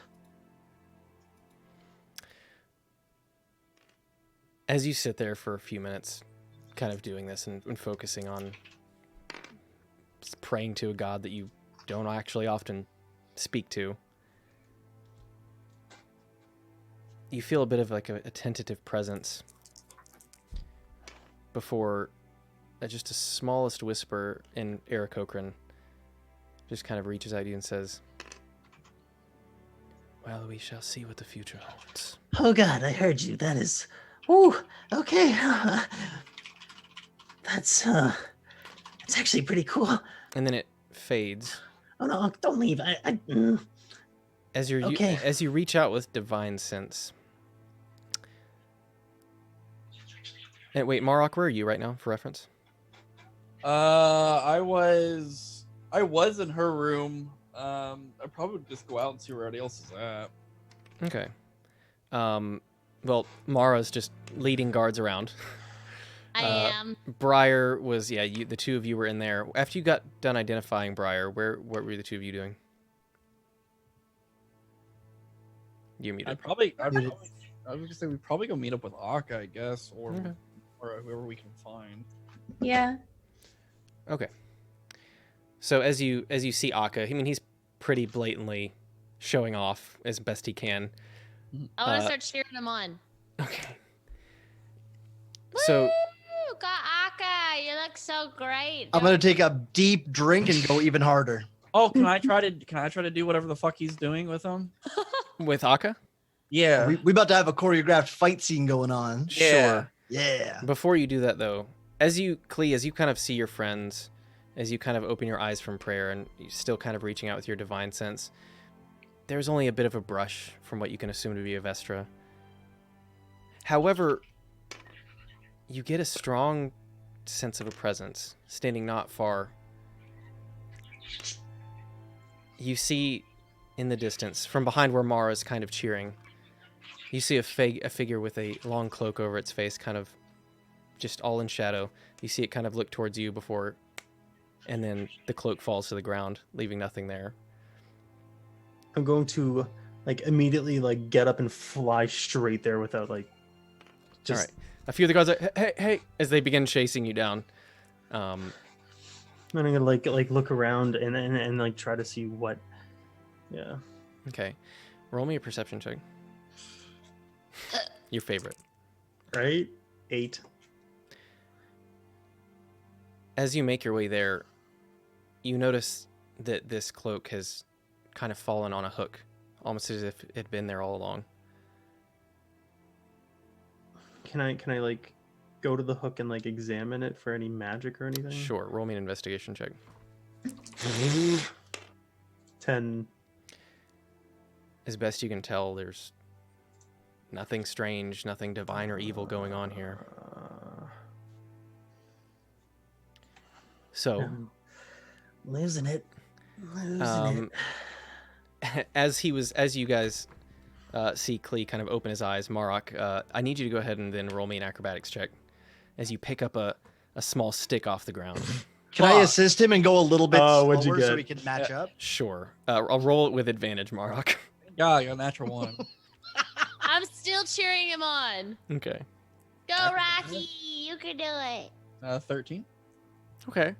As you sit there for a few minutes, kind of doing this and focusing on praying to a god that you don't actually often speak to, you feel a bit of like a tentative presence before just a smallest whisper in Aarakocra just kind of reaches out to you and says, "Well, we shall see what the future holds." Oh God, I heard you. That is... Ooh, okay. That's actually pretty cool. And then it fades. Oh no, don't leave. As you reach out with Divine Sense. And wait, Marok, where are you right now for reference? I was in her room. I probably would just go out and see where everybody else is at. Okay. Well, Mara's just leading guards around. I am. Briar was, the two of you were in there. After you got done identifying Briar, what were the two of you doing? You're muted. I was gonna say we probably go meet up with Akka, I guess, or whoever we can find. Yeah. Okay. So as you see Akka, I mean, he's pretty blatantly showing off as best he can. I want to start cheering him on. Okay. Woo! So Got Akka. You look so great. I'm gonna take a deep drink and go even harder. Oh, can I try to do whatever the fuck he's doing with him? with Akka? Yeah. We about to have a choreographed fight scene going on. Sure. Yeah. Before you do that, though, as you kind of see your friends, as you kind of open your eyes from prayer and you're still kind of reaching out with your divine sense, there's only a bit of a brush from what you can assume to be a Vestra. However, you get a strong sense of a presence standing not far. You see in the distance, from behind where Mara's kind of cheering, you see a figure with a long cloak over its face, kind of just all in shadow. You see it kind of look towards you before, and then the cloak falls to the ground, leaving nothing there. I'm going to immediately get up and fly straight there without just. All right. a few of the guards are, hey, as they begin chasing you down. I'm gonna like look around and like try to see what. Yeah. Okay. Roll me a perception check. Your favorite. Right? 8. As you make your way there, you notice that this cloak has kind of fallen on a hook, almost as if it had been there all along. Can I like go to the hook and like examine it for any magic or anything? Sure. Roll me an investigation check. 10. As best you can tell, there's nothing strange, nothing divine or evil going on here. So, Losing it. Losing it. as you guys see Klee kind of open his eyes, Marok, I need you to go ahead and then roll me an acrobatics check as you pick up a small stick off the ground. Can I assist him and go a little bit what'd you slower so get? we can match up? Sure. I'll roll it with advantage, Marok. Yeah, I got a natural 1. I'm still cheering him on. Okay. Go, Rocky! You can do it. 13. Okay.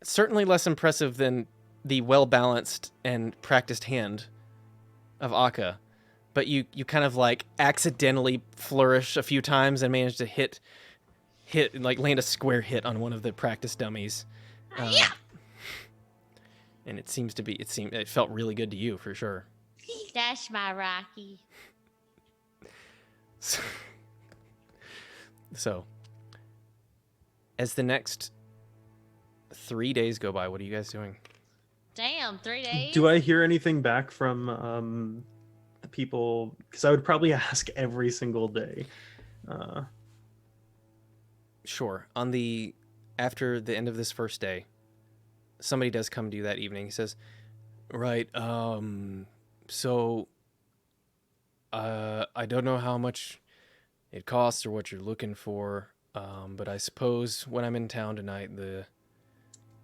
Certainly less impressive than the well-balanced and practiced hand of Akka, but you kind of like accidentally flourish a few times and manage to hit like land a square hit on one of the practice dummies. Yeah. And it felt really good to you for sure. That's my Rocky. So as the next 3 days go by, what are you guys doing? Damn, 3 days? Do I hear anything back from the people? Because I would probably ask every single day. Sure. After the end of this first day, somebody does come to you that evening. He says, right, so I don't know how much it costs or what you're looking for, but I suppose when I'm in town tonight, the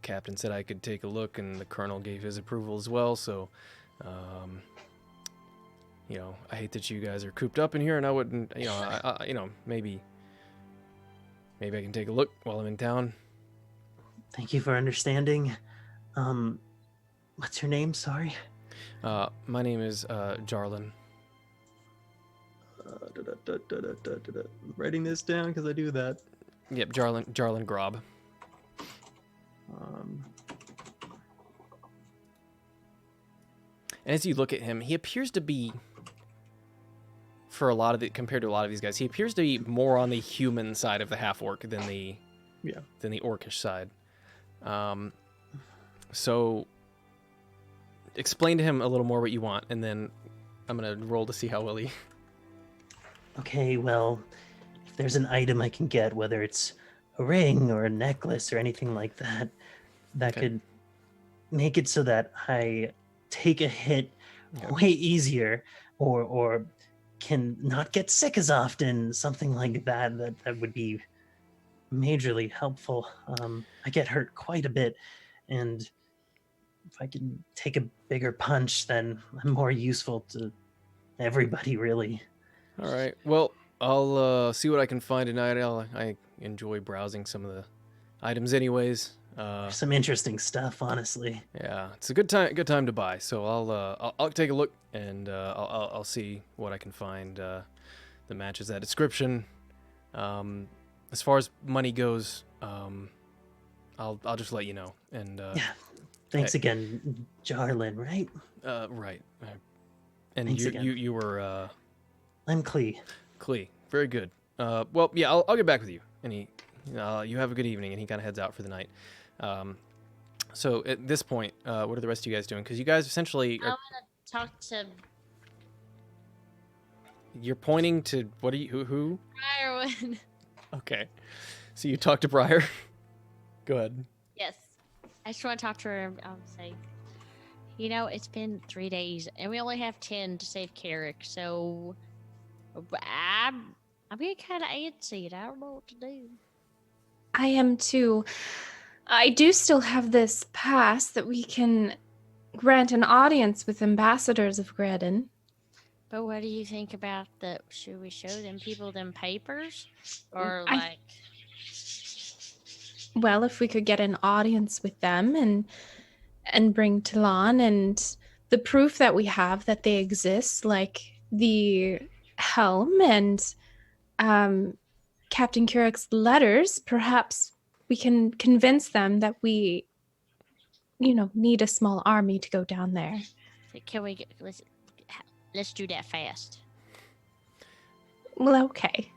captain said I could take a look, and the colonel gave his approval as well, so I hate that you guys are cooped up in here, and I wouldn't, maybe I can take a look while I'm in town. Thank you for understanding. What's your name? Sorry. My name is Jarlin. Writing this down because I do that. Yep, Jarlin Grob. And as you look at him, he appears to be, compared to a lot of these guys, he appears to be more on the human side of the half-orc than the orcish side. So explain to him a little more what you want, and then I'm gonna roll to see how well he. Okay, well, if there's an item I can get, whether it's a ring or a necklace or anything like that, that could make it so that I take a hit way easier, or can not get sick as often, something like that would be majorly helpful. I get hurt quite a bit, and if I can take a bigger punch, then I'm more useful to everybody, really. All right. Well, I'll see what I can find tonight. I enjoy browsing some of the items, anyways. Some interesting stuff, honestly. Yeah, it's a good time to buy. So I'll take a look, and I'll see what I can find that matches that description. As far as money goes, I'll just let you know. And yeah, thanks again, Jarlin. Right? Right. And Thanks you were. I'm Klee. Klee. Very good. Well, yeah, I'll get back with you. And you have a good evening. And he kind of heads out for the night. So at this point, what are the rest of you guys doing? Because you guys essentially I'm gonna talk to You're pointing to what are you? Who? Briarwood. Okay. So you talk to Briar. Go ahead. Yes. I just want to talk to her. I'll say, it's been 3 days, and we only have 10 to save Carrick, so I'm getting kind of antsy, and I don't know what to do. I am too. I do still have this pass that we can grant an audience with ambassadors of Graden. But what do you think about the? Should we show them people them papers, or I- like? Well, if we could get an audience with them and bring Talon and the proof that we have that they exist, like the helm and Captain Currick's letters, perhaps we can convince them that we, need a small army to go down there. Can we get? Let's do that fast. Well, okay.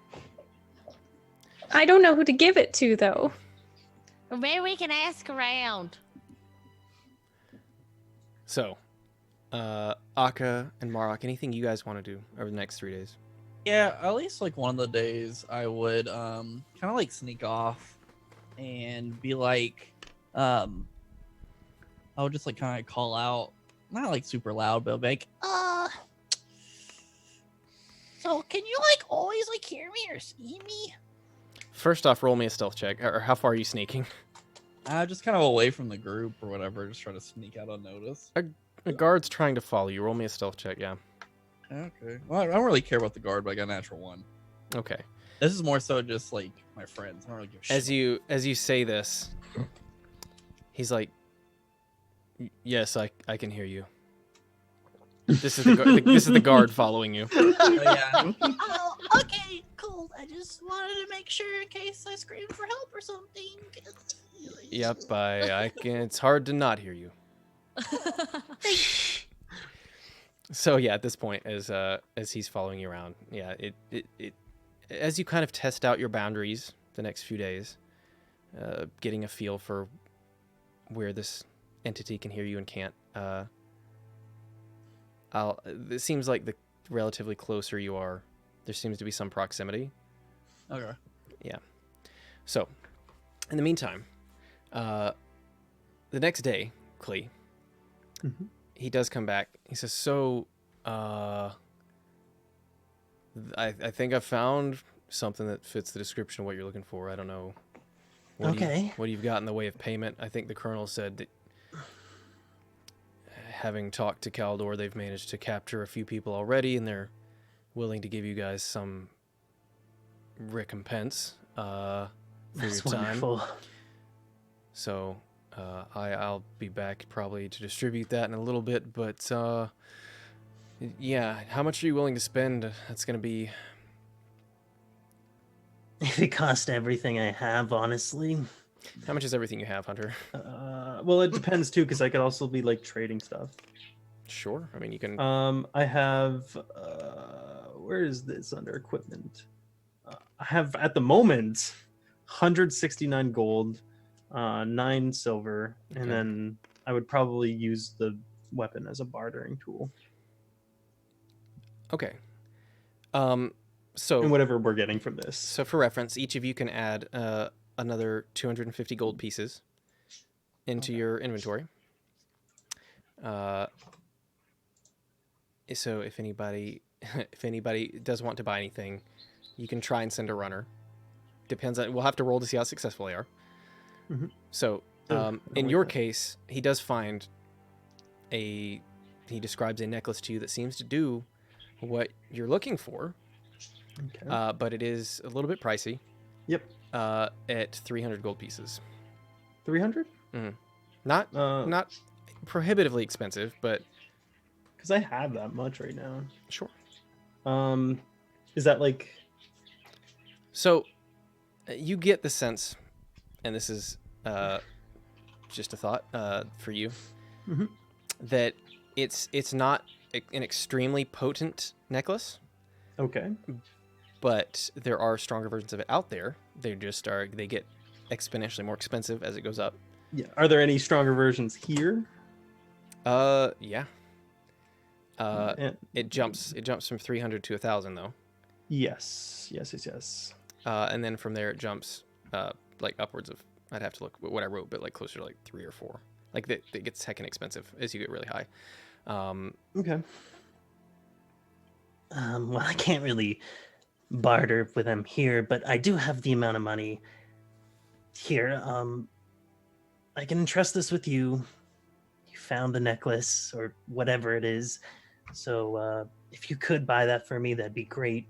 I don't know who to give it to, though. Or maybe we can ask around. So, Akka and Marok, anything you guys want to do over the next 3 days? Yeah, at least like one of the days I would kind of like sneak off and be like I would just like kind of call out, not like super loud, but like So can you like always like hear me or see me? First off, roll me a stealth check. Or how far are you sneaking? just kind of away from the group or whatever, just try to sneak out unnoticed. A guard's trying to follow you. Roll me a stealth check, yeah. Okay. Well, I don't really care about the guard, but I got a natural 1. Okay. This is more so just like my friends. I don't really give a shit. As you say this, he's like, "Yes, I can hear you." This is the guard following you. Oh, yeah. Oh, okay, cool. I just wanted to make sure in case I screamed for help or something. Yep, I can. It's hard to not hear you. So yeah, at this point, as he's following you around, yeah, it as you kind of test out your boundaries the next few days, getting a feel for where this entity can hear you and can't. It seems like the relatively closer you are, there seems to be some proximity. Okay. Yeah. So, in the meantime, the next day, Clee, he does come back. He says, "So, I think I found something that fits the description of what you're looking for. I don't know. What you've got in the way of payment. I think the colonel said that, having talked to Caldor, they've managed to capture a few people already, and they're willing to give you guys some recompense for That's your time. wonderful. So I'll be back probably to distribute that in a little bit, but yeah, how much are you willing to spend? That's going to be... If it cost everything I have, honestly. How much is everything you have, Hunter? Well, it depends too, because I could also be like trading stuff. Sure. I mean, you can... I have... where is this under equipment? I have, at the moment, 169 gold, 9 silver, and then I would probably use the weapon as a bartering tool. Okay. So... And whatever we're getting from this. So for reference, each of you can add another 250 gold pieces into your inventory. So if anybody does want to buy anything, you can try and send a runner. Depends on, we'll have to roll to see how successful they are. Mm-hmm. So in your case, he does find he describes a necklace to you that seems to do what you're looking for. Okay. But it is a little bit pricey. Yep. At 300 gold pieces. 300? Not prohibitively expensive, but because I have that much right now. Sure. Is that like... So you get the sense, and this is just a thought for you, that it's not an extremely potent necklace. Okay. But there are stronger versions of it out there. They get exponentially more expensive as it goes up. Yeah. Are there any stronger versions here? Yeah. It jumps from 300 to 1,000 though. Yes. And then from there it jumps like upwards of, I'd have to look what I wrote, but like closer to like 3 or 4. Like it gets heckin' expensive as you get really high. Okay. Well, I can't really barter with them here, but I do have the amount of money here. I can entrust this with you. You found the necklace or whatever it is. So if you could buy that for me, that'd be great.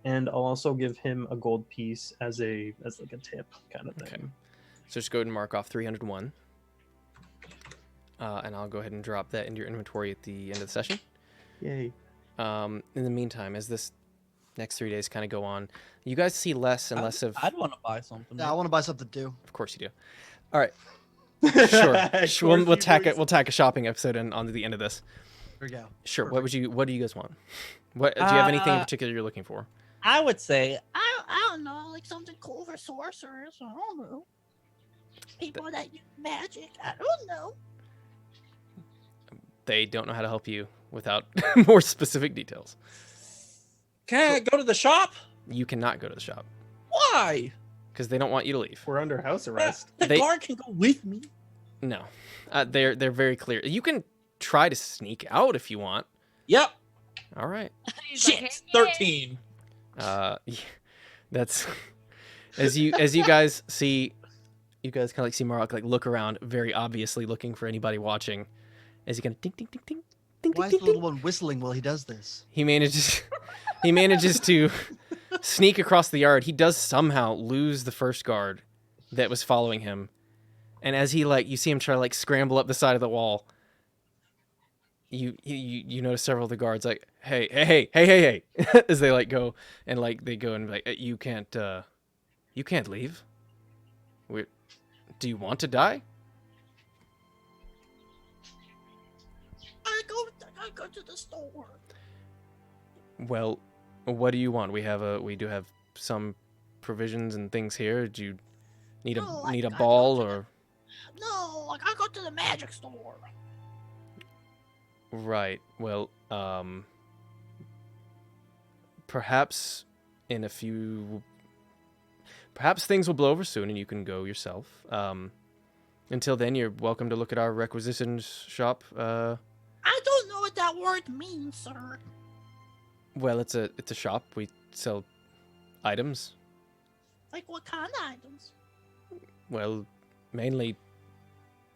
And I'll also give him a gold piece as like a tip kind of thing. Okay. So just go ahead and mark off 301. And I'll go ahead and drop that into your inventory at the end of the session. Yay. In the meantime, as this next 3 days kind of go on, you guys see less and less of... I'd want to buy something. Yeah, I want to buy something too. Of course you do. All right. Sure. We'll tack a shopping episode onto the end of this. Here we go. Sure. Perfect. What do you guys want? What do you have anything in particular you're looking for? I would say I don't know, like something cool for sorcerers. I don't know. People that use magic. I don't know. They don't know how to help you without more specific details. can I go to the shop? You cannot go to the shop Why? because they don't want you to leave. We're under house arrest. The They- guard can go with me. No, they're very clear. You can try to sneak out if you want. Yep. All right. He's like, Shit. "Hey, 13. Yeah, that's as you guys see, you guys kind of like see Marok like look around, very obviously looking for anybody watching. As he kind of ding ding ding ding ding Why ding is the ding. little one whistling while he does this? He manages to sneak across the yard. He does somehow lose the first guard that was following him. And as he you see him try to scramble up the side of the wall. You notice several of the guards hey as they go and they go and you can't leave. Do you want to die? I go to the store. Well, what do you want? We do have some provisions and things here. Do you need No, a I ball don't- or No, like I go to the magic store. right? Well, perhaps perhaps things will blow over soon and you can go yourself. Until then, you're welcome to look at our requisitions shop. I don't know what that word means, sir. Well, it's a shop. We sell items. Like what kind of items? Well, mainly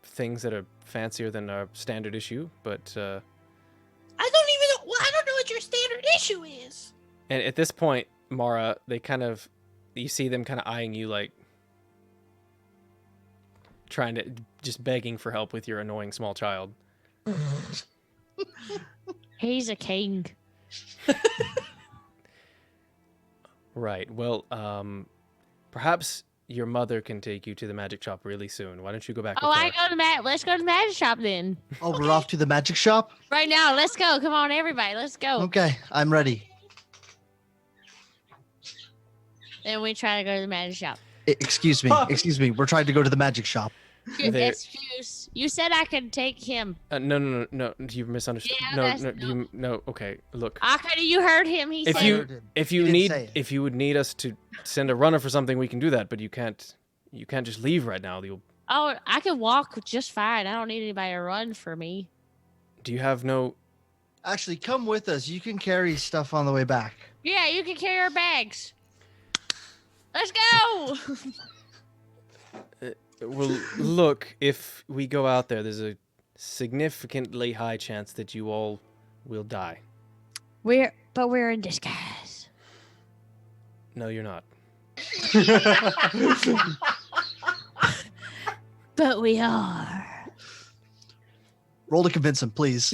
things that are fancier than our standard issue, but I don't even know. Well, I don't know what your standard issue is. and at this point, Mara, you see them kind of eyeing you trying to just begging for help with your annoying small child. He's a king. Right. Well, perhaps your mother can take you to the magic shop really soon. Why don't you go back Oh, with I her? go to let's go to the magic shop then. Oh, we're off to the magic shop? Right now, let's go. Come on, everybody, let's go. Okay, I'm ready. Then we try to go to the magic shop. Excuse me. We're trying to go to the magic shop. There- Excuse. You said I could take him. No. You misunderstood. Yeah, No. Okay, look. Okay, you heard him. He If said. you heard him. if He you didn't need say it. if you would need us to send a runner for something, we can do that. But you can't just leave right now. Oh, I can walk just fine. I don't need anybody to run for me. Do you have no? Actually, come with us. You can carry stuff on the way back. Yeah, you can carry our bags. Let's go. Well, look. If we go out there, there's a significantly high chance that you all will die. We're in disguise. No, you're not. But we are. Roll to convince him, please.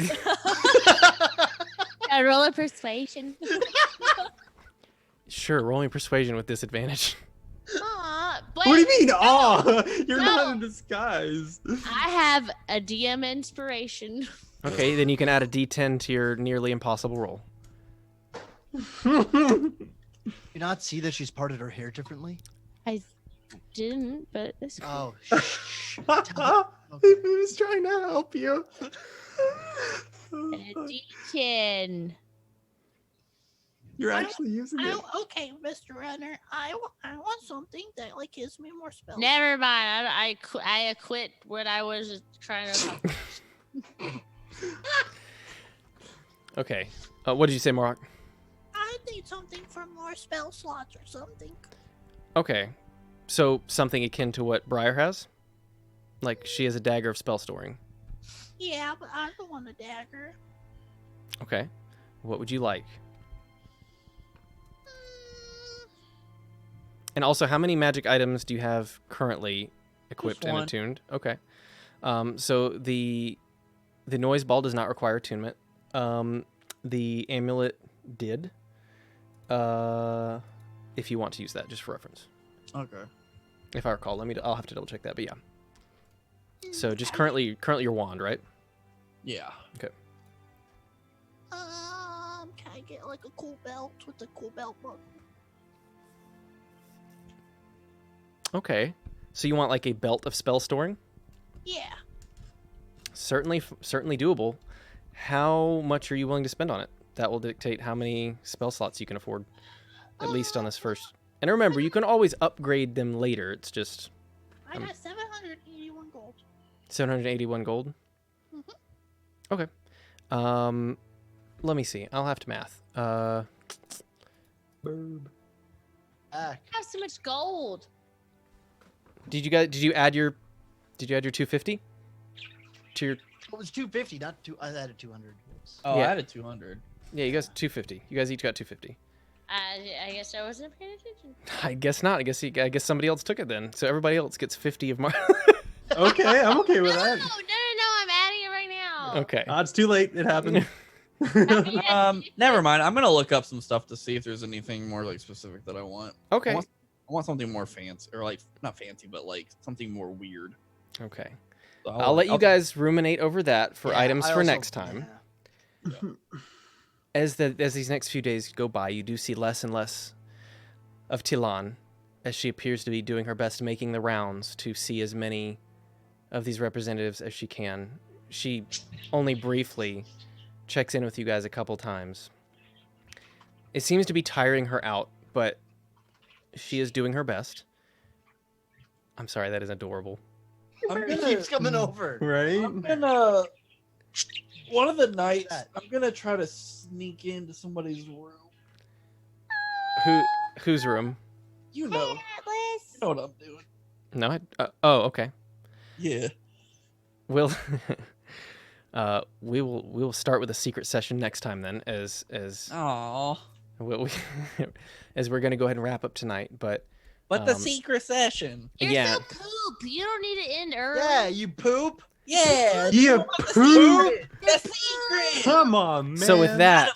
A roll of persuasion. Sure, rolling persuasion with disadvantage. Aw, What do you but mean? Oh, you're No. not in disguise. I have a DM inspiration. Okay, then you can add a D10 to your nearly impossible roll. You not see that she's parted her hair differently? I didn't, but it's cool. Oh, shh. He was trying to help you. A D10. You're actually using it. Okay, Mr. Runner. I want something that like gives me more spells. Never mind. I quit what I was trying to accomplish. Okay. What did you say, Marok? I need something for more spell slots or something. Okay. So something akin to what Briar has? Like she has a dagger of spell storing. Yeah, but I don't want a dagger. Okay. What would you like? And also, how many magic items do you have currently equipped and one. attuned? Okay. So the noise ball does not require attunement. The amulet did. If you want to use that, just for reference. Okay. If I recall, I'll have to double check that, but yeah. So just currently your wand, right? Yeah. Okay. Can I get like a cool belt with a cool belt buckle? Okay. So you want like a belt of spell storing? Yeah. Certainly doable. How much are you willing to spend on it? That will dictate how many spell slots you can afford, at least on this first. And remember, you can always upgrade them later. It's just I got 781 gold. 781 gold. Mhm. Okay. Let me see. I'll have to math. Burb. I Back. have so much gold. Did you add your 250 to your? It was 250, not two. I added 200. Oops. Oh, Yeah. I added 200. Yeah, you guys 250. You guys each got 250. I guess I wasn't paying attention. I guess not. I guess somebody else took it then. So everybody else gets 50 of mine. Okay, I'm okay with that. No, I'm adding it right now. Okay. It's too late. It happened. Never mind. I'm gonna look up some stuff to see if there's anything more like specific that I want. Okay. I want something more fancy, or like not fancy, but like something more weird. Okay. So I'll let you guys ruminate over that for Yeah, items I for also- next time. yeah. As these next few days go by, you do see less and less of Tilan, as she appears to be doing her best making the rounds to see as many of these representatives as she can. She only briefly checks in with you guys a couple times. It seems to be tiring her out, but she is doing her best. I'm sorry, that is adorable. I'm He gonna, keeps coming over. Right? I'm gonna. One of the nights, that? I'm gonna try to sneak into somebody's room. Whose room? You know, Atlas. you know what I'm doing. No, oh, okay. Yeah. We'll we will start with a secret session next time then, as Aw. as we're gonna go ahead and wrap up tonight. But The secret session. You're yeah, so poop. You don't need to end early. Yeah, you poop. Yeah. You poop. The secret. Come on, man. so with that,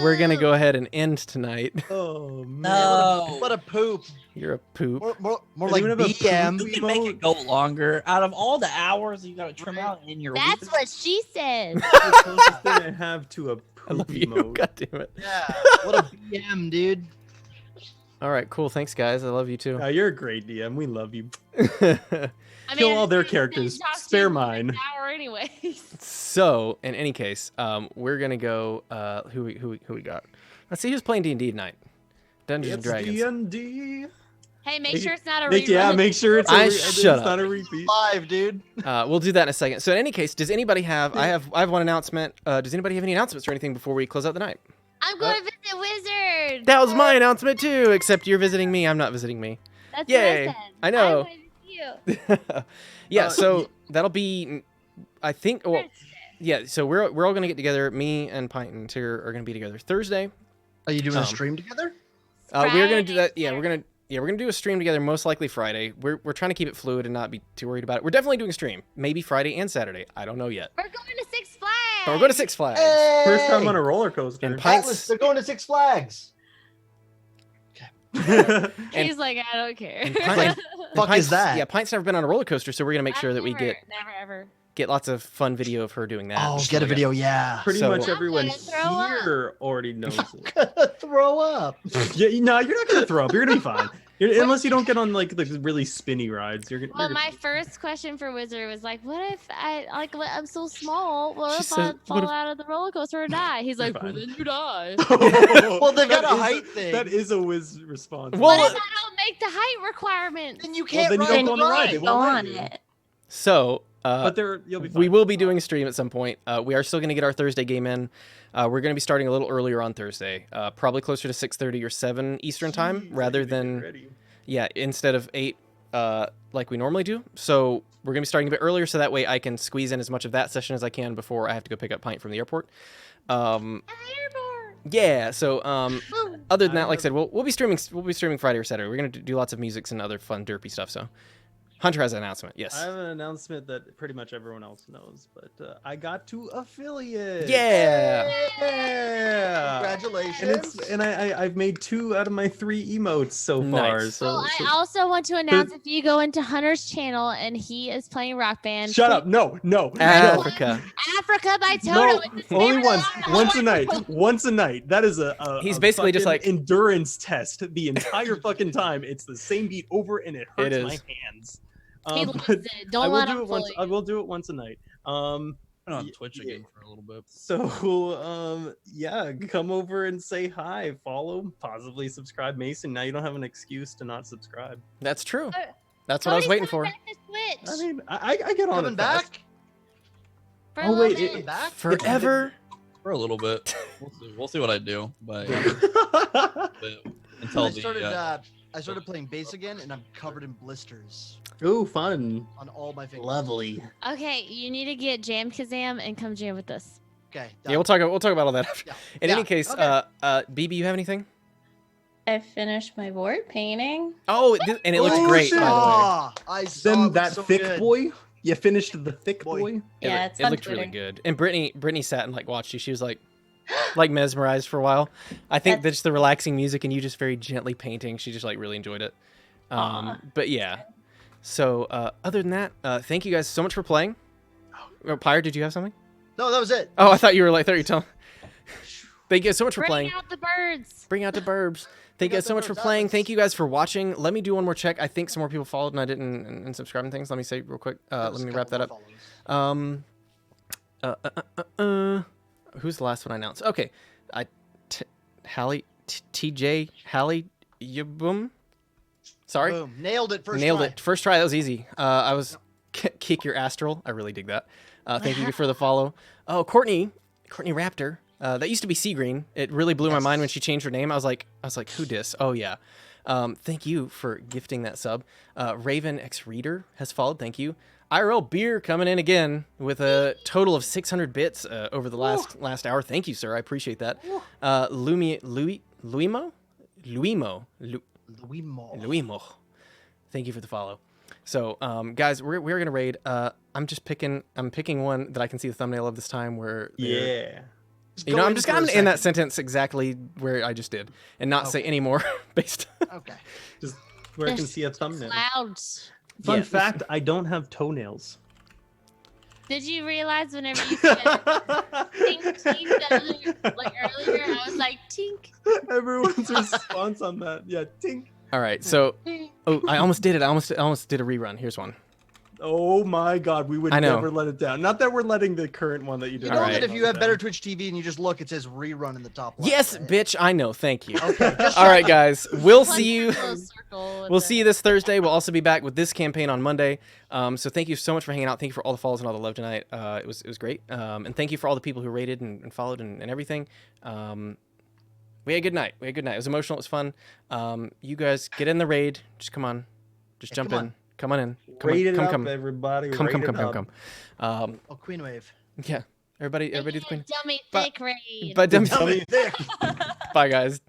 we're gonna go ahead and end tonight. Oh man. No. What a poop. You're a poop. More Does like anyone have a BM. You can make it go longer. Out of all the hours you gotta trim out in your That's week, what she said. The closest thing I have to a I love poop you. emote. God damn it. Yeah. What a BM, dude. All right, cool. Thanks, guys. I love you too. You're a great DM. We love you. I Kill mean, all their I didn't characters. talk to Spare you for mine. an hour anyways. So, in any case, we're gonna go. Who we got? Let's see who's playing D&D tonight. Dungeons and It's Dragons. D&D. Hey, make sure it's not a rerun. Yeah, make sure it's Shut not up. a repeat. Live, dude. We'll do that in a second. So, in any case, does anybody have? I have one announcement. Does anybody have any announcements or anything before we close out the night? I'm going to visit Wizard. That was my announcement too. Except you're visiting me. I'm not visiting me. That's Yay. what I said. I know. I'm going to see you. Yeah. So that'll be. I think. Well, yeah. So we're all gonna get together. Me and Pint and Tigger are gonna be together Thursday. Are you doing Um, a stream together? We're gonna do that. Friday, Yeah, we're gonna do a stream together. Most likely Friday. We're trying to keep it fluid and not be too worried about it. We're definitely doing a stream. Maybe Friday and Saturday. I don't know yet. We're going to Six Flags. But we're going to Six Flags. First time on a roller coaster. And Atlas, Pints. they're going to Six Flags. He's like, I don't care. And Pint- Fuck Pint's- is that? Yeah, Pint's never been on a roller coaster, so we're gonna make sure that we Never, get never ever. lots of fun video of her doing that. Oh, and get stuff a like video, yeah. Pretty So- much I'm everyone gonna throw up. here already knows it. Throw up. Yeah, no, you're not gonna throw up. You're gonna be fine. Unless you don't get on like the really spinny rides. You're Well, gonna my first question for Wizard was like, "What if I'm so small? What She if I said, fall "What if-" out of the roller coaster or die?" He's like, Fine. "Well, then you die." Well, they've got That a is height thing. That is a whiz response. Well, What if I don't make the height requirement? Then you can't then you ride don't go on the ride. They Go won't let on you. it. So, But you'll be fine. we will be doing a stream at some point. We are still going to get our Thursday game in. We're going to be starting a little earlier on Thursday, probably closer to 6:30 or 7 Eastern time, Jeez, I rather need to get than ready. instead of 8 like we normally do. So we're gonna be starting a bit earlier, so that way I can squeeze in as much of that session as I can before I have to go pick up Pint from the airport. Yeah. So other than that, like I said, we'll be streaming Friday or Saturday. We're gonna do lots of musics and other fun derpy stuff. So Hunter has an announcement. Yes. I have an announcement that pretty much everyone else knows, but I got to affiliate. Yeah. Yeah. Congratulations. And I've made 2 out of my 3 emotes so far. Nice. So, Well, I also want to announce if you go into Hunter's channel and he is playing Rock Band. Shut up! No. Africa. Africa by Toto. No, It's his only favorite once song. a night. Once a night. That is a He's a basically just fucking like- endurance test the entire fucking time. It's the same beat over, and it hurts my is. hands. He loves But it. I Don't will let do him it once. fool I you. will do it once a night. Been on Y- Twitch yeah. again for a little bit. So yeah, come over and say hi, follow, possibly subscribe. Mason, now you don't have an excuse to not subscribe. That's true. Uh, That's what I was Cody's waiting for. coming back to Twitch I mean, I get on Coming it fast. back? for a oh, little wait, bit. Coming back? Forever. For a little bit. We'll see what I do. But, but until I started playing bass again, and I'm covered in blisters Ooh, fun. on all my fingers. Lovely. Okay, you need to get Jam Kazam and come jam with us. Okay. Yeah, we'll talk about all that after. Yeah. In Yeah, any case, okay. BB, you have anything? I finished my board painting. Oh, and it looks Oh, great, shit. by the way. Ah, I saw Then it was that so thick good. boy. You finished the thick Boy. boy. Yeah, it's it on looked Twitter. really good. And Brittany sat and like watched you. She was like mesmerized for a while. I think that's the relaxing music and you just very gently painting. She just like really enjoyed it. Aw. But yeah. So other than that, thank you guys so much for playing. Oh, Pyre, did you have something? No, that was it. Oh, I thought you were telling. Thank you guys so much for Bring playing. out the birds. Bring out the burbs. Thank you out guys so the much for burbs, playing. Alex. Thank you guys for watching. Let me do one more check. I think some more people followed and I didn't and subscribe and things. Let me say real quick. There Let was a me wrap that couple up. more follows. Who's the last one I announced? Okay. TJ Hallie Yabum. Sorry. Boom. Nailed it first Nailed try. it. First try. That was easy. I was kick your astral. I really dig that. Thank you for the follow. Oh, Courtney Raptor. That used to be Sea Green. It really blew my mind when she changed her name. I was like, who dis? Oh yeah. Thank you for gifting that sub. Raven X Reader has followed. Thank you. IRL Beer coming in again with a total of 600 bits over the last hour. Thank you, sir. I appreciate that. Luimo. Thank you for the follow. So, guys, we're gonna raid. I'm picking one that I can see the thumbnail of this time where Yeah. you know, I'm just gonna end that sentence exactly where I just did and not say any more based. Okay. Just where I can see a thumbnail. Clouds. Fun Yeah. fact: I don't have toenails. Did you realize whenever you said tink tink earlier, I was like tink. Everyone's response on that. Yeah, tink. All right, so I almost did it. I almost did a rerun. Here's one. Oh my god, we would I know. never let it down. Not that we're letting the current one that you did. You know Alright. that if you have better Twitch TV and you just look, it says rerun in the top left. Yes, right? bitch. I know. Thank you. Okay. Just All right, guys. We'll see you. Little circle with We'll the- see you this Thursday. We'll also be back with this campaign on Monday. So thank you so much for hanging out. Thank you for all the follows and all the love tonight. It was great. And thank you for all the people who rated and followed and everything. We had a good night. It was emotional. It was fun. You guys get in the raid. Just come on. Just jump come in. on. Come on in. Come Rate it come, up, come. everybody. Come, rate come, it come, come, up. come. Oh, Queen Wave. Yeah. Everybody do the queen. Dummy But- thick raid. But Dummy thick. bye, guys.